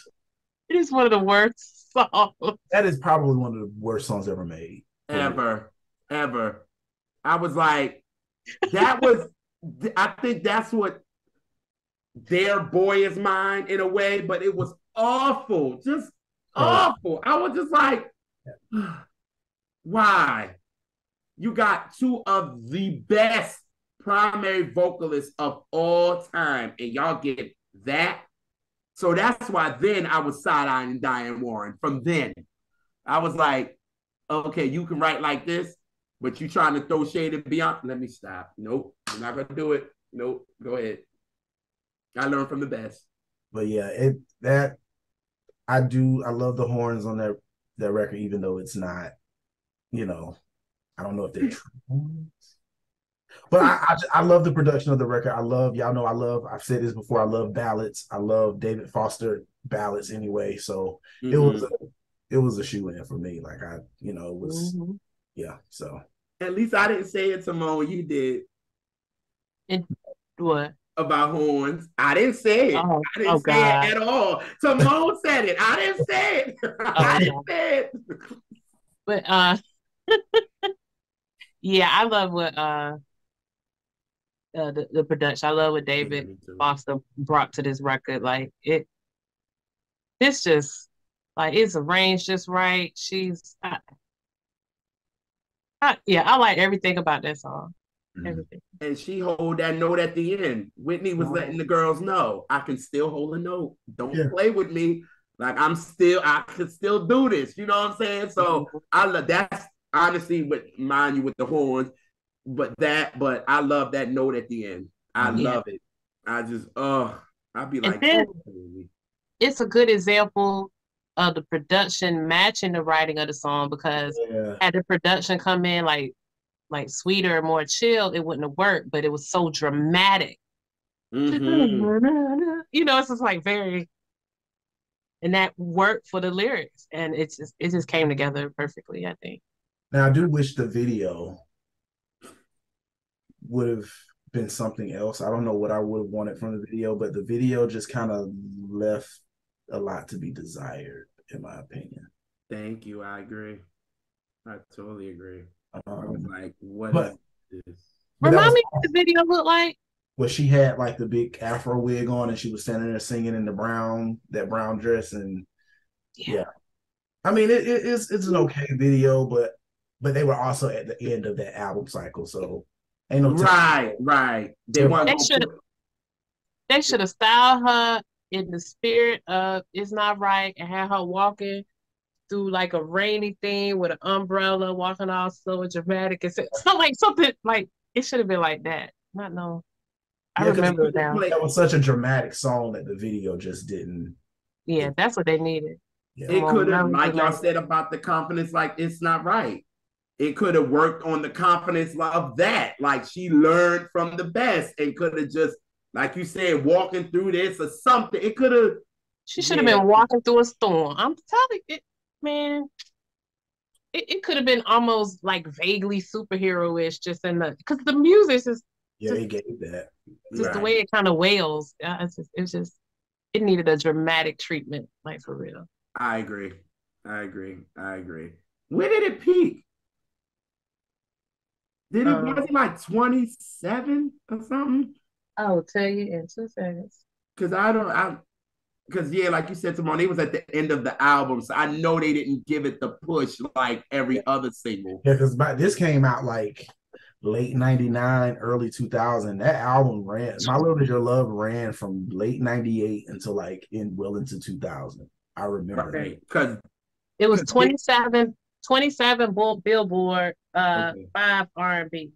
It is one of the worst songs. That is probably one of the worst songs ever made. Ever. I was like, that was. I think that's what their boy is mine in a way, but it was awful, just awful. I was just like, why? You got two of the best primary vocalists of all time, and y'all get that. So that's why then I was side-eyeing Diane Warren. From then, I was like, okay, you can write like this, but you trying to throw shade at Beyonce. Let me stop. Nope, you're not gonna do it. Nope, go ahead. I learned from the best. But yeah, I love the horns on that record, even though it's not, I don't know if they're true horns. But I love the production of the record. I've said this before, I love ballads. I love David Foster ballads anyway. So it was a shoe-in for me. Like it was so. At least I didn't say it, Tamone. You did. What? About horns. I didn't say it. I didn't say it at all. Tamone said it. I didn't say it. I didn't say it. But yeah, I love what the production. I love what David Foster brought to this record. Like it's just like it's arranged just right. I like everything about that song. Everything. And she hold that note at the end. Whitney was letting the girls know, I can still hold a note. Don't play with me. Like I can still do this. You know what I'm saying? So I love that's honestly with mind you with the horns, but I love that note at the end. I love it. I just I'd be like, it's a good example of the production matching the writing of the song, because had the production come in like sweeter, more chill, it wouldn't have worked, but it was so dramatic. It's just like very, and that worked for the lyrics, and it just came together perfectly, I think. Now I do wish the video would have been something else. I don't know what I would have wanted from the video, but the video just kind of left a lot to be desired, in my opinion. Thank you. I agree. I totally agree. I was like, what but, is this? But Remind me what the video looked like. Well, she had like the big Afro wig on, and she was standing there singing in that brown dress, and yeah. I mean, it's an okay video, but they were also at the end of that album cycle, so ain't no right. They should have styled her in the spirit of It's Not Right and had her walking through like a rainy thing with an umbrella, walking all slow and dramatic, and something like it should have been like that. Not no. I remember it now. That was such a dramatic song that the video just didn't. Yeah, that's what they needed. Yeah. It could have, like y'all said about the confidence, like It's Not Right. It could have worked on the confidence of that. Like she learned from the best and could have just, like you said, walking through this or something. It could have. She should have been walking through a storm. I'm telling you, man. It could have been almost like vaguely superhero-ish, just in the because the music is. Yeah, it gave that. Just the way it kind of wails. It's just it needed a dramatic treatment, like for real. I agree. Where did it peak? Was it like 27 or something? I will tell you in 2 seconds. Because like you said, Tamone, it was at the end of the album, so I know they didn't give it the push like every other single. Yeah, because this came out like late 99, early 2000. That album ran, My Love Is Your Love ran from late 98 until like into 2000. I remember that. Because it was 27 Billboard, 5 R&B.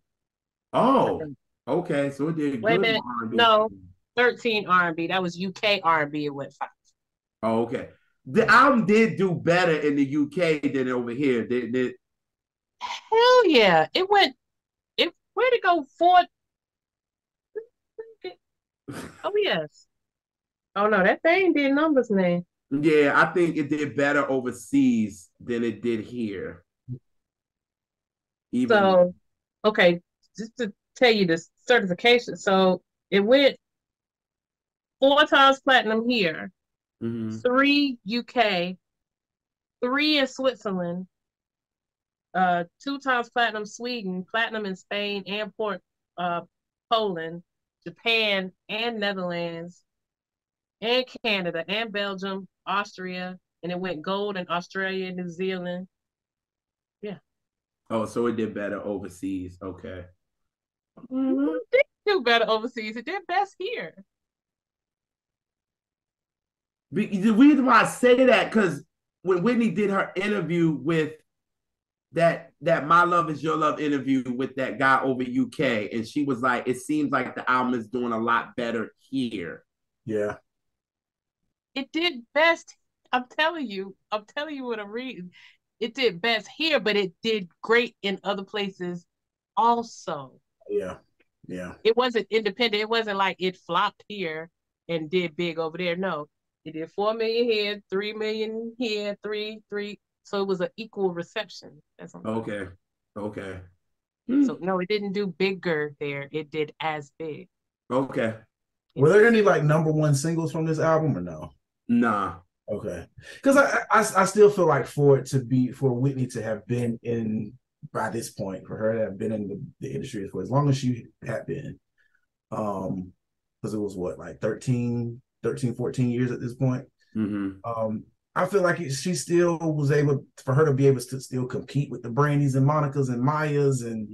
Oh, okay. So it did Wait a minute. R&B. No, 13 R&B. That was UK R&B. It went 5. Oh, okay. The album did do better in the UK than over here, didn't it? Hell yeah. Where'd it go? 4. Oh, yes. Oh, no, that thing did numbers, man. Yeah, I think it did better overseas than it did here. So, okay, just to tell you the certification. So it went 4 times platinum here, 3 UK, 3 in Switzerland, 2 times platinum Sweden, platinum in Spain and Poland, Japan and Netherlands, and Canada and Belgium, Austria, and it went gold in Australia, New Zealand. Yeah. Oh, so it did better overseas. Okay. It did do better overseas. It did best here. The reason why I say that, because when Whitney did her interview with that My Love Is Your Love interview with that guy over UK, and she was like, it seems like the album is doing a lot better here. Yeah. It did best. I'm telling you what I'm reading. It did best here, but it did great in other places also. Yeah. It wasn't independent. It wasn't like it flopped here and did big over there. No, it did 4 million here, 3 million here, 3. So it was an equal reception. That's okay. So no, it didn't do bigger there. It did as big. Okay. Were there any like number 1 singles from this album or no? Nah. Okay. Because I still feel like for Whitney to have been in by this point, for her to have been in the industry for as long as she had been, because it was what, like 13, 14 years at this point. I feel like she still was able, for her to be able to still compete with the Brandys and Monica's and Maya's and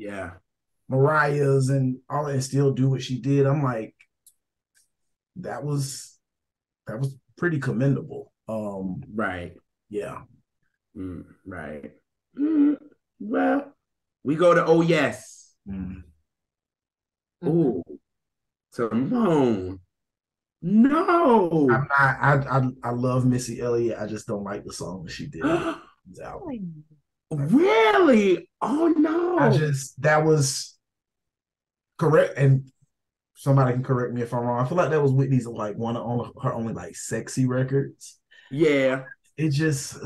Mariah's and all that, and still do what she did. I'm like, that was pretty commendable. Right. Yeah. Right. Well, we go to Oh Yes. Oh, Tamone. No. I'm not. I love Missy Elliott. I just don't like the song that she did. Really? Oh no. That was correct, and somebody can correct me if I'm wrong. I feel like that was Whitney's like one of her only like sexy records. Yeah. It just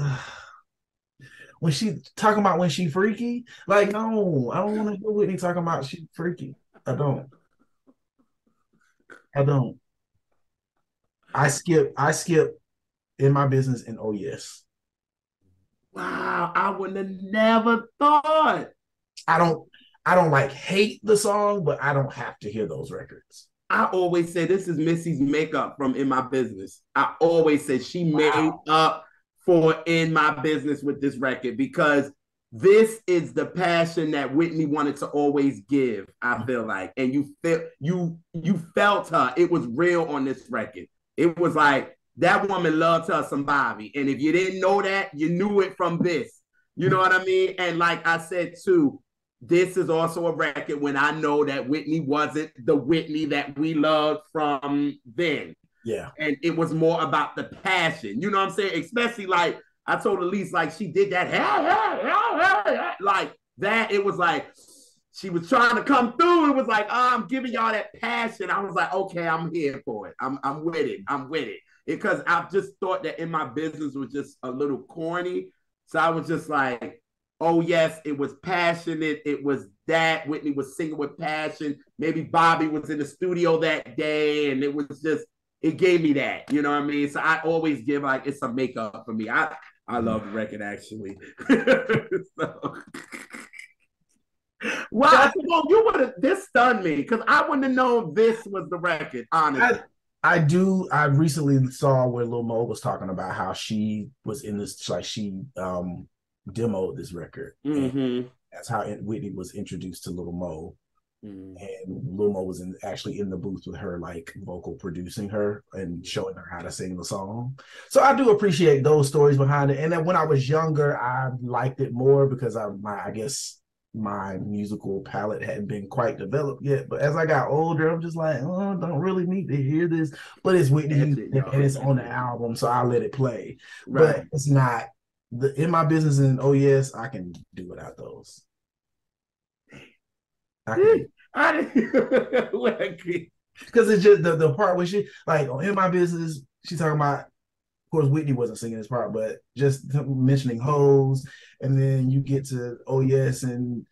when she talking about when she freaky, like no, I don't want to hear Whitney talking about she freaky. I don't. I don't. I skip in my business and oh yes. Wow, I would have never thought. I don't I don't like hate the song, but I don't have to hear those records. I always say this is Missy's makeup from In My Business. I always say she made Wow. up for In My Business with this record because this is the passion that Whitney wanted to always give. I feel like, and you felt her. It was real on this record. It was like that woman loved her some Bobby, and if you didn't know that, you knew it from this. You know what I mean? And like I said too, this is also a record when I know that Whitney wasn't the Whitney that we loved from then. Yeah. And it was more about the passion. You know what I'm saying? Especially like I told Elise, like she did that, like that. It was like she was trying to come through. It was like, oh, I'm giving y'all that passion. I was like, okay, I'm here for it. I'm with it. I'm with it. Because I just thought that In My Business was just a little corny. So I was just like, oh yes, it was passionate. It was that Whitney was singing with passion. Maybe Bobby was in the studio that day, and it was just it gave me that. You know what I mean? So I always give like it's a makeup for me. I love the record actually. So, wow, you would have this stunned me because I wouldn't have known this was the record. Honestly, I do. I recently saw where Lil Mo was talking about how she was in this, like she demoed this record. Mm-hmm. That's how Whitney was introduced to Lil Mo. Mm-hmm. And Lil Mo was actually in the booth with her, like vocal producing her and showing her how to sing the song. So I do appreciate those stories behind it. And then when I was younger, I liked it more because I guess my musical palette hadn't been quite developed yet. But as I got older, I'm just like, oh, don't really need to hear this. But it's Whitney Houston and it's on the album, so I let it play. Right. But it's not In My Business and oh yes, I can do without those. I didn't because it's just the part where she like In My Business, she's talking about, of course Whitney wasn't singing this part, but just mentioning hoes, and then you get to oh yes and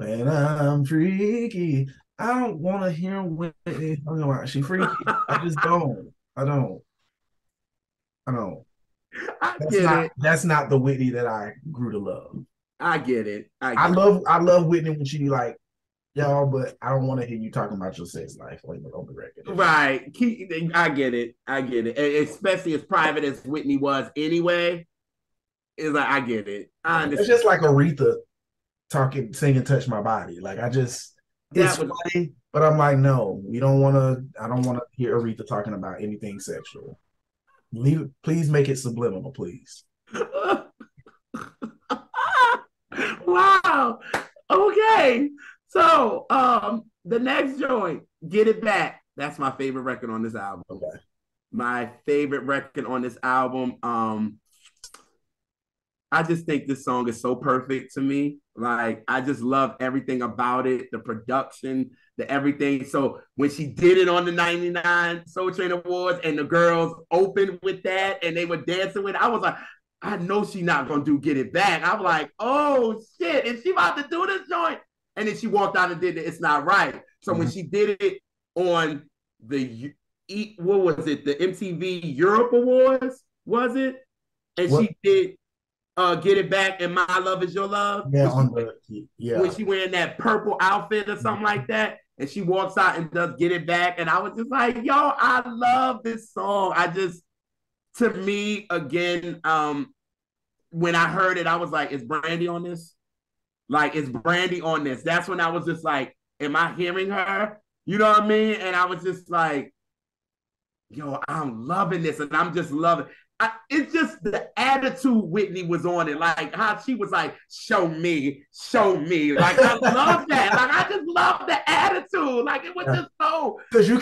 I'm freaky. I don't want to hear Whitney talking about she freaky. I just don't. I don't. That's not the Whitney that I grew to love. I get it. I love Whitney when she like y'all, but I don't want to hear you talking about your sex life on the record. Right. I get it. And especially as private as Whitney was anyway. It's like I get it. I understand. It's just like Aretha singing Touch My Body. Like it's funny, but I'm like, no, I don't want to hear Aretha talking about anything sexual. Please make it subliminal, please. Wow. Okay. So, the next joint, Get It Back. That's my favorite record on this album. Okay. My favorite record on this album. I just think this song is so perfect to me. Like, I just love everything about it, the production, the everything. So when she did it on the 99 Soul Train Awards and the girls opened with that and they were dancing with it, I was like, I know she's not going to do Get It Back. I'm like, oh, shit, is she about to do this joint? And then she walked out and did it. It's Not Right. So when she did it on the, what was it? The MTV Europe Awards, was it? And she did Get It Back and My Love Is Your Love. Yeah, when she wearing that purple outfit or something like that. And she walks out and does Get It Back. And I was just like, yo, I love this song. To me, again, when I heard it, I was like, is Brandy on this? Like, is Brandy on this? That's when I was just like, am I hearing her? You know what I mean? And I was just like, yo, I'm loving this. And I'm just loving it's just the attitude Whitney was on it. Like how she was like, show me. Like, I love that. Like, I just love the attitude. Like, it was just so. Because you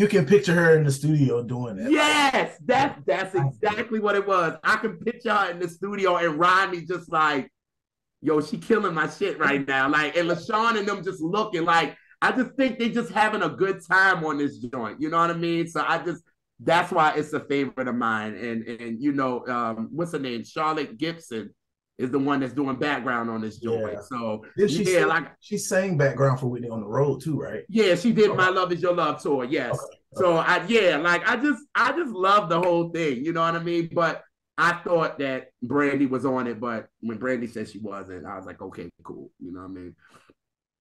can picture her in the studio doing it. Yes, that's exactly what it was. I can picture her in the studio and Rodney just like, yo, she killing my shit right now. Like, and LaShawn and them just looking like, I just think they just having a good time on this joint. You know what I mean? So that's why it's a favorite of mine. And you know, what's her name? Charlotte Gibson. is the one that's doing background on this joint. Yeah. So she sang background for Whitney on the road too, right? Yeah, she did My Love Is Your Love tour. Yes. Okay. So I just love the whole thing. You know what I mean? But I thought that Brandy was on it, but when Brandy said she wasn't, I was like, okay, cool. You know what I mean?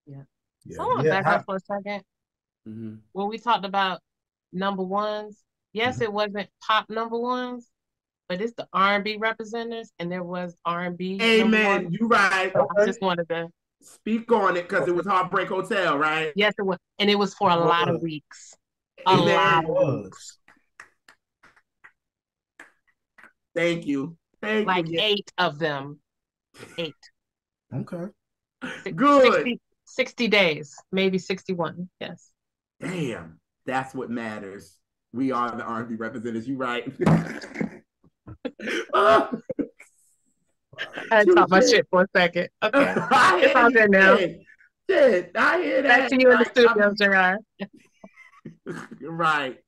Yeah. So I want to back up for a second. Mm-hmm. When we talked about number ones, yes, it wasn't pop number ones, but it's the R&B representatives, and there was R&B. Amen. You right. So I just wanted to speak on it because it was Heartbreak Hotel, right? Yes, it was, and it was for a lot of weeks. Amen. A lot of weeks. Thank you. Like 8 of them. 8. Okay. Good. 60 days, maybe 61. Yes. Damn, that's what matters. We are the R&B representatives. You right. I had to talk my shit for a second. Okay. It's all good now. Shit, I hear that. Back to you in the studio, Gerard. Right.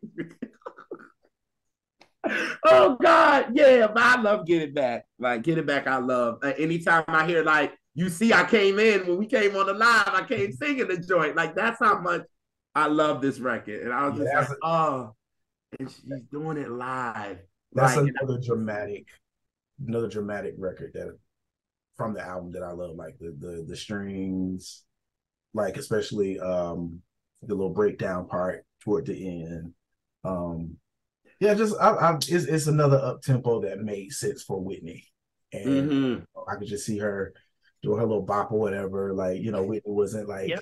Oh God, yeah, but I love Get It Back. Like Get It Back, I love. Anytime I hear like, you see, I came in when we came on the live, I came singing the joint. Like that's how much I love this record. And I was just like, oh, and she's doing it live. That's like, another dramatic record that from the album that I love, like the strings, like especially the little breakdown part toward the end. Yeah, just it's another up tempo that made sense for Whitney, and I could just see her doing her little bop or whatever. Like, you know, Whitney wasn't like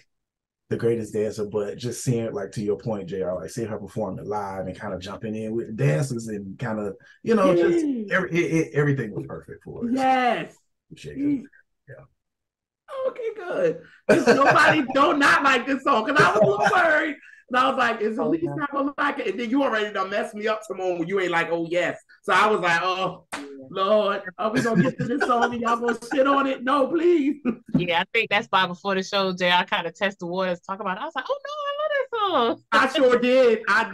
the greatest dancer, but just seeing it, like to your point, JR, like seeing her perform it live and kind of jumping in with the dancers and kind of, you know, just everything was perfect for her. Yes. Yeah. Okay, good. Nobody don't not like this song because I was a little worried. And I was like, is Elise not gonna like it? And then you already done messed me up, Tamone, when you ain't like, oh yes. So I was like, oh Lord, are we gonna get to this song and y'all gonna shit on it? No, please. Yeah, I think that's why before the show, Jay, I kind of test the waters, talk about it. I was like, oh no, I love that song. I sure did. I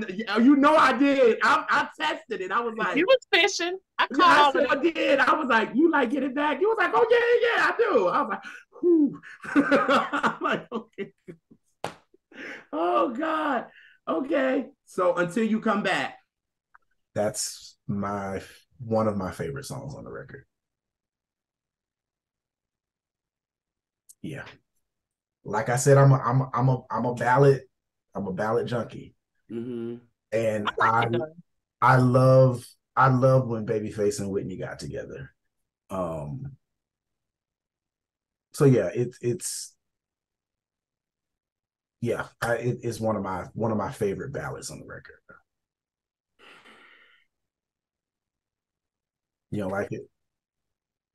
did. I tested it. I was like, you was fishing. I sure did. I was like, you like Get It Back? You was like, oh yeah, I do. I was like, whew. I'm like, okay. Oh God. Okay. So Until You Come Back. That's one of my favorite songs on the record. Yeah. Like I said, I'm a ballad junkie. Mm-hmm. And I love when Babyface and Whitney got together. So yeah, it's one of my favorite ballads on the record. You don't like it?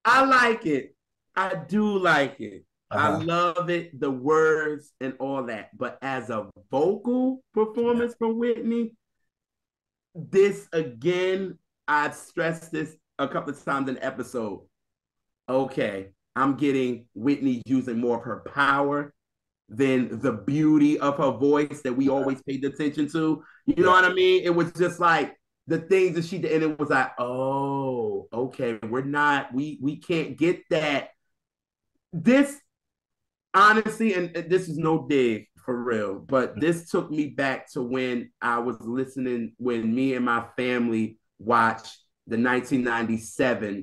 I like it. I do like it. I love it, the words and all that. But as a vocal performance from Whitney, this again, I've stressed this a couple of times in the episode. Okay, I'm getting Whitney using more of her power than the beauty of her voice that we always paid attention to. You know what I mean? It was just like the things that she did, and it was like, oh, okay, we can't get that. This, honestly, and this is no dig for real, but this took me back to when I was listening, when me and my family watched the 1997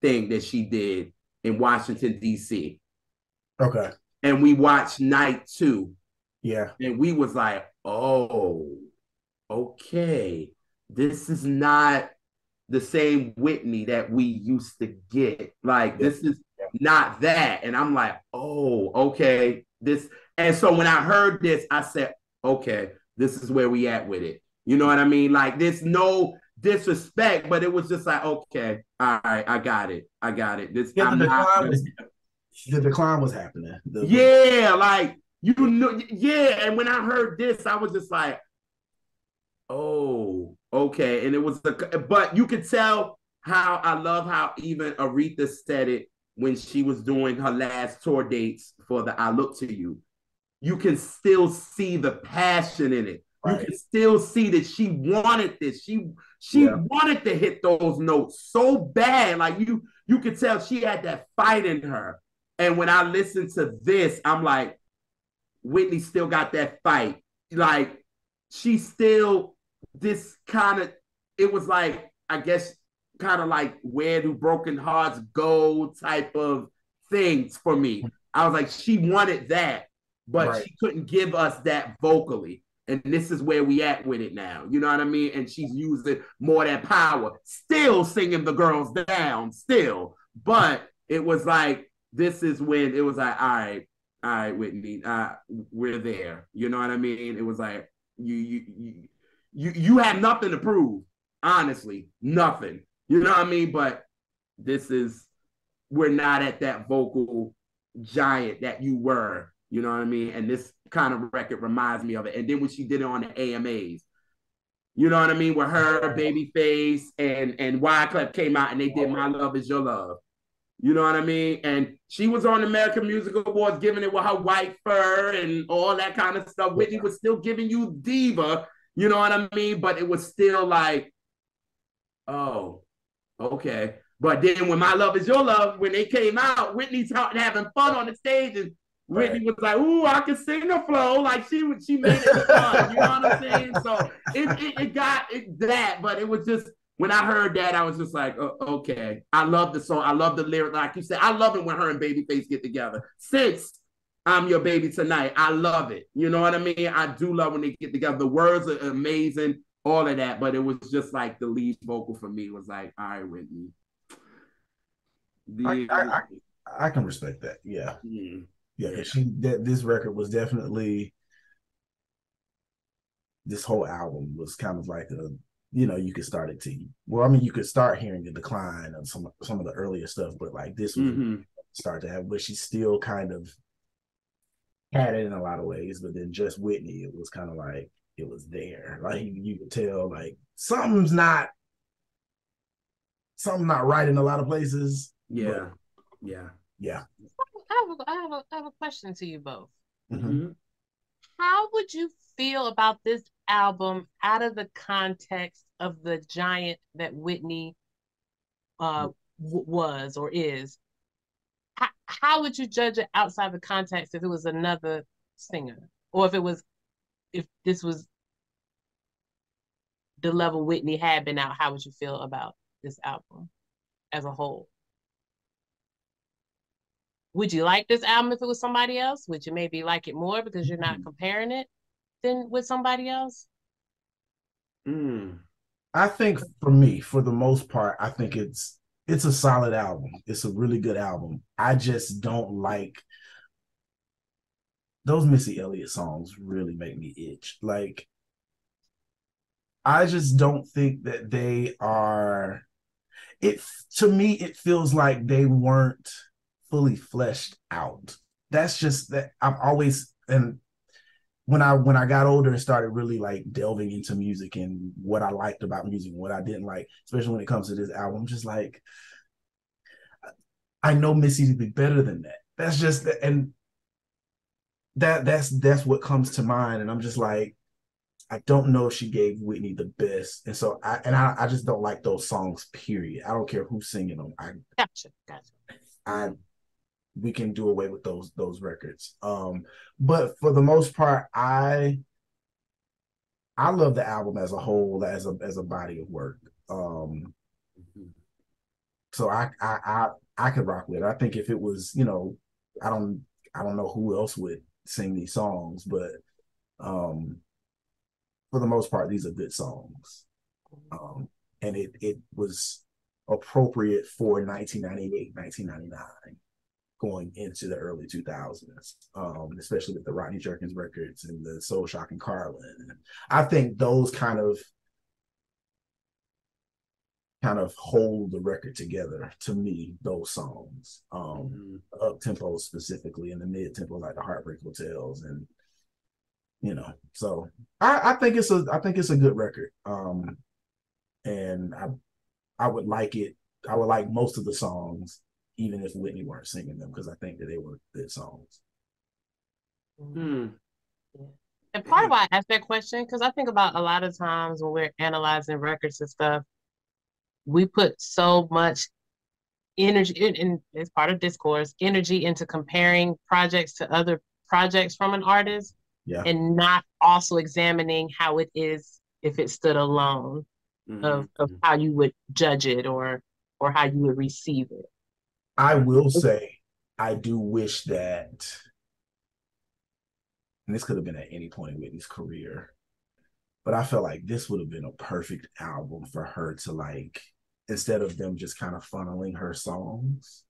thing that she did in Washington, D.C. Okay. And we watched Night 2. Yeah. And we was like, oh, okay. This is not the same Whitney that we used to get. Like, this is not that. And I'm like, oh, okay. And so when I heard this, I said, okay, this is where we at with it. You know what I mean? Like, there's no disrespect, but it was just like, okay, all right, I got it. The decline was happening. Like, you know, and when I heard this, I was just like, oh, okay. And it was but you could tell how I love how even Aretha said it when she was doing her last tour dates for the I Look to You. You can still see the passion in it. Right. You can still see that she wanted this. She wanted to hit those notes so bad. Like you could tell she had that fight in her. And when I listen to this, I'm like, Whitney still got that fight. Like, she still, this kind of, it was like, I guess, kind of like where do broken hearts go type of things for me. I was like, she wanted that, but Right. she couldn't give us that vocally. And this is where we at with it now. You know what I mean? And she's using more of that power, still singing the girls down, still. But it was like, this is when it was like, all right, Whitney, we're there. You know what I mean? It was like, you have nothing to prove, honestly, nothing. You know what I mean? But this is, we're not at that vocal giant that you were. You know what I mean? And this kind of record reminds me of it. And then when she did it on the AMAs, you know what I mean? With her, Babyface, and Wyclef came out and they did My Love Is Your Love. You know what I mean? And she was on American Music Awards giving it with her white fur and all that kind of stuff. Whitney was still giving you diva, you know what I mean? But it was still like, oh, okay. But then when My Love Is Your Love, when they came out, Whitney's having fun on the stage and Whitney was like, ooh, I can sing a flow. Like she made it fun. You know what I'm saying? So it got that, but it was just, when I heard that, I was just like, oh, okay. I love the song. I love the lyric. Like you said, I love it when her and Babyface get together. Since I'm Your Baby Tonight, I love it. You know what I mean? I do love when they get together. The words are amazing, all of that. But it was just like the lead vocal for me was like, all right, Whitney. I can respect that. Yeah. Yeah. This record was definitely, this whole album was kind of like a, you could start it to, well, I mean, you could start hearing the decline of some of the earlier stuff, but like this was start to have, but she still kind of had it in a lot of ways. But then Just Whitney, it was kind of like, it was there. Like you could tell, like something's not right in a lot of places. Yeah. I have a question to you both. How would you feel about this album out of the context of the giant that Whitney was or is? How would you judge it outside the context if it was another singer, or if this was the level Whitney had been out? How would you feel about this album as a whole? Would you like this album if it was somebody else? Would you maybe like it more because you're not comparing it than with somebody else? I think for me, for the most part, I think it's a solid album. It's a really good album. I just don't like those Missy Elliott songs. Really make me itch. Like, I just don't think that they are. To me, it feels like they weren't fully fleshed out. That's just that I've always, and when I got older and started really like delving into music and what I liked about music and what I didn't like, especially when it comes to this album, I'm just like, I know Missy to be better than that. That's just, and that's what comes to mind. And I'm just like, I don't know if she gave Whitney the best. And so I just don't like those songs, period. I don't care who's singing them. Gotcha. We can do away with those records. But for the most part, I love the album as a whole, as a body of work. So I could rock with it. I think if it was, I don't know who else would sing these songs, but for the most part, these are good songs. And it was appropriate for 1998, 1999. Going into the early 2000s, especially with the Rodney Jerkins records and the Soul Shock and Carlin. I think those kind of hold the record together to me, those songs. Up tempo specifically, and the mid tempo like the Heartbreak Hotels, and so I think it's a good record. And I would like it. I would like most of the songs, even if Whitney weren't singing them, because I think that they were good songs. And part of why I asked that question, because I think about a lot of times when we're analyzing records and stuff, we put so much energy, and it's part of discourse, energy into comparing projects to other projects from an artist, Yeah. and not also examining how it is if it stood alone, of how you would judge it, or how you would receive it. I will say, I do wish that, and this could have been at any point in Whitney's career, but I felt like this would have been a perfect album for her to, like, instead of them just kind of funneling her songs,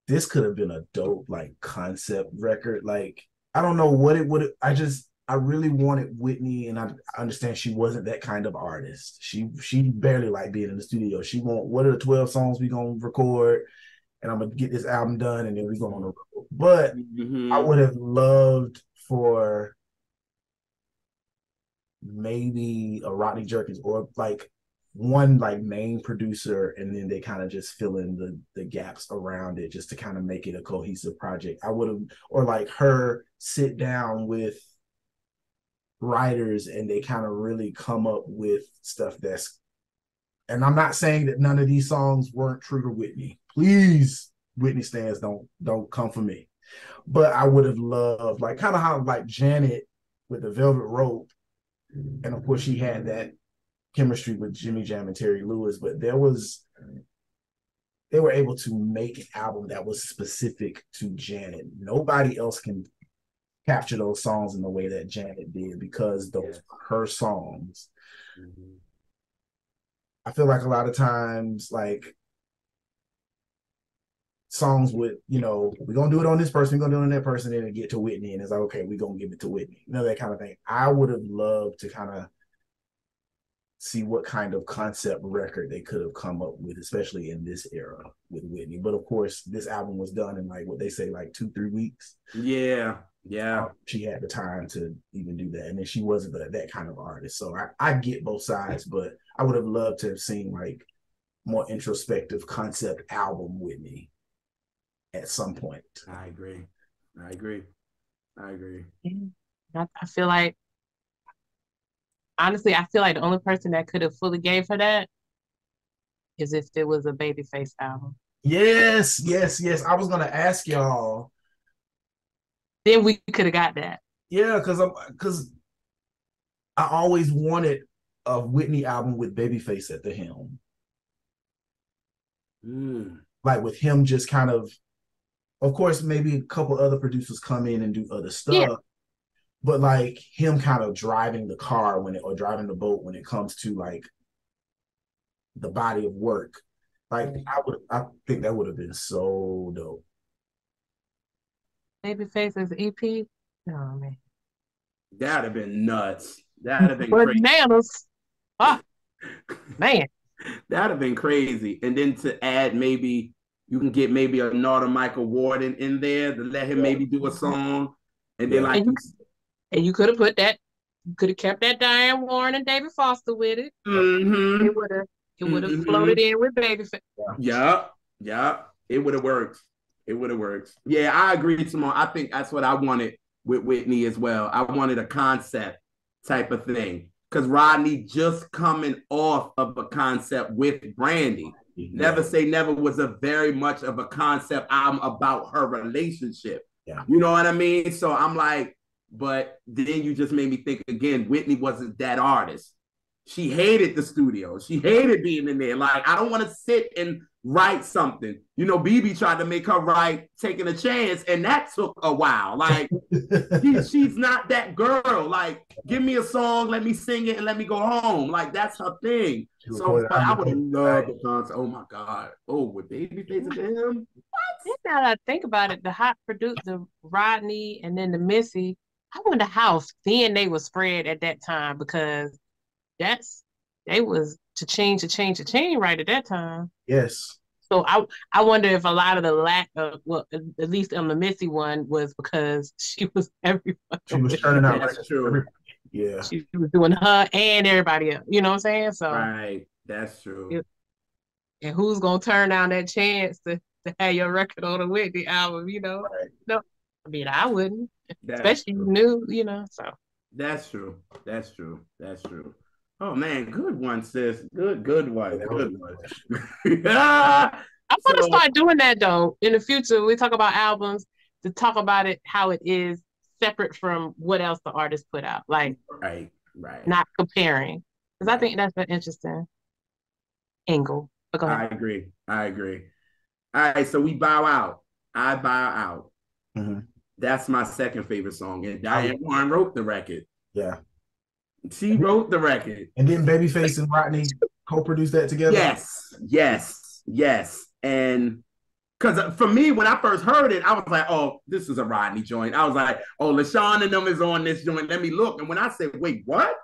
this could have been a dope, like, concept record. Like, I don't know what it would. I really wanted Whitney, and I understand she wasn't that kind of artist. She barely liked being in the studio. She want, what are the 12 songs we gonna record, and I'm gonna get this album done, and then we go on the road. But I would have loved for maybe a Rodney Jerkins, or like one like main producer, and then they kind of just fill in the gaps around it, just to kind of make it a cohesive project. I would have, or like her sit down with writers and they kind of really come up with stuff that's, and I'm not saying that none of these songs weren't true to Whitney. Please, Whitney stands, don't come for me. But I would have loved, like, kind of how like Janet with the Velvet Rope, and of course she had that chemistry with Jimmy Jam and Terry Lewis, but they were able to make an album that was specific to Janet. Nobody else can capture those songs in the way that Janet did, because those are her songs. I feel like a lot of times, like, songs with, we're gonna do it on this person, we're gonna do it on that person, and then get to Whitney, and it's like, okay, we're gonna give it to Whitney. That kind of thing. I would have loved to kind of see what kind of concept record they could have come up with, especially in this era with Whitney. But of course, this album was done in, like, what they say, like 2-3 weeks. Yeah. She had the time to even do that, and then she wasn't that kind of artist. So I get both sides, but I would have loved to have seen like more introspective concept album Whitney at some point. I agree. I feel like, honestly, I feel like the only person that could have fully gave her that is if it was a Babyface album. Yes. I was gonna ask y'all. Then we could have got that. Yeah, because I always wanted a Whitney album with Babyface at the helm. Like, with him just kind of course, maybe a couple other producers come in and do other stuff, but like him kind of driving the car or driving the boat when it comes to like the body of work. Like, I think that would have been so dope. Babyface's EP? Oh, man. That'd have been nuts. That'd have been crazy. Bananas. Oh, man. That'd have been crazy. And then to add, maybe you can get maybe another Michael Warden in there to let him maybe do a song. And then like, and you could have put that, you could have kept that Diane Warren and David Foster with it. It would have floated in with Babyface. Yeah. It would have worked. Yeah, I agree, Tamone. I think that's what I wanted with Whitney as well. I wanted a concept type of thing, because Rodney just coming off of a concept with Brandy. Never Say Never was a very much of a concept album about her relationship. Yeah. You know what I mean? So I'm like, but then you just made me think again, Whitney wasn't that artist. She hated the studio. She hated being in there. Like, I don't want to sit and write something. BB tried to make her write Taking a Chance, and that took a while. Like, she's not that girl. Like, give me a song, let me sing it, and let me go home. Like, that's her thing. So, but I would have loved the concert. Oh my God. Oh, with Babyface and him? What? Now that I think about it, the hot producer, Rodney, and then the Missy, I wonder how thin they were spread at that time, because they was cha-ching right at that time. Yes. So I wonder if a lot of the lack of, well, at least on the Missy one, was because she was everybody. She was turning out. That's true. Yeah. She was doing her and everybody else. You know what I'm saying? So right. That's true. And who's gonna turn down that chance to have your record on a Whitney album? Right. No, I mean, I wouldn't, especially new. So that's true. Oh man, good one, sis. Good Yeah, one. that was a Good good one. question. I want to So, start doing that though. In the future, we talk about albums to talk about it how it is separate from what else the artist put out, like right, right, not comparing. Because I right. think that's an interesting angle. But go ahead. I agree. I agree. All right, so we bow out. I bow out. Mhm. That's my second favorite song. And I Diane love Warren wrote the record. Yeah. She wrote the record. And then Babyface and Rodney co-produced that together. Yes, yes, yes. And because for me, when I first heard it, I was like, oh, this is a Rodney joint. I was like, oh, LaShawn and them is on this joint. Let me look. And when I said, wait, what?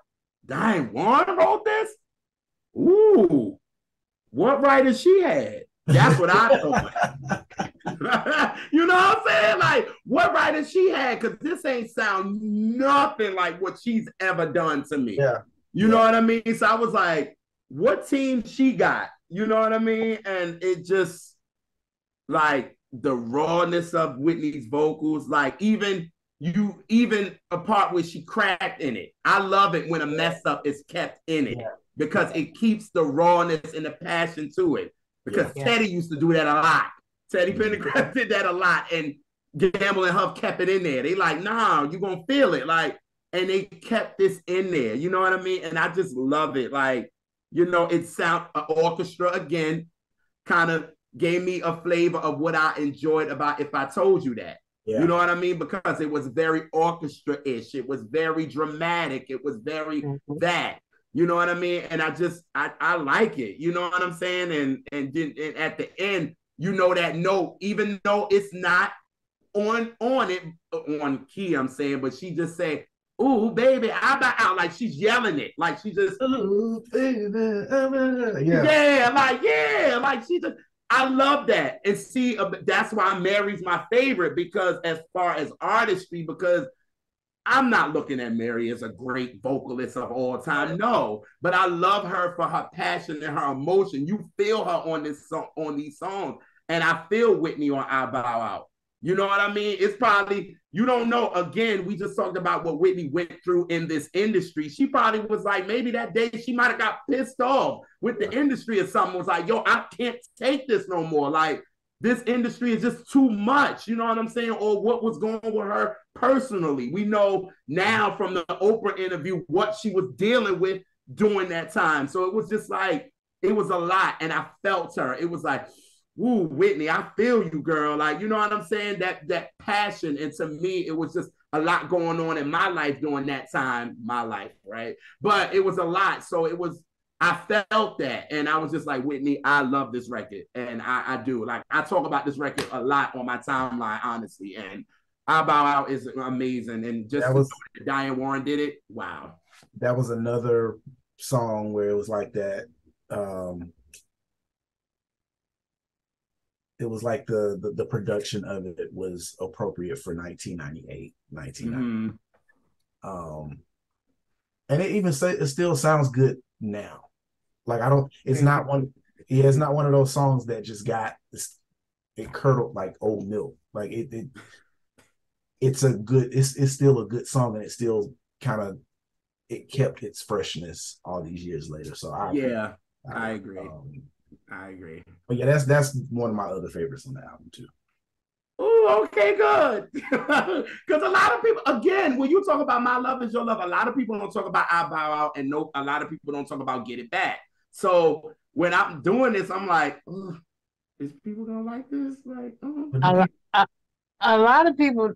Diane Warren wrote this? Ooh, what writer she had? That's what I thought. You know what I'm saying? Like, what writer she had? Because this ain't sound nothing like what she's ever done to me. Yeah. You know what I mean? So I was like, what team she got? You know what I mean? And it just like the rawness of Whitney's vocals, like even a part where she cracked in it. I love it when a mess up is kept in it because it keeps the rawness and the passion to it. Because Teddy used to do that a lot. Teddy Pendergrass did that a lot, and Gamble and Huff kept it in there. They like, nah, you're gonna feel it. Like, and they kept this in there. You know what I mean? And I just love it. Like, it sound an orchestra again, kind of gave me a flavor of what I enjoyed about If I Told You That. Yeah. You know what I mean? Because it was very orchestra-ish. It was very dramatic. It was very that. You know what I mean? And I like it. You know what I'm saying? And at the end, that note, even though it's not on key, I'm saying, but she just say, "Ooh, baby, I buy out." Like she's yelling it. Like she just, "Ooh, baby, yeah, like she just." I love that, and see, that's why Mary's my favorite because as far as artistry, because I'm not looking at Mary as a great vocalist of all time, no, but I love her for her passion and her emotion. You feel her on these songs, and I feel Whitney on "I Bow Out." You know what I mean? It's probably, you don't know. Again, we just talked about what Whitney went through in this industry. She probably was like, maybe that day she might have got pissed off with the industry or something. Was like, yo, I can't take this no more. Like, this industry is just too much. You know what I'm saying? Or what was going on with her personally. We know now from the Oprah interview what she was dealing with during that time. So it was just like, it was a lot. And I felt her. It was like, woo, Whitney, I feel you, girl. Like, you know what I'm saying? That passion. And to me, it was just a lot going on in my life during that time, right? But it was a lot. So I felt that. And I was just like, Whitney, I love this record. And I do. Like, I talk about this record a lot on my timeline, honestly. And I Bow Out is amazing. And just that Diane Warren did it, wow. That was another song where it was like that. It was like the production of it was appropriate for 1998, 1990. And it still sounds good now. Like it's not one of those songs that just got it curdled like old milk. Like it's still a good song, and it still kind of it kept its freshness all these years later. So I agree. I agree. But yeah, that's one of my other favorites on the album too. Oh, okay, good. Because a lot of people, again, when you talk about My Love Is Your Love, a lot of people don't talk about I Bow Out, and a lot of people don't talk about Get It Back. So when I'm doing this, I'm like, is people gonna like this? Like, a lot of people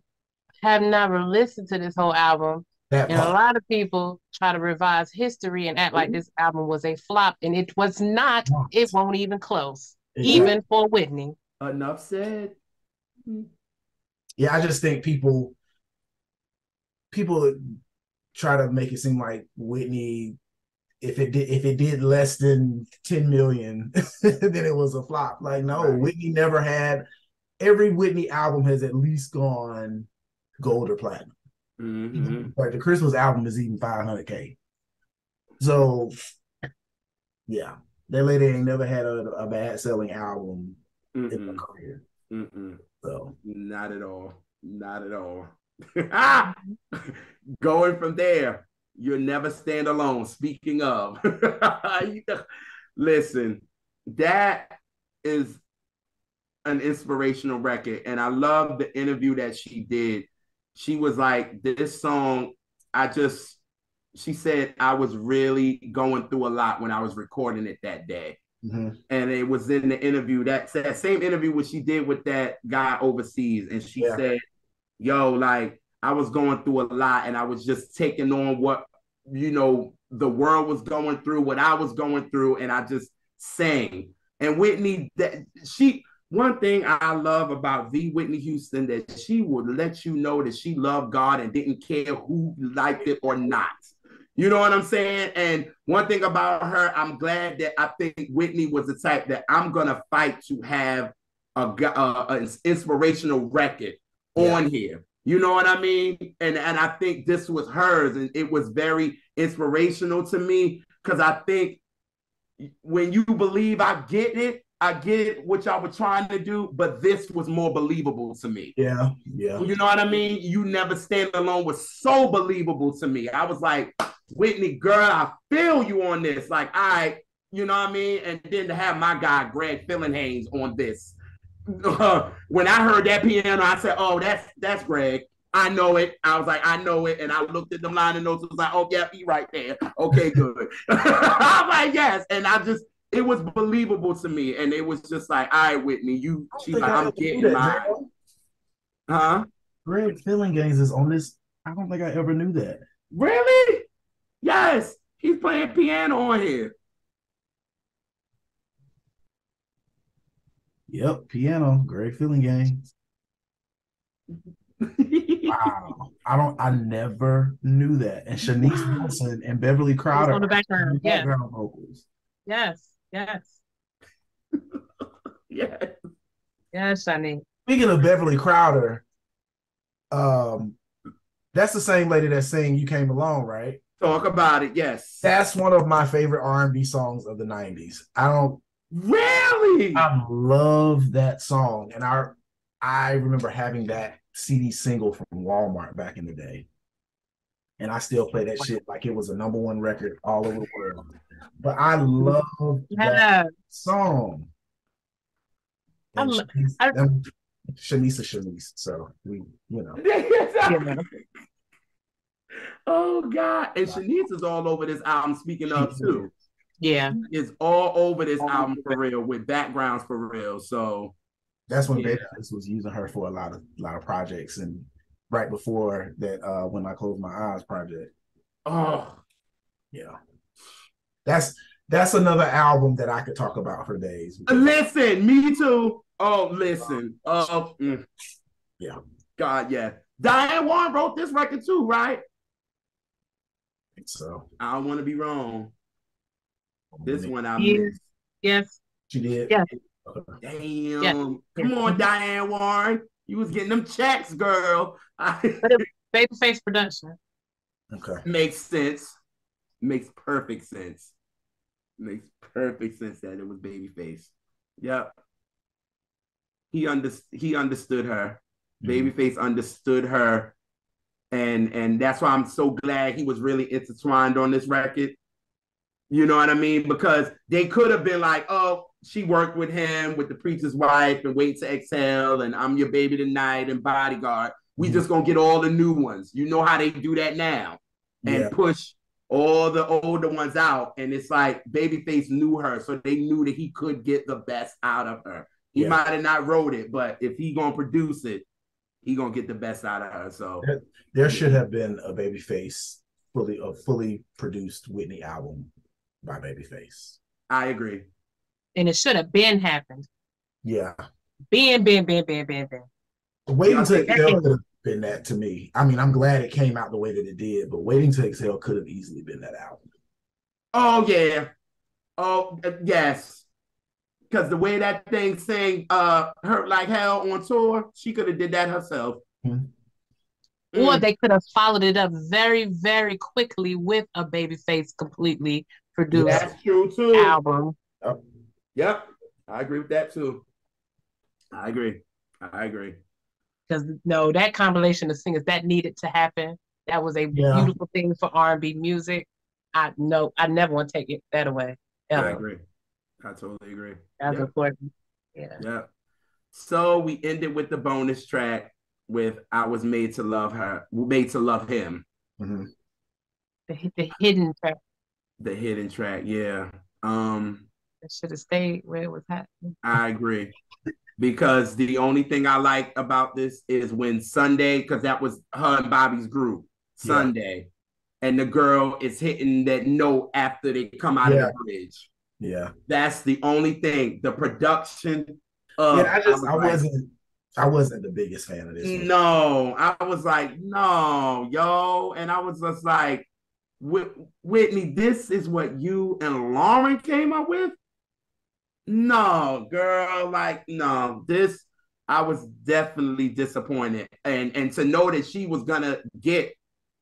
have never listened to this whole album. And a lot of people try to revise history and act like this album was a flop, and it was not. It won't even close, even for Whitney. Enough said. Yeah, I just think people try to make it seem like Whitney, if it did less than 10 million, then it was a flop. Like, no, Whitney never had. Every Whitney album has at least gone gold or platinum. Like the Christmas album is even 500K. So yeah, that lady ain't never had a bad selling album in her career. So not at all. Going from there, You'll never stand alone. Speaking of, listen, that is an inspirational record. And I love the interview that she did. She was like, this song, she said, I was really going through a lot when I was recording it that day. Mm-hmm. And it was in the interview, that same interview what she did with that guy overseas. And she said, yo, like, I was going through a lot and I was just taking on what, the world was going through, what I was going through, and I just sang. And Whitney, one thing I love about Whitney Houston, that she would let you know that she loved God and didn't care who liked it or not. You know what I'm saying? And one thing about her, I'm glad that I think Whitney was the type that I'm going to fight to have an inspirational record on here. You know what I mean? And I think this was hers, and it was very inspirational to me, because I think when you believe, I get it, what y'all were trying to do, but this was more believable to me. Yeah. You know what I mean? You Never Stand Alone was so believable to me. I was like, Whitney, girl, I feel you on this. Like, you know what I mean? And then to have my guy, Greg Fillinghayes, on this. When I heard that piano, I said, oh, that's Greg. I know it. I was like, I know it. And I looked at the line of notes. I was like, oh, yeah, he right there. Okay, good. I was like, yes. And it was believable to me. And it was just like, all right, Whitney, she's like, I'm getting mine. Huh? Greg Fillinghayes is on this. I don't think I ever knew that. Really? Yes. He's playing piano on here. Yep, piano, Greg Fillinghayes. Wow. I never knew that. And Shanice Wilson and Beverly Crowder on the background vocals. Yes. Yes. Yes, Shani. Speaking of Beverly Crowder, that's the same lady that sang You Came Along, right? Talk about it, yes. That's one of my favorite R&B songs of the 90s. Really? I love that song. And I remember having that CD single from Walmart back in the day. And I still play that shit like it was a #1 record all over the world. But I love that song. Shanice. So Oh God. And Shanice is all over this album, speaking of too. Yeah. Is all over this album for real, with backgrounds for real. So that's when Babyface was using her for a lot of projects, and right before that, When I Close My Eyes project. Oh, yeah. That's another album that I could talk about for days. Listen, me too. Oh, listen. Yeah. God, yeah. Diane Warren wrote this record too, right? I think so. I don't want to be wrong. This one I missed. Yes. She did? Yes. Damn. Yes. Come on, Diane Warren. You was getting them checks, girl. Babyface production. Okay. Makes sense. Makes perfect sense. Makes perfect sense that it was Babyface. Yep. He understood her. Mm-hmm. Babyface understood her. And that's why I'm so glad he was really intertwined on this record. You know what I mean? Because they could have been like, oh, she worked with him, with The Preacher's Wife, and Wait to Exhale, and I'm Your Baby Tonight, and Bodyguard. We just gonna get all the new ones. You know how they do that now, and push all the older ones out. And it's like Babyface knew her, so they knew that he could get the best out of her. He might have not wrote it, but if he gonna produce it, he gonna get the best out of her. So there should have been a Babyface fully produced Whitney album by Babyface. I agree. And it should have been happened. Yeah. Been. Waiting to Exhale could have been that to me. I mean, I'm glad it came out the way that it did, but Waiting to Exhale could have easily been that album. Oh, yeah. Oh, yes. Because the way that thing sang Hurt Like Hell on tour, she could have did that herself. Mm-hmm. Or they could have followed it up very, very quickly with a Babyface completely produced That's true too. Album. Yep. I agree with that too. I agree. Because no, that combination of singers, that needed to happen. That was a Yeah. beautiful thing for R&B music. I know I never want to take that away I ever. agree. I totally agree. That's Yeah. important. Yeah. Yeah. So we ended with the bonus track with "I Was Made to Love Her," "Made to Love Him." Mm-hmm. The hidden track The hidden track, yeah. that should have stayed where it was happening. I agree. Because the only thing I like about this is when Sunday, because that was her and Bobby's group, Sunday, and the girl is hitting that note after they come out of the bridge. Yeah. That's the only thing. The production I like, wasn't the biggest fan of this one. No, I was like, no, yo. And I was just like, Whitney, this is what you and Lauren came up with? No, girl, like, no, this, I was definitely disappointed. And to know that she was gonna get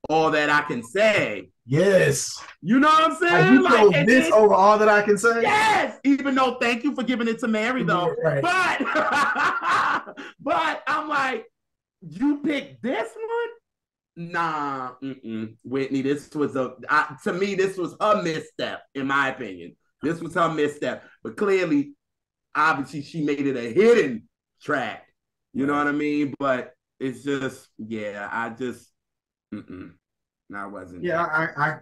All That I Can Say. Yes. You know what I'm saying? You chose this over All That I Can Say? Yes. Even though, thank you for giving it to Mary, though. Right. But I'm like, you picked this one? Nah, Whitney, this was to me, this was her misstep, in my opinion. This was her misstep. But clearly, obviously, she made it a hidden track. You know what I mean? But it's just, yeah, I just, I wasn't. Yeah, I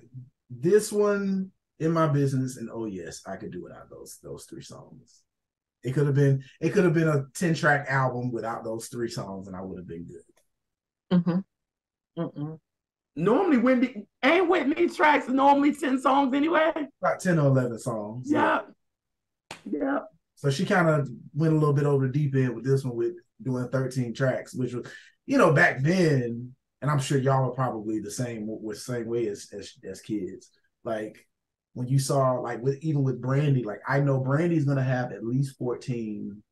this one In My Business and Oh Yes, I could do without those 3 songs. It could have been a 10-track album without those 3 songs, and I would have been good. Normally, Whitney tracks normally 10 songs anyway? About 10 or 11 songs. Yeah. So she kind of went a little bit over the deep end with this one, with doing 13 tracks, which was, back then, and I'm sure y'all were probably the same way as kids. Like when you saw, like even with Brandy, like I know Brandy's gonna have at least 14,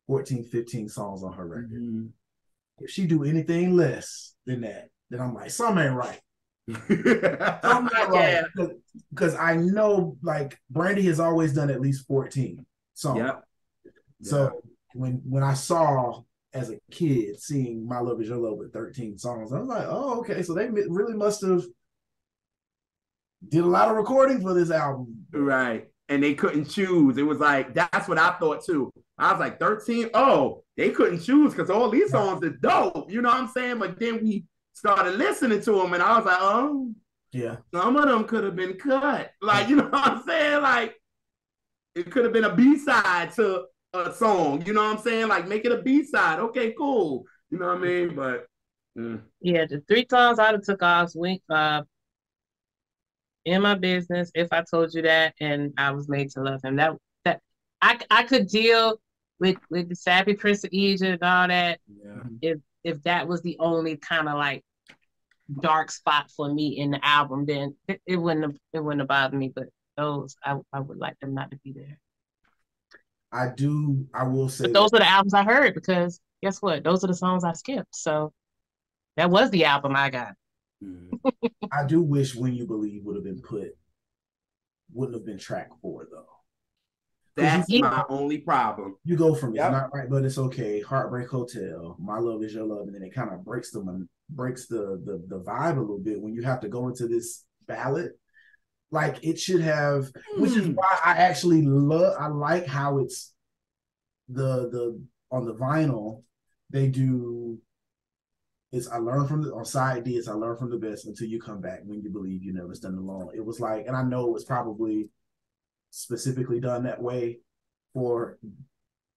15 songs on her record. Mm-hmm. If she do anything less than that, then I'm like, something ain't right. Something ain't right. Because I know, like, Brandy has always done at least 14 songs. Yep. So when I saw as a kid seeing My Love Is Your Love with 13 songs, I was like, oh, okay, so they really must have did a lot of recording for this album. Right. And they couldn't choose. It was like, that's what I thought too. I was like, 13? Oh, they couldn't choose because all these songs are dope. You know what I'm saying? But then we started listening to them and I was like, oh, yeah, some of them could have been cut. Like, you know what I'm saying? Like, it could have been a B-side to a song. You know what I'm saying? Like, make it a B-side. Okay, cool. You know what I mean? But yeah, the 3 songs I took off, In My Business, If I Told You That, and I Was Made to Love Him. That I could deal with the Sappy Prince of Egypt and all that. Yeah. If that was the only kind of like dark spot for me in the album, then it wouldn't have bothered me. But those I would like them not to be there. I will say but those are the albums I heard, because guess what? Those are the songs I skipped. So that was the album I got. I do wish When You Believe wouldn't have been track 4 though. That's my only problem. You go from It's Not Right But It's Okay, Heartbreak Hotel, My Love Is Your Love, and then it kind of breaks the vibe a little bit when you have to go into this ballad. Like it should have, which is why I actually I like how it's the on the vinyl they do. It's I learned from on side D. It's I learned from the best until you come back. When You Believe You Never Stand Alone. It was like, and I know it was probably specifically done that way for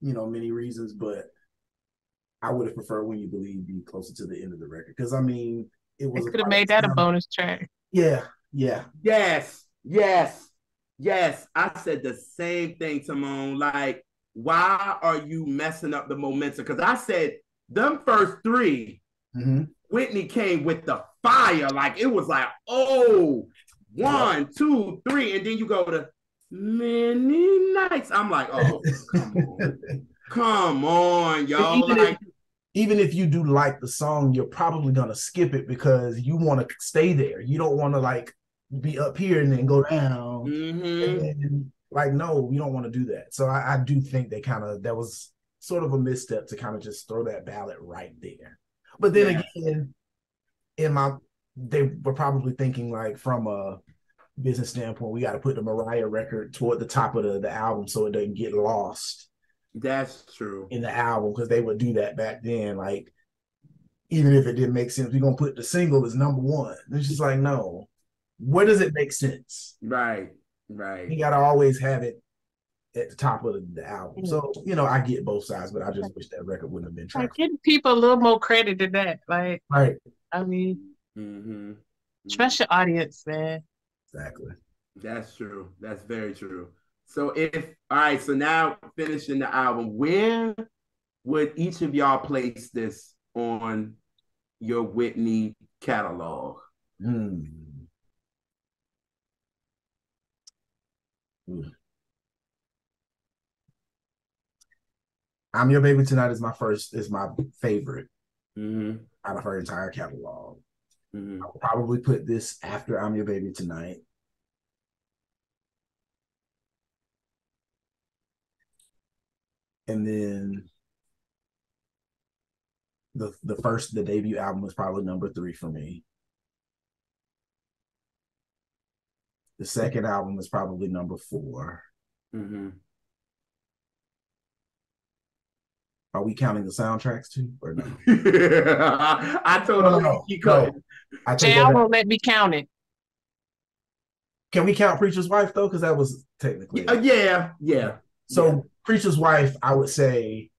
many reasons, but I would have preferred When You Believe be closer to the end of the record, because I mean it could have made that a bonus track. Yeah. Yes. I said the same thing, Tamone. Like, why are you messing up the momentum? Because I said them first 3. Whitney came with the fire. Like, it was like, 1, 2, 3. And then you go to Many Nights. I'm like, oh, come on, y'all. Even if you do like the song, you're probably going to skip it because you want to stay there. You don't want to, like, be up here and then go down. And, like, no, you don't want to do that. So I do think that was sort of a misstep to kind of just throw that ballad right there. But then again, in they were probably thinking like from a business standpoint, we got to put the Mariah record toward the top of the album so it doesn't get lost. That's true. In the album, because they would do that back then. Like, even if it didn't make sense, we're gonna put the single as number one. It's just like, no. Where does it make sense? Right. You gotta always have it at the top of the album. So, I get both sides, but I just wish that record wouldn't have been tracked. Like, giving people a little more credit than that. Like, right. I mean, trust your audience, man. Exactly. That's true. That's very true. So all right, so now finishing the album, where would each of y'all place this on your Whitney catalog? I'm Your Baby Tonight is my favorite out of her entire catalog. I'll probably put this after I'm Your Baby Tonight. And then the debut album was probably number 3 for me. The second album was probably number 4. Are we counting the soundtracks too, or no? I told him he couldn't. Jay, I won't let me count it. Can we count Preacher's Wife though? Because that was technically yeah. So Preacher's Wife, I would say,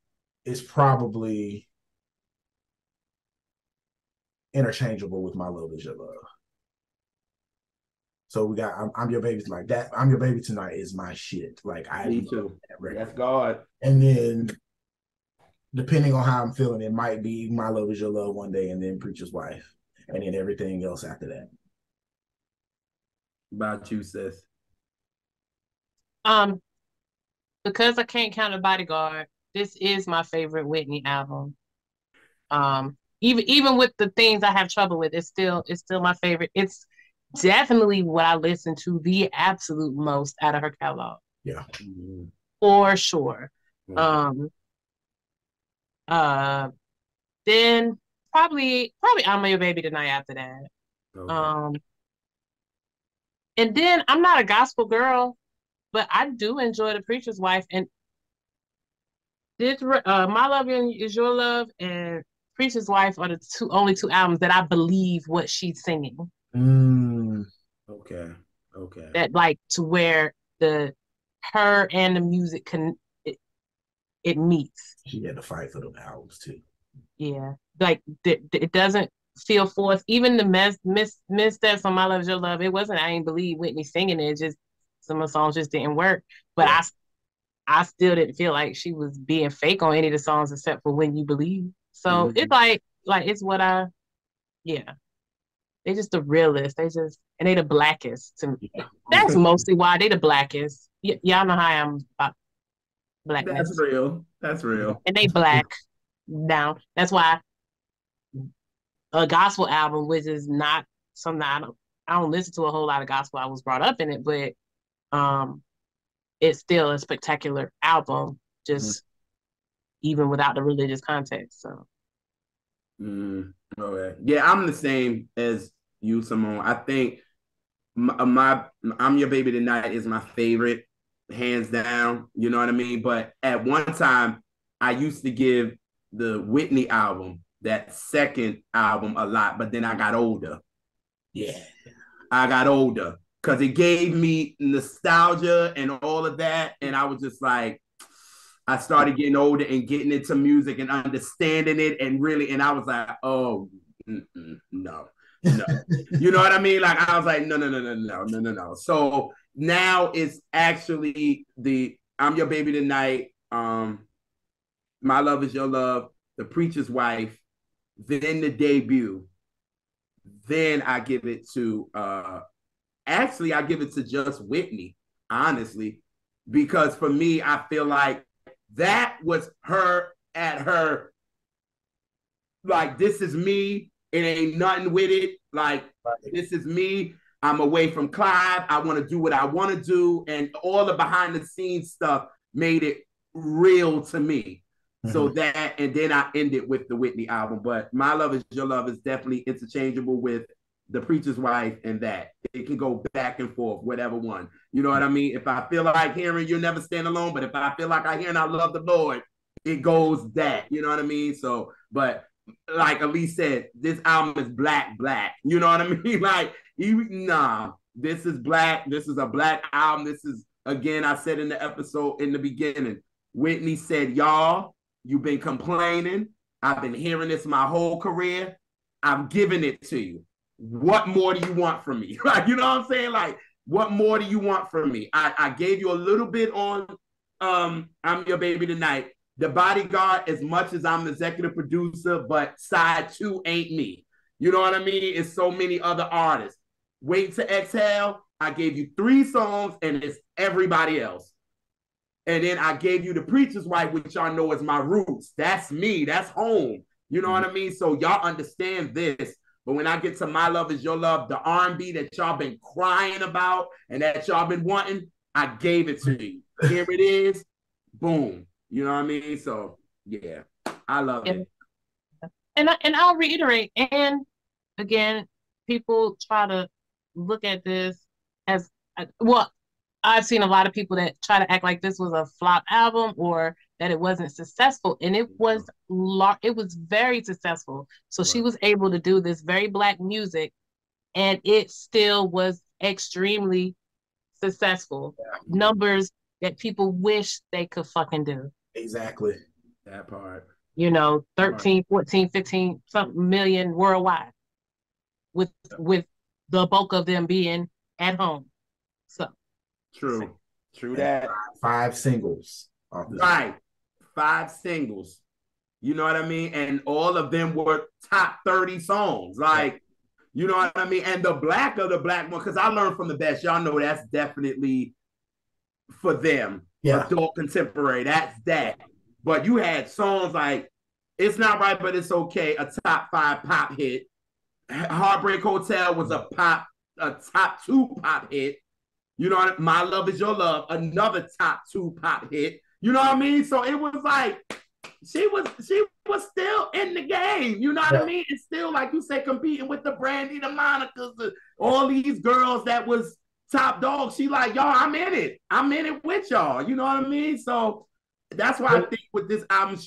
is probably interchangeable with My Love Is Your Love. So we got I'm Your Baby like that. I'm Your Baby Tonight is my shit. Like Me too. That's God. And then depending on how I'm feeling, it might be My Love Is Your Love one day, and then Preacher's Wife, and then everything else after that. About you, sis? Because I can't count a Bodyguard, this is my favorite Whitney album. Even with the things I have trouble with, it's still my favorite. It's definitely what I listen to the absolute most out of her catalog. Yeah. For sure. Then probably I'm Your Baby Tonight after that. Okay. And then I'm not a gospel girl, but I do enjoy The Preacher's Wife, and this My Love Is Your Love and Preacher's Wife are the only two albums that I believe what she's singing. Okay. That like to where her and the music it meets. She had to fight for them albums too. Yeah, like it doesn't feel forced. Even the missteps on My Love Is Your Love, it wasn't. I ain't believe Whitney singing it. Just some of the songs just didn't work. But yeah. I still didn't feel like she was being fake on any of the songs except for When You Believe. So it's like it's what they just the realest. And they the blackest to me. Yeah. That's mostly why they the blackest. Y'all know how I am about blackness. That's real. And they black now. That's why a gospel album, which is not something I don't listen to a whole lot of gospel. I was brought up in it, but it's still a spectacular album, just even without the religious context. So okay. Yeah, I'm the same as you, Simone. I think my I'm Your Baby Tonight is my favorite, hands down. You know what I mean? But at one time, I used to give the Whitney album, that second album, a lot, but then I got older. Yeah. I got older because it gave me nostalgia and all of that. And I was just like, I started getting older and getting into music and understanding it and I was like, oh, no. You know what I mean? Like, I was like, no. So now it's actually the I'm Your Baby Tonight, My Love Is Your Love, The Preacher's Wife, then the debut. Then I give it to I give it to just Whitney, honestly, because for me, I feel like that was her at her, like, this is me. It ain't nothing with it. Like, this is me. I'm away from Clive. I want to do what I want to do. And all the behind the scenes stuff made it real to me. So that, and then I ended with the Whitney album. But My Love Is Your Love is definitely interchangeable with The Preacher's Wife, and that. It can go back and forth, whatever one. You know what I mean? If I feel like hearing You'll Never Stand Alone, but if I feel like I hear and I love the Lord, it goes that. You know what I mean? So, but like Elise said, this album is black. You know what I mean? Like, this is black. This is a black album. This is, again, I said in the episode in the beginning, Whitney said, y'all, you've been complaining. I've been hearing this my whole career. I'm giving it to you. What more do you want from me? Like, you know what I'm saying? Like, what more do you want from me? I gave you a little bit on I'm Your Baby Tonight. The Bodyguard, as much as I'm the executive producer, but side 2 ain't me. You know what I mean? It's so many other artists. Wait to Exhale, I gave you 3 songs, and it's everybody else. And then I gave you The Preacher's Wife, which y'all know is my roots. That's me. That's home. You know what I mean? So y'all understand this. But when I get to My Love Is Your Love, the R&B that y'all been crying about and that y'all been wanting, I gave it to you. Here it is. Boom. You know what I mean? So, yeah, I love it. And I'll reiterate. And again, people try to look at this as, well, I've seen a lot of people that try to act like this was a flop album or that it wasn't successful, and it was very successful. So she was able to do this very black music, and it still was extremely successful. Numbers that people wish they could fucking do. Exactly. That part. 13, 14, 15 something million worldwide, with the bulk of them being at home. So true that. 5 singles. Right. 5 singles. You know what I mean? And all of them were top 30 songs. Like, you know what I mean? And the black of the black one, because I learned from the best. Y'all know that's definitely for them. Yeah. Adult contemporary. That's that. But you had songs like It's Not Right, But It's Okay, a top 5 pop hit. Heartbreak Hotel was a top 2 pop hit. You know what I mean? My Love Is Your Love, another top 2 pop hit. You know what I mean? So it was like she was still in the game. You know what I mean? It's still, like you said, competing with the Brandy, the Monicas, all these girls that was top dogs. She like, y'all, I'm in it. I'm in it with y'all. You know what I mean? So that's why I think with this album,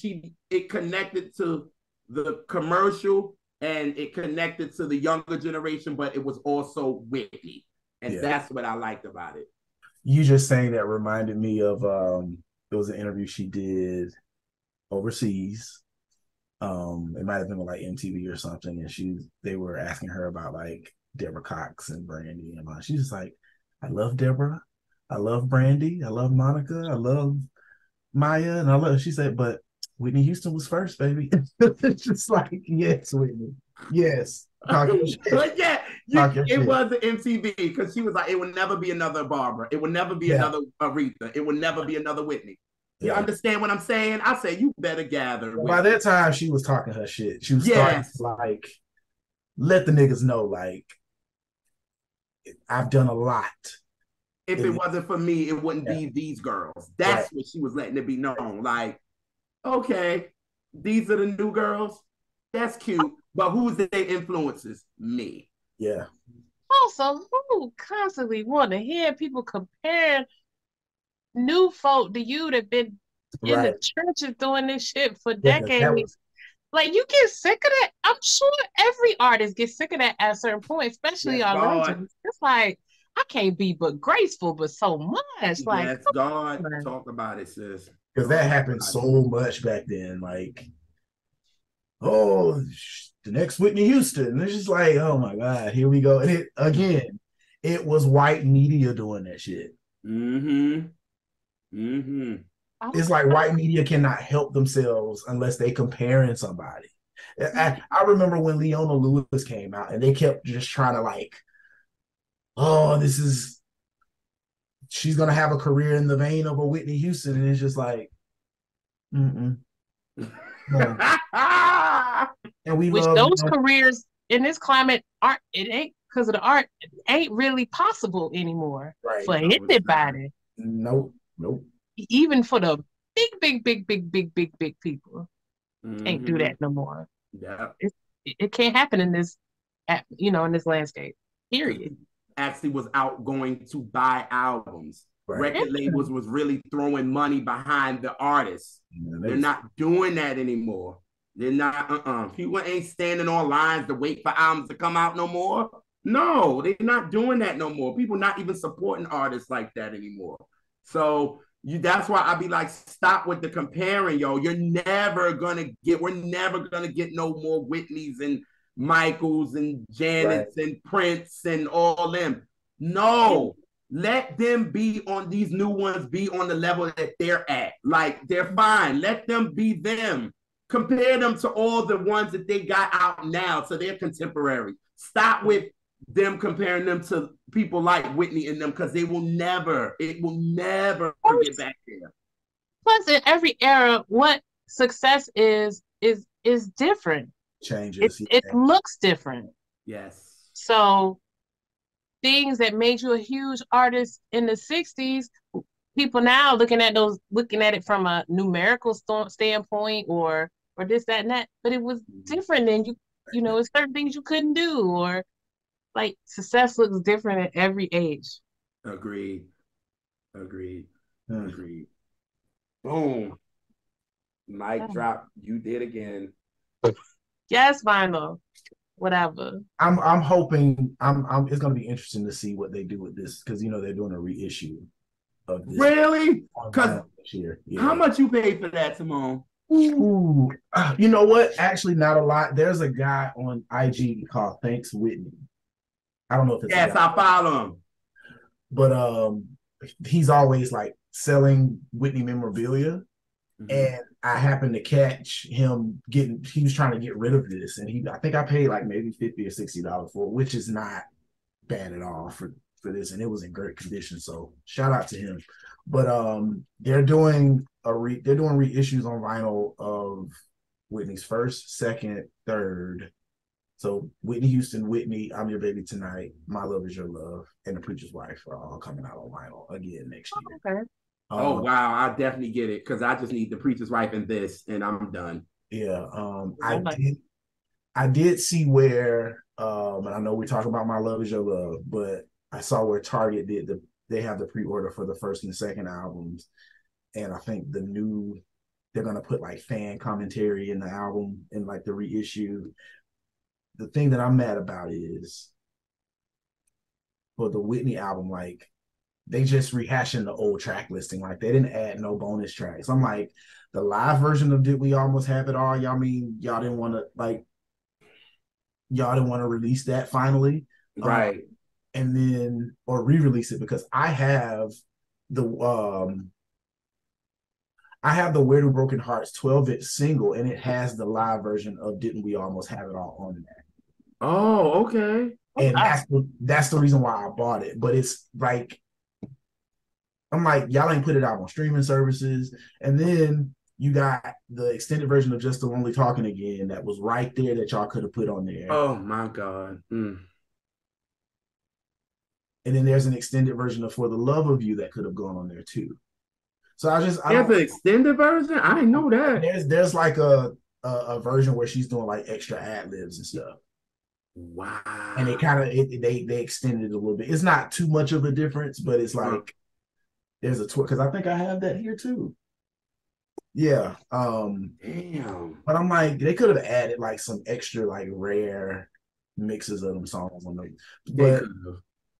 it connected to the commercial and it connected to the younger generation, but it was also Whitney. And that's what I liked about it. You just saying that reminded me of there was an interview she did overseas. It might have been with like MTV or something, and they were asking her about like Deborah Cox and Brandy, and she's just like, I love Deborah, I love Brandy, I love Monica, I love Maya, and she said, but Whitney Houston was first, baby. It's just like, yes, Whitney, yes. But yeah, it was an MTV because she was like, it would never be another Barbara. It would never be another Aretha. It would never be another Whitney. You understand what I'm saying? I say you better gather. By that time, she was talking her shit. She was starting to like let the niggas know, like, I've done a lot. If it wasn't for me, it wouldn't be these girls. That's what she was letting it be known. Like, okay, these are the new girls. That's cute. But who's their influences? Me. Yeah. Also, who constantly want to hear people comparing new folk to you that been in the churches doing this shit for decades? Like, you get sick of that. I'm sure every artist gets sick of that at a certain point, especially our legends. It's like, I can't be but graceful, but so much. Like, yes, God, talk about it, sis. Because that happened so much back then. Like, oh, the next Whitney Houston. And it's just like, oh my God, here we go. And it was white media doing that shit. It's like white media cannot help themselves unless they comparing somebody. I remember when Leona Lewis came out and they kept just trying to like, oh, she's gonna have a career in the vein of a Whitney Houston, and it's just like, no. And those careers in this climate it ain't because of the art, it ain't really possible anymore for anybody. Nope. Even for the big people, can't do that no more. Yeah, it can't happen in this in this landscape. Period. Actually was out going to buy albums. Right. Record labels was really throwing money behind the artists. Yeah, they're not doing that anymore. They're not. People ain't standing on lines to wait for albums to come out no more. No, they're not doing that no more. People not even supporting artists like that anymore. So that's why I be like, stop with the comparing, yo. We're never gonna get no more Whitneys and Michaels and Janets and Prince and all them. No, let them be on these new ones, be on the level that they're at. Like, they're fine. Let them be them. Compare them to all the ones that they got out now, so they're contemporary. Stop with them comparing them to people like Whitney and them, because it will never get back there. Plus, in every era, what success is different. Changes. It looks different. Yes. So things that made you a huge artist in the 60s, people now looking at it from a numerical standpoint or this, that, and that, but it was different than it's certain things you couldn't do, or like success looks different at every age. Agreed. Boom. Mic drop. You did again. Yes, Vinyl. Whatever. I'm hoping it's gonna be interesting to see what they do with this, because they're doing a reissue of this. Really? Because how much you paid for that, Tamone? Ooh, you know what? Actually, not a lot. There's a guy on IG called Thanks Whitney. I don't know if it's I follow him. But he's always like selling Whitney memorabilia. And I happened to catch him he was trying to get rid of this, and I think I paid like maybe $50 or $60 for it, which is not bad at all for this, and it was in great condition. So shout out to him. But they're doing reissues on vinyl of Whitney's first, second, third. So Whitney Houston, Whitney, I'm Your Baby Tonight, My Love Is Your Love, and The Preacher's Wife are all coming out on vinyl again next year. Okay. Oh wow, I definitely get it, because I just need The Preacher's Wife and this, and I'm done. Yeah, I did see where, and I know we're talking about My Love Is Your Love, but I saw where Target they have the pre-order for the first and the second albums, and I think they're gonna put like fan commentary in the album in like the reissue. The thing that I'm mad about is for the Whitney album, like, they just rehashing the old track listing. Like, they didn't add no bonus tracks. I'm like, the live version of Did We Almost Have It All? Y'all didn't want to release that finally, right? And then or re-release it, because I have the Where Do Broken Hearts 12-inch single, and it has the live version of Didn't We Almost Have It All on that. Oh, okay. And that's the reason why I bought it. But it's like, I'm like, y'all ain't put it out on streaming services. And then you got the extended version of Just the Lonely Talking Again that was right there that y'all could have put on there. Oh my God. And then there's an extended version of For the Love of You that could have gone on there too. So there's an extended version? I didn't know that. There's like a version where she's doing like extra ad-libs and stuff. Wow. And they extended it a little bit. It's not too much of a difference, but it's like there's a because I think I have that here too. Yeah. Damn. But I'm like, they could have added like some extra like rare mixes of them songs on them. But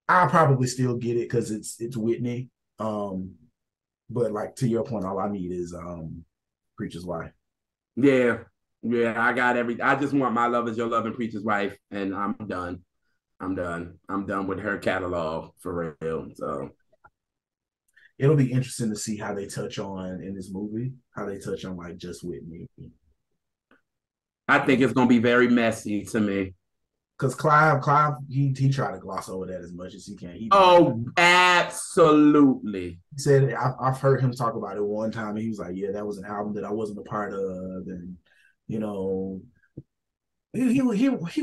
I'll probably still get it because it's Whitney. But like, to your point, all I need is Preacher's Wife. Yeah. I got I just want My Love Is Your Love and Preacher's Wife, and I'm done. I'm done with her catalog for real. So it'll be interesting to see how they touch on in this movie, how they touch on like just Whitney. I think it's gonna be very messy to me. Because Clive, he tried to gloss over that as much as he can. Absolutely. He said, I've heard him talk about it one time, and he was like, yeah, that was an album that I wasn't a part of. And, he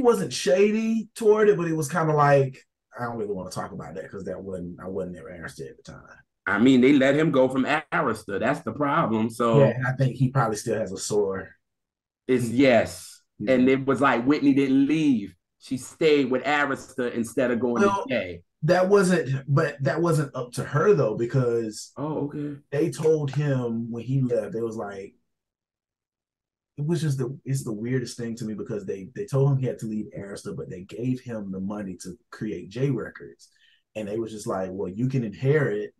wasn't shady toward it, but it was kind of like, I don't really want to talk about that because I wasn't there Arista at the time. I mean, they let him go from Arista. That's the problem. So yeah, and I think he probably still has a sore. Yes. And it was like Whitney didn't leave. she stayed with Arista instead of going to Jay. That wasn't up to her though, because okay. They told him when he left, it was like, it's the weirdest thing to me, because they told him he had to leave Arista, but they gave him the money to create J Records. And they was just like, well, you can inherit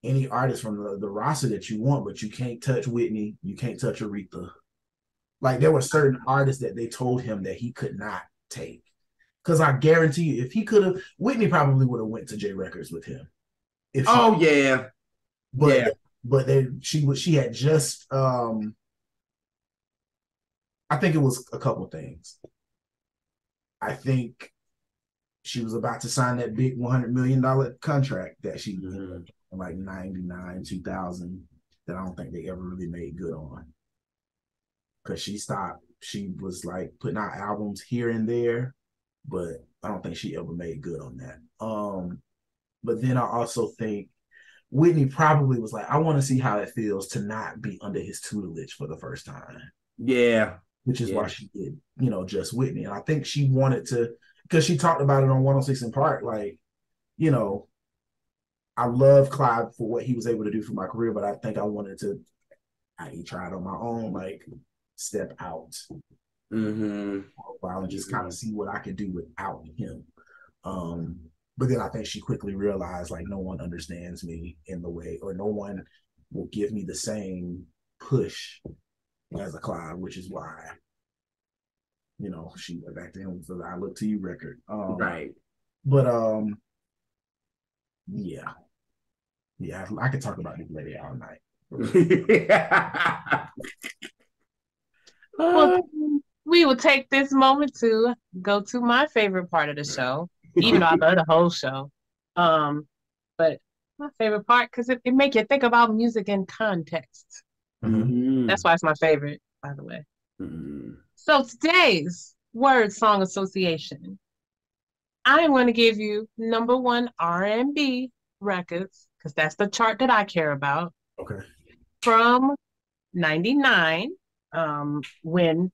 any artist from the roster that you want, but you can't touch Whitney, you can't touch Aretha. Like, there were certain artists that they told him that he could not take. Because I guarantee you, if he could have, Whitney probably would have went to J Records with him. Yeah. She had just I think it was a couple things. I think she was about to sign that big $100 million contract that she in like 99, 2000, that I don't think they ever really made good on. Because she stopped. She was like putting out albums here and there, but I don't think she ever made good on that. But then I also think Whitney probably was like, I want to see how it feels to not be under his tutelage for the first time. Yeah. Which is why she did, Just Whitney. And I think she wanted to, because she talked about it on 106 in Park, like, I love Clive for what he was able to do for my career, but I think I wanted to, I tried on my own, like, step out for a while and just kind of see what I could do without him. But then I think she quickly realized, like, no one understands me in the way, or no one will give me the same push as a Clive, which is why, she went back to him for the I Look to You record. Right. But yeah, I could talk about this lady all night. Well, we will take this moment to go to my favorite part of the show, even though I love the whole show. But my favorite part, because it make you think about music in context. That's why it's my favorite, by the way. So today's word song association, I am going to give you number one R&B records, because that's the chart that I care about. Okay. From 99, when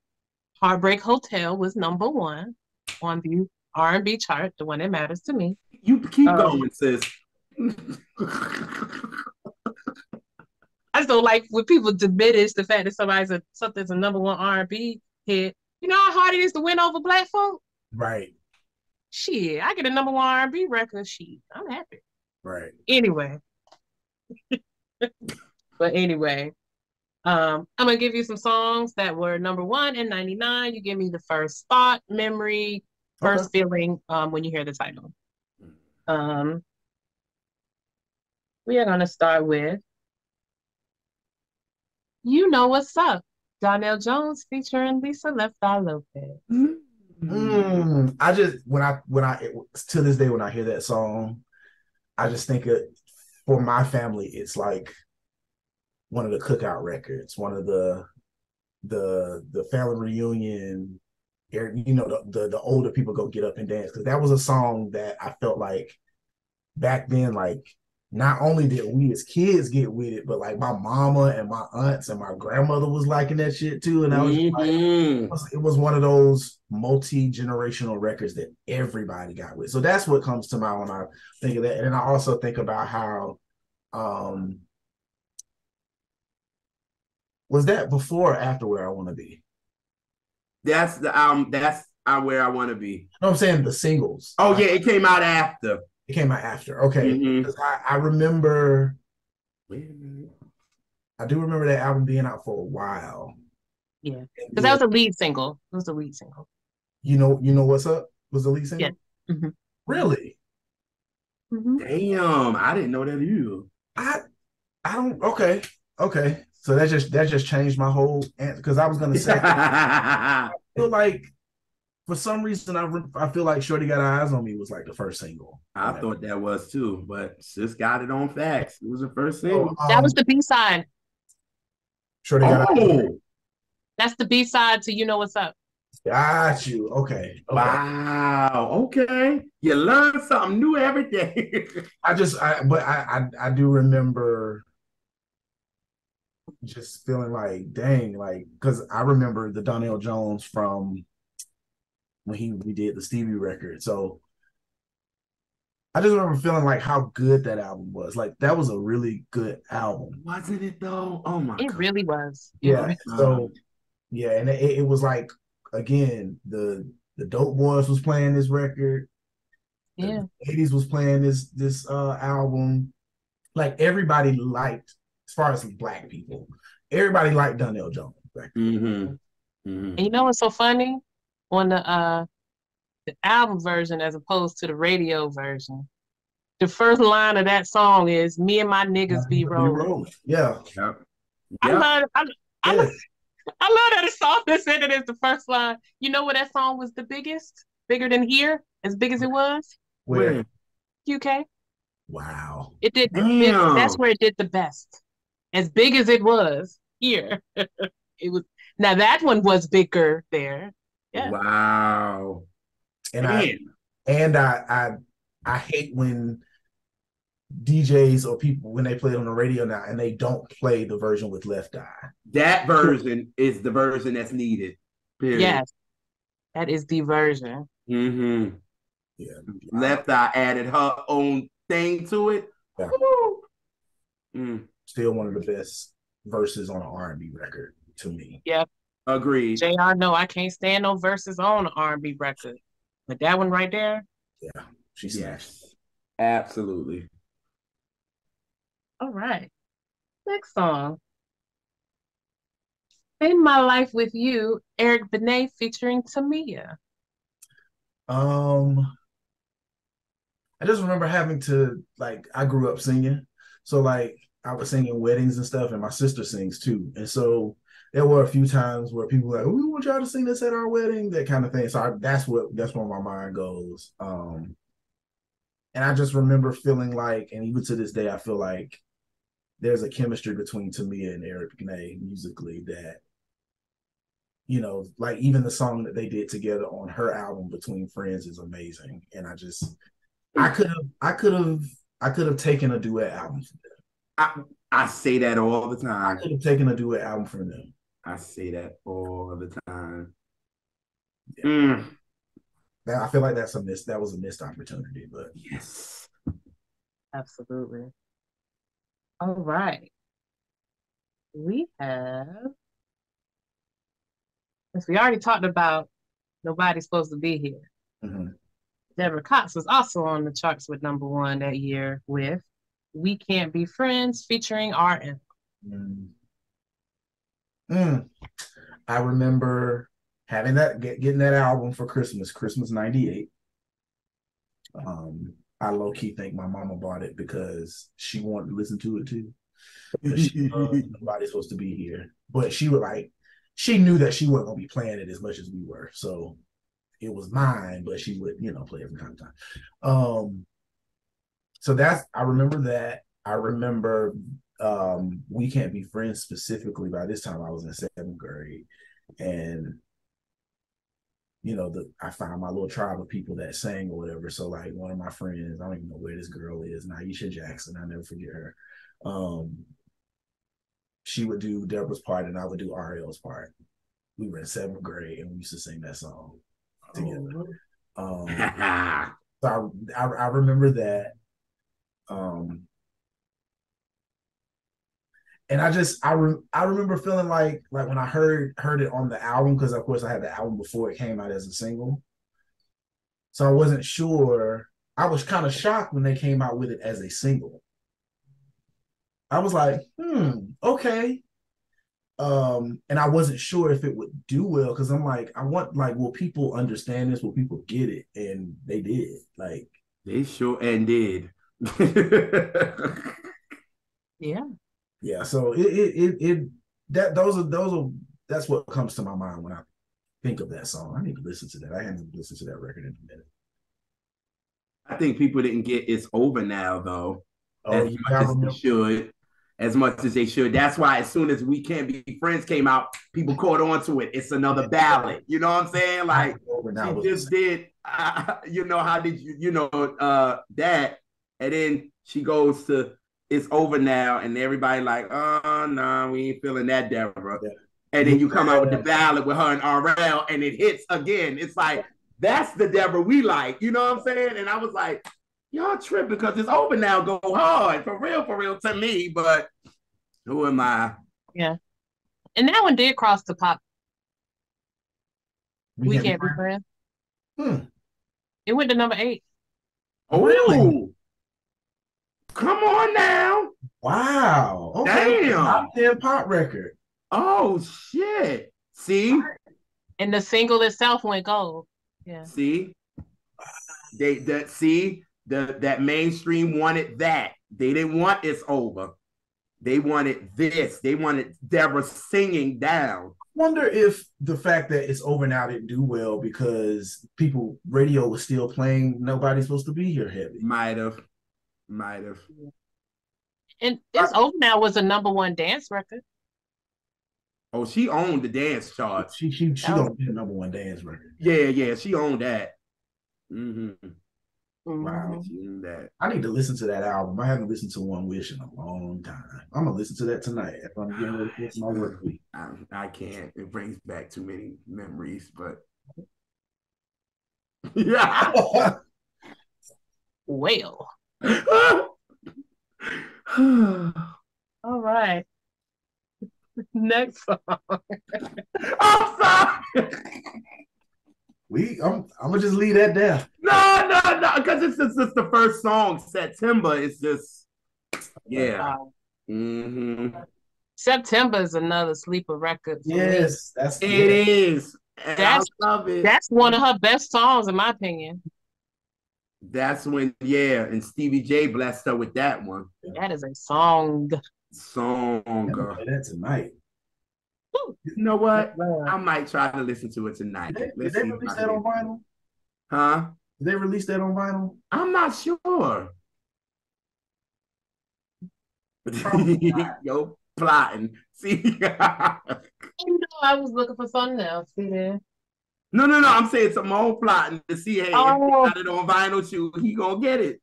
Heartbreak Hotel was number one on the R&B chart, the one that matters to me. You keep going, sis. I just don't like when people diminish the fact that something's a number one R&B hit. You know how hard it is to win over black folk? Right. Shit, I get a number one R&B record. Shit, I'm happy. Right. Anyway. I'm going to give you some songs that were number one in 99. You give me the first thought, memory, first feeling when you hear the title. We are going to start with You Know What's Up, Donnell Jones featuring Lisa Left Eye Lopez. I just, when I to this day, when I hear that song, I just think for my family, it's like one of the cookout records, one of the family reunion, the older people go get up and dance, because that was a song that I felt like back then, like, not only did we as kids get with it, but like my mama and my aunts and my grandmother was liking that shit too. And I was like, it was one of those multi-generational records that everybody got with. So that's what comes to mind when I think of that. And then I also think about how, was that before or after Where I Want to Be? That's Where I Want to Be. No, I'm saying the singles. Oh, yeah, it came out after. It came out after. Okay. Because I remember, I do remember that album being out for a while. Yeah. Because that was the lead single. It was the lead single. You know What's Up was the lead single? Yeah. Really? Damn, I didn't know that either. I don't, okay. So that just changed my whole answer, because I was gonna say I feel like for some reason I feel like Shorty Got Eyes on Me was like the first single. I thought that was too, but sis got it on facts. It was the first single. That was the B-side. Shorty Got Eyes on Me. That's the B-side to You Know What's Up. Got you. Okay. Wow. Okay. You learn something new every day. I do remember just feeling like, dang, like, because I remember the Donnell Jones from when we did the Stevie record. So I just remember feeling like how good that album was. Like that was a really good album. Wasn't it though? Oh my It God. really was. Yeah. So yeah, and it was like again, the Dope Boys was playing this record. Yeah. The 80s was playing this album. Like everybody liked, as far as black people, everybody liked Donnell Jones. Mm-hmm. And you know what's so funny? On the album version as opposed to the radio version, the first line of that song is "Me and my niggas be rolling." Yeah. Yep. I love I love Yes. I love that a song that said it as the first line. You know where that song was the biggest? Bigger than here? As big as it was? Where? UK. Wow. It did that's where it did the best. As big as it was here. It was now that one was bigger there. Yeah. Wow. And I hate when DJs or people when they play it on the radio now and they don't play the version with Left Eye. That version is the version that's needed. Period. Yes. That is the version. Mm-hmm. Yeah. Left Eye added her own thing to it. Yeah. Still one of the best verses on an R&B record to me. Yep. Agreed. JR, no, I can't stand no verses on an R&B record. But that one right there. Yeah. She smashed. Yes. Absolutely. All right. Next song. In My Life with You, Eric Benet featuring Tamia. I just remember having to, like, I grew up singing. So, like, I was singing weddings and stuff, and my sister sings too. And so there were a few times where people were like, oh, we want y'all to sing this at our wedding, that kind of thing. So that's where my mind goes. And I just remember feeling like, and even to this day, I feel like there's a chemistry between Tamia and Eric Benet musically that, you know, like even the song that they did together on her album Between Friends is amazing. And I could have taken a duet album from them. I say that all the time. I could have taken a duet album from them. I say that all the time. Yeah. I feel like that was a missed opportunity, but yes. Absolutely. All right. We have, since we already talked about Nobody's Supposed to Be Here. Mm-hmm. Deborah Cox was also on the charts with #1 that year with We Can't Be Friends featuring RM. I remember having getting that album for Christmas '98. I low-key think my mama bought it because she wanted to listen to it too. Nobody's Supposed to Be Here. But she knew that she wasn't gonna be playing it as much as we were. So it was mine, but she would, play it from time to time. So I remember that. I remember We Can't Be Friends specifically. By this time I was in 7th grade. And I found my little tribe of people that sang or whatever. So like one of my friends, I don't even know where this girl is, Naisha Jackson, I never forget her. She would do Deborah's part and I would do Ariel's part. We were in 7th grade and we used to sing that song together. So I remember that. And I remember feeling like when I heard it on the album, because of course I had the album before it came out as a single. So I wasn't sure. I was kind of shocked when they came out with it as a single. I was like, okay. And I wasn't sure if it would do well because I'm like, I want will people understand this? Will people get it? And they did. Like they sure and did. Yeah. Yeah, so that's what comes to my mind when I think of that song. I need to listen to that. I haven't listened to that record in a minute. I think people didn't get It's Over Now though. As much as they should. That's why as soon as We Can't Be Friends came out, people caught on to it. It's another ballad. You know what I'm saying? Like she just did. How did that? And then she goes to It's Over Now, and everybody like, oh no, we ain't feeling that, Deborah. Yeah. And then you come out with the ballad with her and RL, and it hits again. It's like That's the Deborah we like. You know what I'm saying? And I was like, y'all tripping because it's over now. Go hard for real to me. But who am I? Yeah. And that one did cross the pop. We can't be friends. It went to number 8. Oh, really? Come on now. Wow. Okay. Damn. Top 10 pop record. Oh shit. See? And the single itself went gold. Yeah. See? That mainstream wanted that. They didn't want It's Over. They wanted this. They wanted Deborah singing down. Wonder if the fact that It's Over Now didn't do well because radio was still playing Nobody's Supposed to Be Here heavy. Might have. And It's Over Now was a number 1 dance record. Oh, she owned the dance chart. She gonna be the number 1 dance record. Yeah, she owned that. Wow. That. I need to listen to that album. I haven't listened to One Wish in a long time. I'm gonna listen to that tonight if I'm getting ready for my work week. I can't. It brings back too many memories, but yeah. Well. All right. Next song. I'm sorry. I'm gonna just leave that there. No, because it's just the first song. September is just September is another sleeper record. Yes, it is. I love it. That's one of her best songs, in my opinion. That's when, and Stevie J blessed her with that one. That is a song. Play that tonight. You know what? I might try to listen to it tonight. Did they release that on vinyl? Huh? Did they release that on vinyl? I'm not sure. Yo, plotting. See? I was looking for something else. See there? No. I'm saying Tamone plotting to see, hey, if he got it on vinyl too, he gonna get it.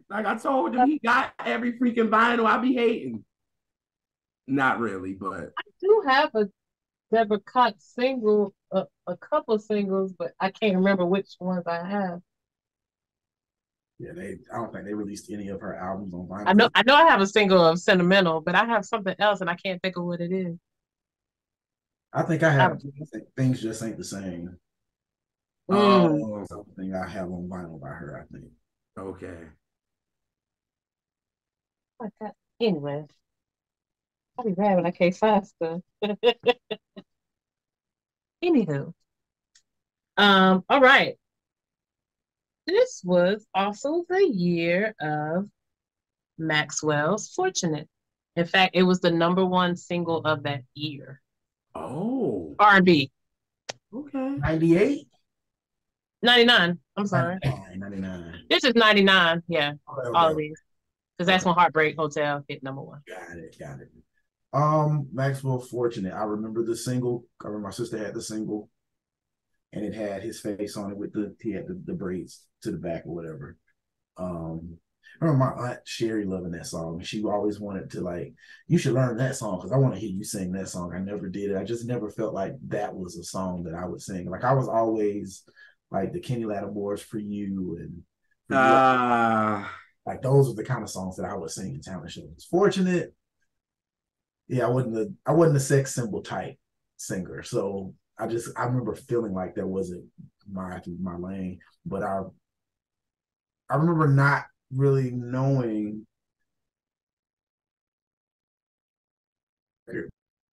Like I told him, he got every freaking vinyl. I be hating. Not really, but I do have a Deborah Cox single, a couple singles, but I can't remember which ones I have. Yeah, I don't think they released any of her albums on vinyl. I know I have a single of Sentimental, but I have something else and I can't think of what it is. I think I have Things Just Ain't the Same. Something I have on vinyl by her, I think. Okay. Anyway. I'll be mad when I can't find stuff. Anywho. All right. This was also the year of Maxwell's Fortunate. In fact, it was the number 1 single of that year. Oh. R&B. Okay. 98? 99. I'm sorry. 99. This is 99. Yeah. Okay. All of these. Because that's when Heartbreak Hotel hit number 1. Got it. Maxwell Fortunate. I remember the single. I remember my sister had the single, and it had his face on it he had the braids to the back or whatever. I remember my aunt Sherry loving that song. She always wanted to you should learn that song because I want to hear you sing that song. I never did it. I just never felt like that was a song that I would sing. Like I was always like the Kenny Lattimores For You and like those are the kind of songs that I would sing in talent shows. Fortunate. Yeah, I wasn't a sex symbol type singer. So I remember feeling like that wasn't my lane. But I remember not really knowing,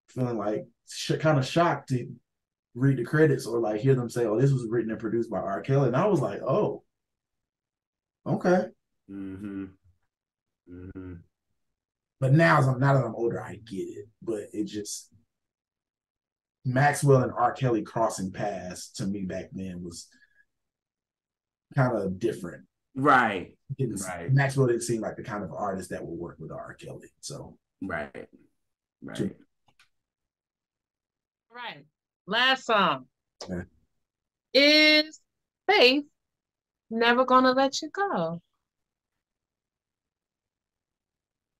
feeling like kind of shocked to read the credits or like hear them say, "Oh, this was written and produced by R. Kelly," and I was like, "Oh, okay." But now that I'm older, I get it. But it just Maxwell and R. Kelly crossing paths to me back then was kind of different. Right. Maxwell didn't seem like the kind of artist that would work with R. Kelly. So right. Last song is Faith, Never Gonna Let You Go.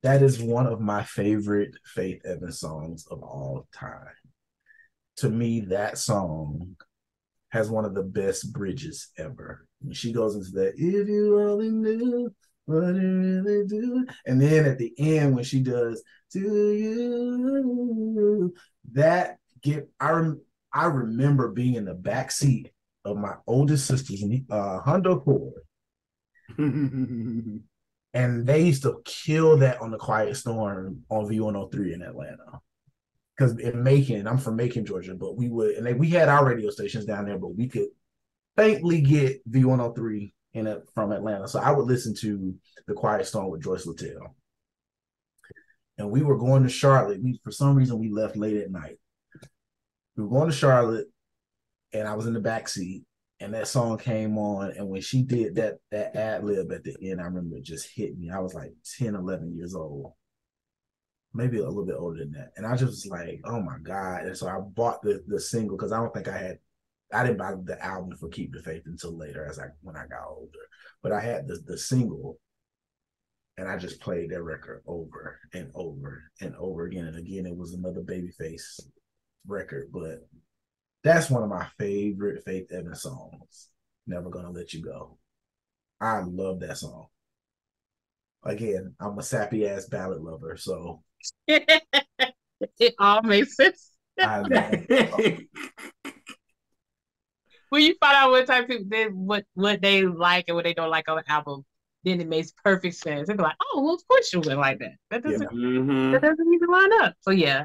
That is one of my favorite Faith Evans songs of all time. To me, that song has one of the best bridges ever. When she goes into that, if you only knew what you really do. And then at the end, when she does, do you, I remember being in the back seat of my oldest sister's Honda Accord. And they used to kill that on the Quiet Storm on V103 in Atlanta. Because in Macon, I'm from Macon, Georgia, but we had our radio stations down there, but we could faintly get V103 from Atlanta. So I would listen to The Quiet Storm with Joyce Littell. And we were going to Charlotte. For some reason, we left late at night. We were going to Charlotte, and I was in the back seat, and that song came on. And when she did that ad lib at the end, I remember it just hit me. I was like 10, 11 years old, maybe a little bit older than that. And I just was like, oh my God. And so I bought the single because I didn't buy the album for Keep the Faith until later when I got older. But I had the single, and I just played that record over and over and over again. And again, it was another Babyface record, but that's one of my favorite Faith Evans songs, Never Gonna Let You Go. I love that song. Again, I'm a sappy ass ballad lover, so it all makes sense. When you find out what type of people what they like and what they don't like on the album, then it makes perfect sense. They're like, oh, well, of course you would like that. That doesn't even line up. So yeah.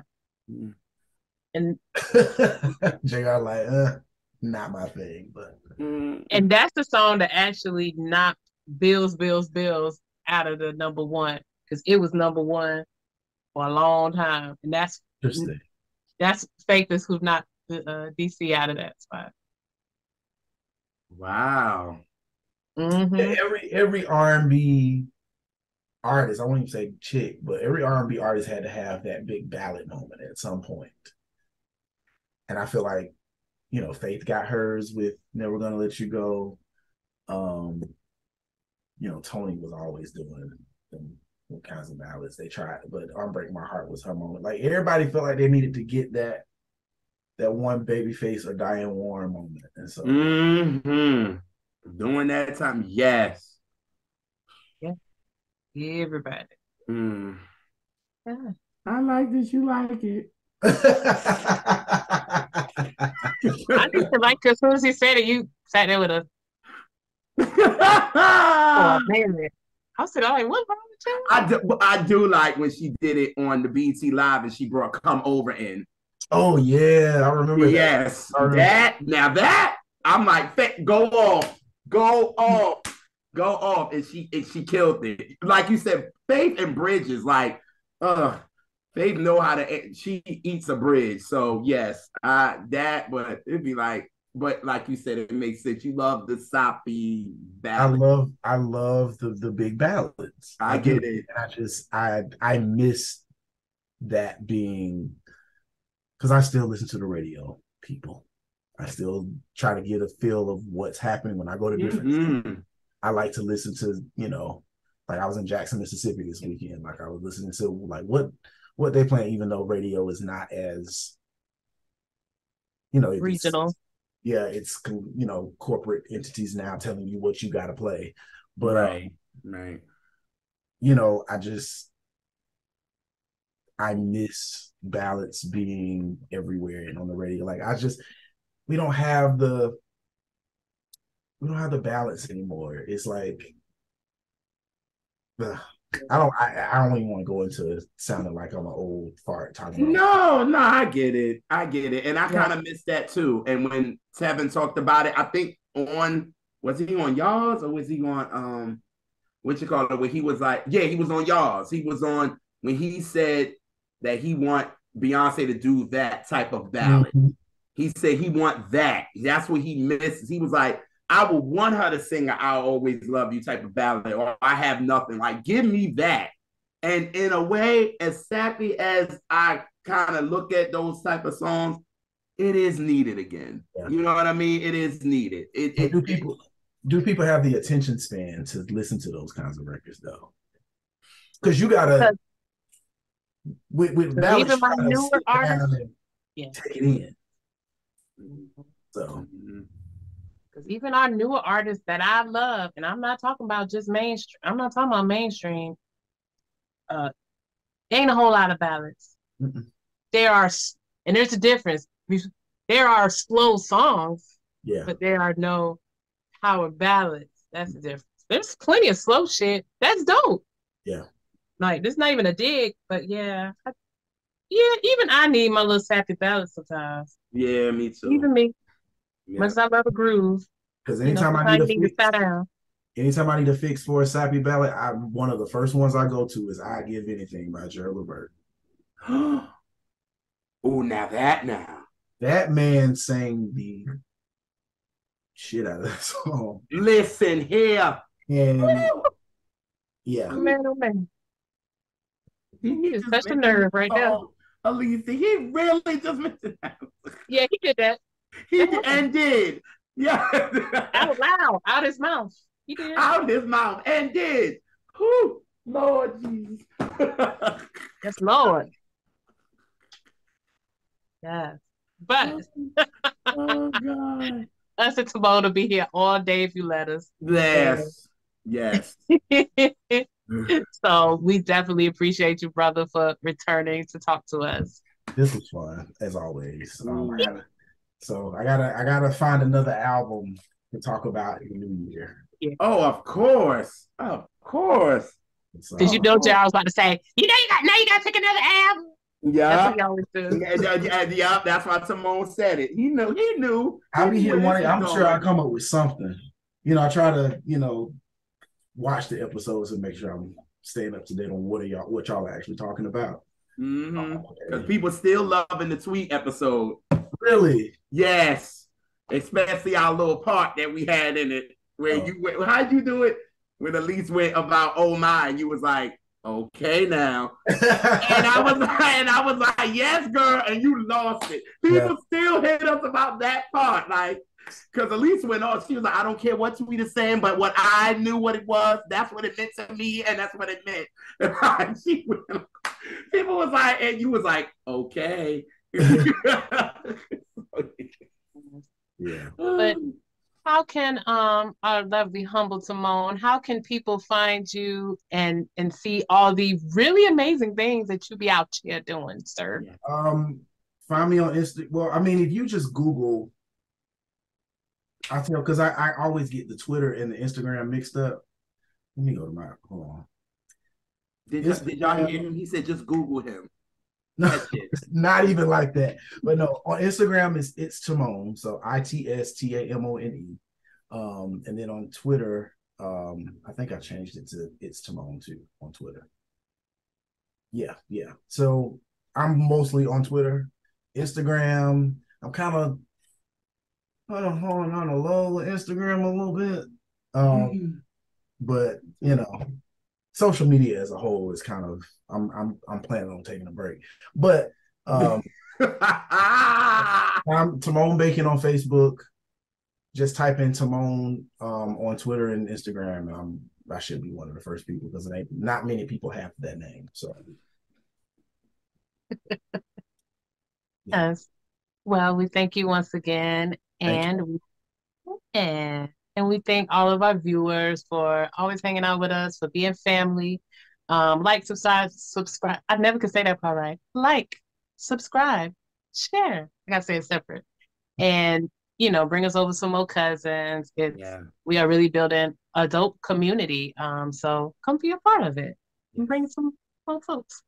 And JR like, not my thing, but and that's the song that actually knocked Bills out of the number one, because it was number one for a long time, and that's Faithless who knocked DC out of that spot. Wow. Mm-hmm. Every R&B artist, I won't even say chick, but every R&B artist had to have that big ballad moment at some point. And I feel like, Faith got hers with Never Gonna Let You Go. Tony was always doing all kinds of ballads. They tried, but Unbreak My Heart was her moment. Like, everybody felt like they needed to get that one Babyface or Diane Warren moment. And so during that time, yes. Yeah. Everybody. Yeah. I like that you like it. I think you like it as soon as he said it, you sat there with us. Oh man. I said, like, what's wrong with you? I do like when she did it on the BET Live and she brought Come Over in. Oh yeah, I remember that. Yes. That I'm like, go off. And she killed it. Like you said, Faith and Bridges, like, they know how to. She eats a bridge, so yes, but it'd be like, but like you said, it makes sense. You love the soppy ballad. I love the big ballads. I get it. And I miss that being, because I still listen to the radio, people. I still try to get a feel of what's happening when I go to different. I like to listen to, like I was in Jackson, Mississippi this weekend. Like I was listening to like what they playing, even though radio is not as, regional. It's corporate entities now telling you what you got to play. But right. I miss ballads being everywhere and on the radio. Like we don't have the ballads anymore. It's like I don't even want to go into sounding like I'm an old fart talking about. No, I get it. And I kind of miss that too. And when Tevin talked about it, I think was he on Y'all's or was he on what you call it? Where he was like, he was on Y'all's. He was on when he said that he want Beyonce to do that type of ballad. Mm-hmm. He said he want that. That's what he misses. He was like, I would want her to sing "I'll Always Love You" type of ballad, or "I Have Nothing." Like, give me that. And in a way, as sappy as I kind of look at those type of songs, it is needed again. Yeah. You know what I mean? It is needed. Do people have the attention span to listen to those kinds of records though? Because you gotta with ballads, even my newer artists, take it in. So. Because even our newer artists that I love, and I'm not talking about just mainstream, I'm not talking about mainstream, uh, ain't a whole lot of ballads. Mm-mm. There are, and there's a difference. There are slow songs, Yeah. but there are no power ballads. That's the difference. There's plenty of slow shit. That's dope. Yeah. Like, this is not even a dig, but yeah. Even I need my little sappy ballad sometimes. Yeah, me too. Even me. Yeah. Much as I love a groove. Because anytime I need to sit down. Anytime I need to fix for a sappy ballad, one of the first ones I go to is "I Give Anything" by Gerald Levert. Oh, now that man sang the shit out of that song. Listen here. And yeah. Oh, man. He It's just such a nerve right now. Alicia, he really just mentioned that. Yeah, he did that. And did. Yeah. Out loud, out his mouth. He did. Out his mouth and did. Whew, Lord Jesus. Yes, Lord. Yes. But oh God. us and Tamone will be here all day if you let us. Yes. Yes. So we definitely appreciate you, brother, for returning to talk to us. This was fun, as always. So I gotta find another album to talk about in the new year. Yeah. Oh, of course. Of course. Because you know, Jay, I was about to say, you gotta pick another album. Yeah. That's what he always do. Yeah, that's why Tamone said it. He knew. I'll be here one day. I'm sure I'll come up with something. I try to, watch the episodes and make sure I'm staying up to date on what y'all are actually talking about. Because people still loving the tweet episode. Really? Yes. Especially our little part that we had in it. Where you went, how'd you do it? When Elise went about oh my, and you was like, okay now. and I was like, yes, girl, and you lost it. People still hit us about that part. Like, because Elise went on, she was like, I don't care what tweet is saying, but what I knew what it was, that's what it meant to me, and that's what it meant. And people was like, and you was like, okay. Yeah. But how can our lovely humble Tamone, how can people find you and see all the really amazing things that you be out here doing, sir? Find me on Instagram. Well, I mean, if you just Google, I'll tell, because I always get the Twitter and the Instagram mixed up. Let me go to my, hold on. Did y'all hear him? He said just Google him. Not even like that. But no, on Instagram it's Tamone, so ITSTAMONE. And then on Twitter, I think I changed it to it's Tamone too on Twitter. Yeah. So I'm mostly on Twitter. Instagram, I'm kind of on a low Instagram a little bit. But social media as a whole is kind of I'm planning on taking a break. But I'm Tamone Bacon on Facebook. Just type in Tamone on Twitter and Instagram. I should be one of the first people because not many people have that name. So Yes. Well, we thank you once again, and we thank all of our viewers for always hanging out with us, for being family. Like, subscribe. I never could say that part right. Like, subscribe, share. I gotta say it separate. And bring us over some more cousins. We are really building a dope community. So come be a part of it and bring some more folks.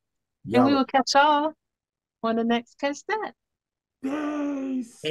And we will catch y'all on the next Catch That. Peace.